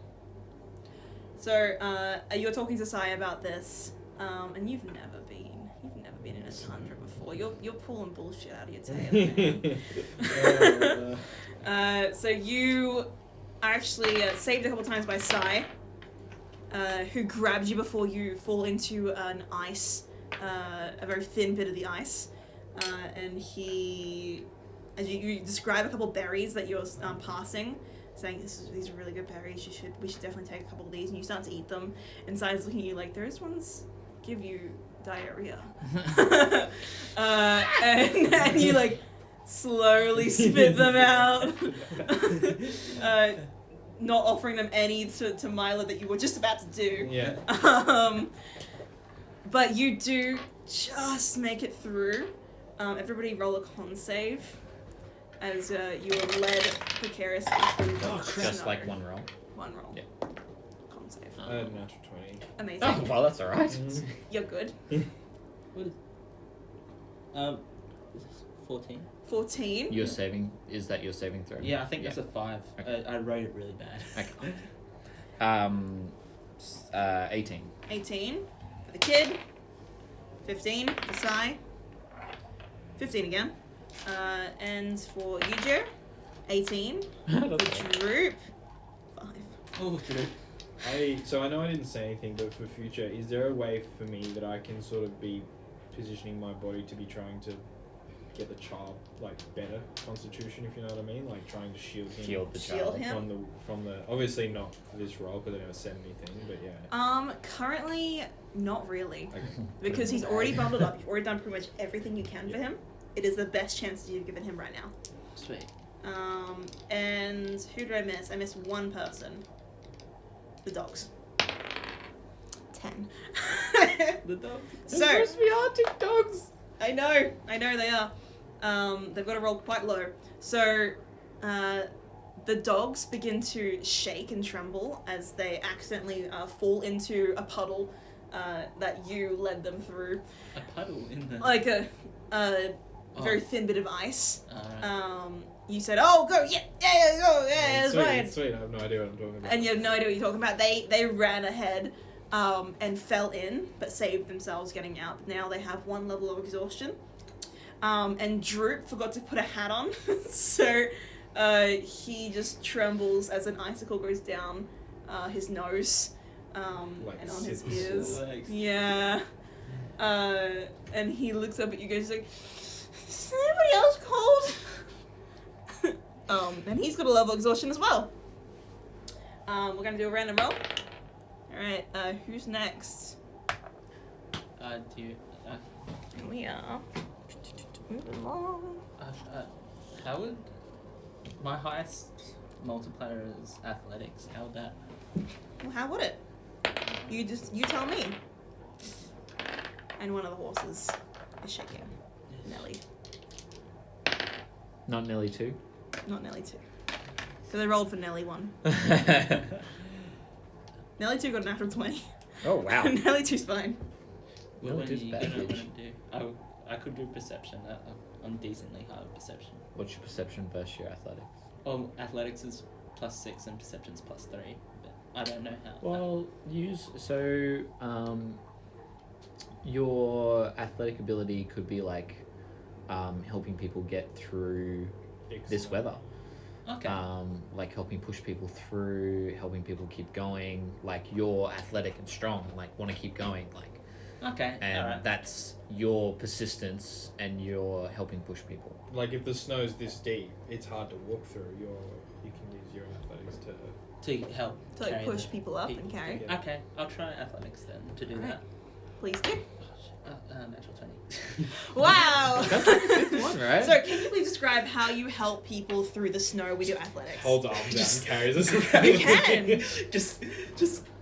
D: So, you're talking to Sai about this, and you've never been in a tundra before. You're pulling bullshit out of your tail. Man. So you are actually saved a couple times by Sai, who grabs you before you fall into an ice, a very thin bit of the ice, and he, as you describe a couple berries that you're passing, saying these are really good berries. We should definitely take a couple of these, and you start to eat them. And Sai's looking at you like those ones give you diarrhea. And you like slowly spit them out, not offering them any to Mila that you were just about to do.
B: Yeah.
D: But you do just make it through. Everybody roll a con save as you are led precariously through the
E: Just
D: snow.
E: like one roll.
D: One roll.
E: Yeah.
D: Con save.
B: I had a natural 20.
D: Amazing.
E: Oh, well, that's alright.
D: You're good.
C: What is? 14.
D: 14.
E: You're saving. Is that your saving throw?
C: Yeah, I think that's a 5.
E: Okay.
C: I wrote it really bad.
E: Okay. 18.
D: 18 for the kid. 15 for Sai. 15 again. And for you, Jer, 18. For Droop, 5.
C: Oh, dude.
B: So I know I didn't say anything, but for future, is there a way for me that I can sort of be positioning my body to be trying to get the child like better constitution, if you know what I mean, like trying to shield him
E: Shield the
D: Shield
E: child.
D: him?
B: from the obviously not for this role because I never said anything, but yeah.
D: Currently, not really.
B: Okay.
D: Because he's already bundled up. You've already done pretty much everything you can for him. It is the best chance you've given him right now.
C: Sweet.
D: And who did I miss? I missed one person. The dogs. 10.
C: The dog.
D: So,
E: supposed to be Arctic dogs.
D: I know they are. They've got to roll quite low. So, the dogs begin to shake and tremble as they accidentally fall into a puddle that you led them through.
C: A puddle in the.
D: Like a very thin bit of ice.
C: Alright.
D: You said, "Oh, go, yeah, go, yeah, it's
B: sweet,
D: fine."
B: it's sweet. I have no idea what I'm talking about.
D: And you have no idea what you're talking about. They ran ahead and fell in, but saved themselves getting out. But now they have 1 level of exhaustion. And Droop forgot to put a hat on, so he just trembles as an icicle goes down his nose
B: Like
D: and on his
B: scissors.
D: ears.
C: Legs.
D: Yeah. And he looks up at you guys like, "Is anybody else cold?" And he's got a level of exhaustion as well. We're gonna do a random roll. Alright, who's next?
C: Do you.
D: Here we are. Moving along.
C: How would. My highest multiplier is athletics. How would that.
D: Well, how would it? You tell me. And one of the horses is shaking. Nelly.
E: Not Nelly 2.
D: Not Nelly 2. So they rolled for Nelly 1. Nelly 2 got a natural 20.
E: Oh, wow.
D: Nelly 2's fine.
E: No,
C: What
E: it is
C: do you
E: bad,
C: want to
E: bitch.
C: do? I could do perception. I'm decently high with perception.
E: What's your perception versus your athletics?
C: Oh, athletics is +6 and perception's +3. But I don't know how.
E: Well, your athletic ability could be like helping people get through this weather.
C: Okay.
E: Like helping push people through, helping people keep going. Like you're athletic and strong, like want to keep going, like.
C: Okay.
E: And
C: Alright.
E: that's your persistence, and you're helping push people.
B: Like if the snow's this deep, it's hard to walk through. You can use your athletics to.
C: To help.
D: To like
C: carry
D: push
C: the
D: people up and carry.
B: Yeah.
C: Okay, I'll try athletics then to do
D: Alright.
C: that.
D: Please do.
C: Natural 20.
D: Wow!
E: That's like the fifth one, right?
D: So, can you please describe how you help people through the snow with your athletics?
B: Holds arms out and carries us.
D: You can!
C: just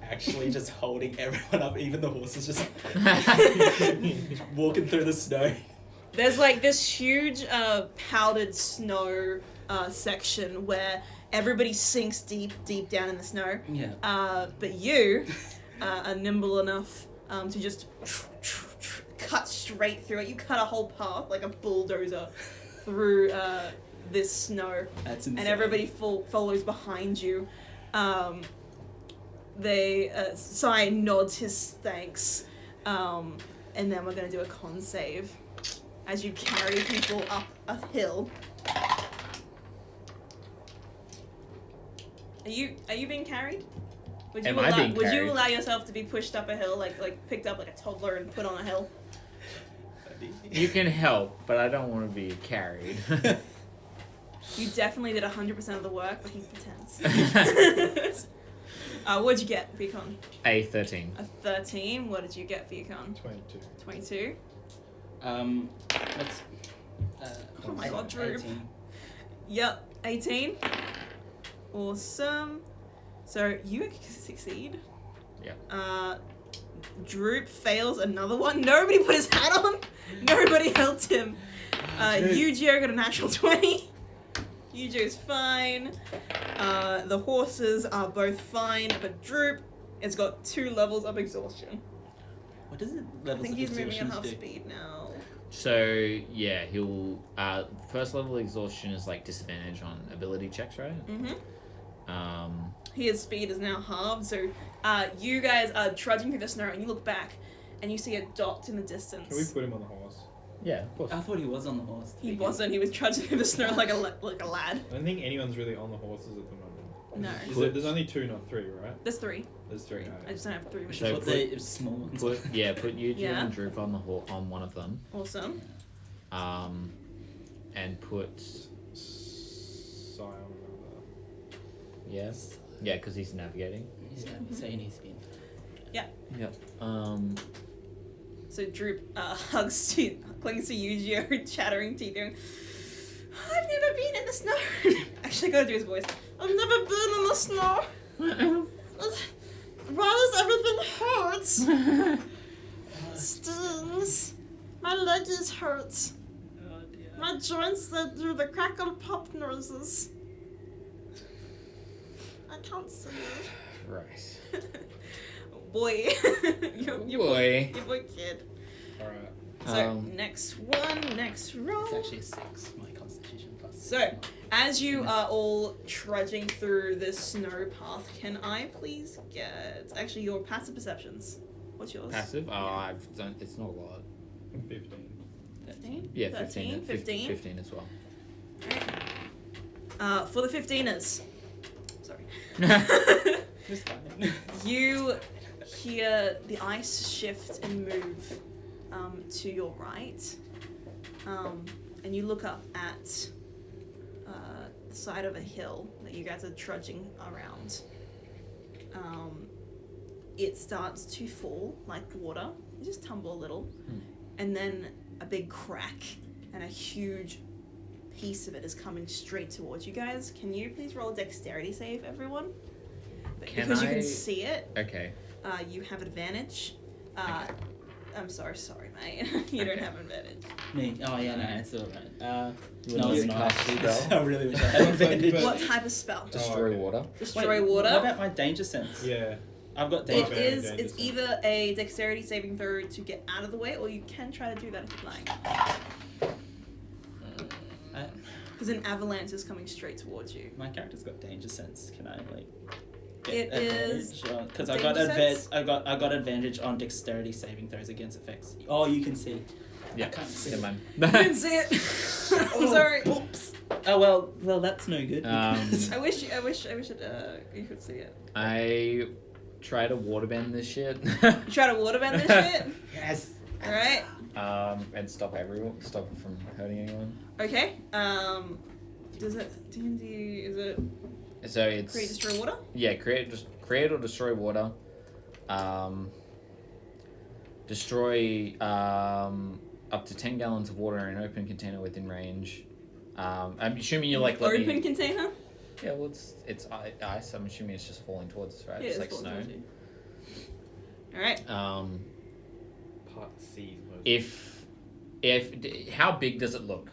C: actually just holding everyone up, even the horses just walking through the snow.
D: There's like this huge powdered snow section where everybody sinks deep down in the snow.
C: Yeah.
D: But you are nimble enough to just cut straight through it. You cut a whole path like a bulldozer through this snow.
C: That's insane.
D: And everybody follows behind you. Sai nods his thanks, and then we're gonna do a con save as you carry people up a hill. Are you being carried? Would
E: Am I being
D: Would you
E: carried?
D: allow yourself to be pushed up a hill, like picked up like a toddler and put on a hill?
E: You can help, but I don't want to be carried.
D: You definitely did 100% of the work, but he pretends. What'd you get for your con?
E: A 13.
D: A 13. What did you get for your con?
B: 22.
D: 22.
C: What's
D: Oh my god, Drew.
C: 18.
D: Yep, 18. Awesome. So you succeed.
E: Yeah.
D: Droop fails another one. Nobody put his hat on. Nobody helped him. Yu-Gi-Oh got a natural 20. Yu-Gi-Oh's fine. The horses are both fine, but Droop has got 2 levels of exhaustion.
C: What does it
D: I
C: levels
D: think
C: of
D: he's moving at
C: exhaustions
D: half
C: do?
D: speed now.
E: So, yeah, he'll... first level exhaustion is, like, disadvantage on ability checks, right?
D: Mm-hmm. His speed is now halved, so you guys are trudging through the snow, and you look back, and you see a dot in the distance.
B: Can we put him on the horse?
E: Yeah, of course.
C: I thought he was on the horse.
D: He wasn't. He was trudging through the snow like a lad.
B: I don't think anyone's really on the horses at the moment.
D: No.
B: There's only 2, not 3, right?
D: There's 3.
B: There's 3.
D: I just don't have 3
C: We
D: with
C: should
E: So
C: put
E: put-
C: the small ones.
E: Put Yuji
D: Yeah.
E: and Droop on on one of them.
D: Awesome.
E: And put...
B: Scion on
E: Yes. Yeah, because he's navigating.
C: Yeah, so he needs to be in.
E: Yep.
D: So Droop clings to Yu-Gi-Oh, chattering teeth, going, I've never been in the snow. Actually, I gotta do his voice. I've never been in the snow. Why does everything hurt? Stings. My leggies hurt.
C: Oh dear.
D: My joints that do the crackle pop noises. I can't see.
E: Right.
D: Boy. Your
E: Boy.
D: Your boy kid.
B: Alright.
D: So, next roll.
C: It's actually a 6. My constitution plus.
D: So, as you are all trudging through this snow path, can I please get actually your passive perceptions? What's yours?
E: Passive? Oh, I've done... It's not a lot.
B: 15.
D: 15?
E: Yeah,
D: 13?
E: 15. 15 as well.
D: Alright. For the 15ers. Sorry.
C: It's fine.
D: You hear the ice shift and move to your right. And you look up at the side of a hill that you guys are trudging around. It starts to fall like water. You just tumble a little. And then a big crack and a huge piece of it is coming straight towards you guys. Can you please roll a dexterity save, everyone? Because you
E: I-
D: can see it,
E: Okay.
D: you have advantage.
E: Okay.
D: I'm sorry, mate. You don't have advantage.
C: Me? Oh yeah, no, it's alright.
E: You
C: No,
E: wanna
C: it's
E: use
C: not.
E: cast spell?
C: I really wish I had advantage.
B: But-
D: What type of spell?
E: Destroy
B: okay.
E: water.
D: Destroy
C: Wait,
D: water.
C: What about my danger sense?
B: Yeah.
C: I've got
D: It
C: danger.
B: Very
D: is.
B: dangerous.
D: It's either a dexterity saving throw to get out of the way, or you can try to do that if you'd like. Because an avalanche is coming straight towards you.
C: My character's got danger sense. Can I like?
D: It is
C: Because I got
D: danger sense?
C: I got advantage on dexterity saving throws against effects. Oh, you can see.
E: Yeah.
C: I can't see.
E: Never mind.
D: I didn't see it. I'm sorry. Oops.
C: Oh well, that's no good. because-
D: I wish you could see it.
E: I try to waterbend this shit.
D: You try to waterbend this shit.
C: yes.
D: All right.
E: And stop it from hurting anyone.
D: Okay. Does it D&D? Is it
E: So it's
D: create destroy water?
E: yeah, create or destroy water. Destroy up to 10 gallons of water in an open container within range. I'm assuming you like let
D: open
E: me.
D: container.
E: Yeah, well it's ice. I'm assuming it's just falling towards us, right?
D: Yeah,
E: it's like
D: falling
E: snow.
D: towards you. All right.
B: Part C.
E: If how big does it look?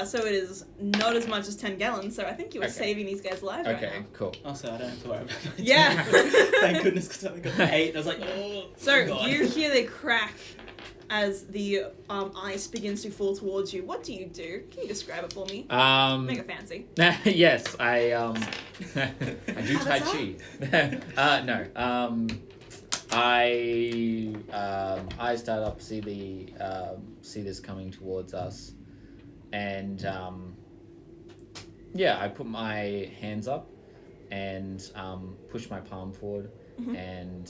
D: So it is not as much as 10 gallons. So I think you were
E: Okay.
D: saving these guys' lives right
E: Okay,
D: now.
E: cool.
C: Also, I don't have to worry about that.
D: Yeah.
C: Thank goodness, because I only got 8. I was like, oh.
D: So
C: God.
D: you hear the crack as the ice begins to fall towards you. What do? Can you describe it for me? Make it fancy.
E: Yes, I do Tai Chi. No. I start up see this coming towards us, and I put my hands up and push my palm forward, and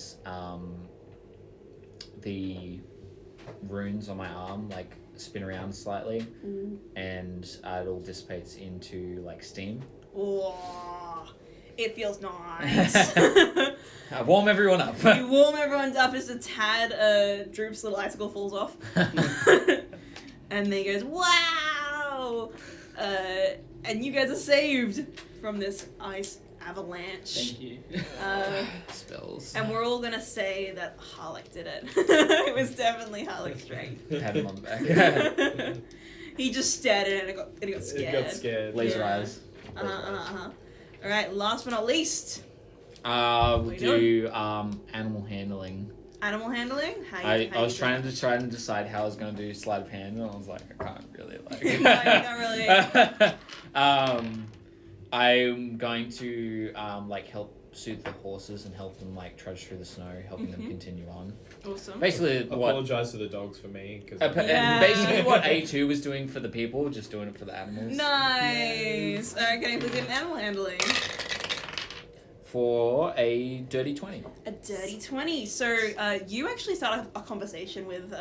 E: the runes on my arm like spin around slightly, and it all dissipates into like steam.
D: Oh, It feels nice.
E: I warm everyone up.
D: You warm everyone's up as a tad Droop's little icicle falls off. And then he goes, wow! And you guys are saved from this ice avalanche.
C: Thank you.
E: Spells.
D: And we're all gonna say that Harlech did it. It was definitely Harlech's strength.
E: Pat him on the back.
D: He just stared at it and it got scared.
B: It got scared.
E: Laser
D: Yeah.
E: eyes.
D: Alright, last but not least,
E: We'll
D: What are you
E: do animal handling.
D: animal handling.
E: I was trying to decide how I was going to do sleight of hand, and I was like, I can't really
D: No, you can't really.
E: I'm going to like help soothe the horses and help them like trudge through the snow, helping them continue on.
D: Awesome.
E: Basically, what
B: Apologise to the dogs for me because
D: Yeah.
E: basically what A2 was doing for the people, just doing it for the animals.
D: Nice. Alright, can I please get an animal handling?
E: For a dirty 20.
D: A dirty 20. So you actually start a conversation with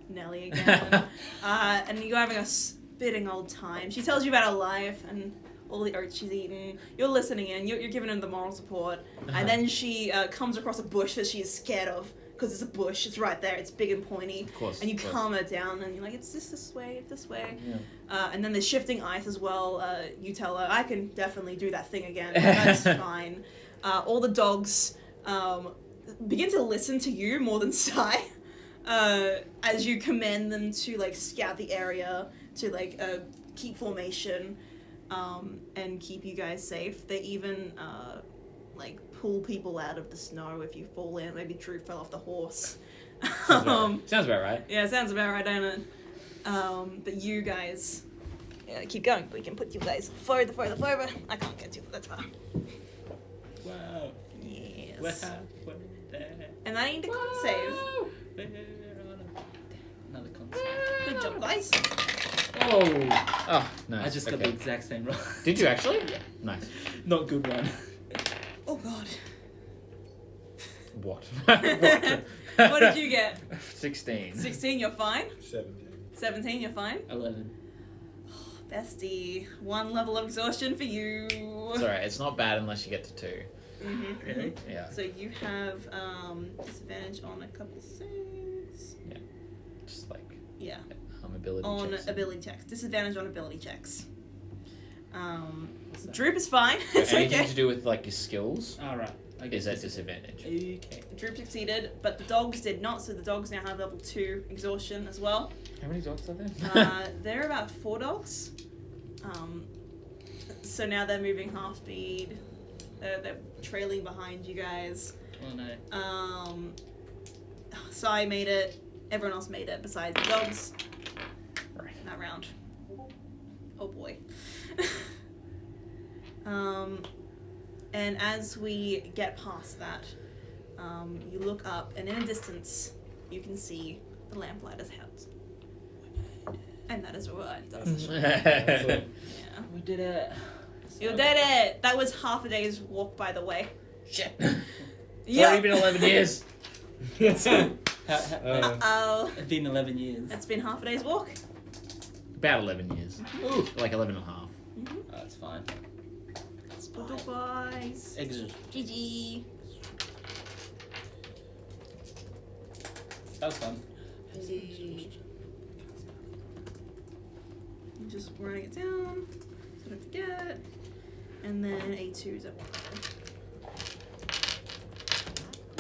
D: Nellie again. And you're having a spitting old time. She tells you about her life and all the oats she's eaten. You're listening in. You're giving her the moral support. And then she comes across a bush that she is scared of. Because it's a bush. It's right there. It's big and pointy.
E: Of course.
D: And you
E: of course.
D: calm her down and you're like, it's just this way, it's this way.
E: Yeah.
D: And then there's shifting ice as well. You tell her, I can definitely do that thing again. That's fine. All the dogs begin to listen to you more than Sai, as you command them to like scout the area, to like keep formation, and keep you guys safe. They even like pull people out of the snow if you fall in. Maybe Drew fell off the horse.
E: Sounds about right.
D: Yeah, sounds about right, don't it? But you guys, keep going. We can put you guys further. I can't get you that far.
C: Wow.
D: Yes.
C: We're there.
D: And I need a con save.
C: We're on another con save.
D: Good job, guys.
E: Oh, nice.
C: I just got the exact same roll.
E: Did you actually? Nice.
C: Not good one.
D: Oh god.
E: What?
D: What did you get?
E: 16.
D: 16, you're fine.
B: 17.
D: 17, you're fine.
C: 11.
D: Bestie, 1 level of exhaustion for you.
E: It's alright, it's not bad unless you get to 2.
D: Mm-hmm.
C: Really?
E: Yeah.
D: So you have disadvantage on a couple saves.
E: Just like
D: Yeah.
E: ability
D: On
E: checks.
D: ability checks. Disadvantage on ability checks.
C: What's that?
D: Droop is fine. It's
E: Anything
D: okay.
E: to do with like your skills
C: Alright.
E: is at disadvantage.
C: Okay.
D: Droop succeeded, but the dogs did not, so the dogs now have level 2 exhaustion as well.
E: How many dogs are there?
D: There are about 4 dogs. So now they're moving half speed. They're trailing behind you guys.
C: Oh no.
D: Sai made it. Everyone else made it besides the dogs.
E: Right.
D: That round. Oh boy. And as we get past that, you look up, and in a distance, you can see the lamplighter's house. And that is right. Yeah.
C: We did it.
D: You did it! That was half a day's walk, by the way.
E: Shit. It's
D: Yeah.
E: already been 11 years.
D: Uh-oh.
C: It's been 11 years.
D: It's been half a day's walk.
E: About 11 years. Ooh, like 11 and a half.
D: Mm-hmm.
C: Oh, that's fine.
D: Goodbyes.
C: Exit.
D: GG.
C: That was fun.
D: I'm just writing it down so I don't forget. And then A2 is up.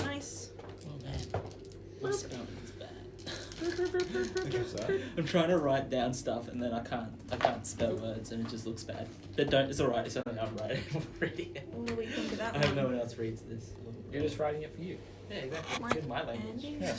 D: Nice.
C: Oh man. My spelling is bad.
B: What's that?
C: I'm trying to write down stuff and then I can't spell words and it just looks bad. But don't, it's alright, it's only I'm writing. I'm reading it.
D: What do we think of that
C: I hope
D: one?
C: no one else reads this.
E: You're just writing it for you.
C: Yeah, exactly.
D: Like
C: It's in my language.
D: ending?
E: Yeah.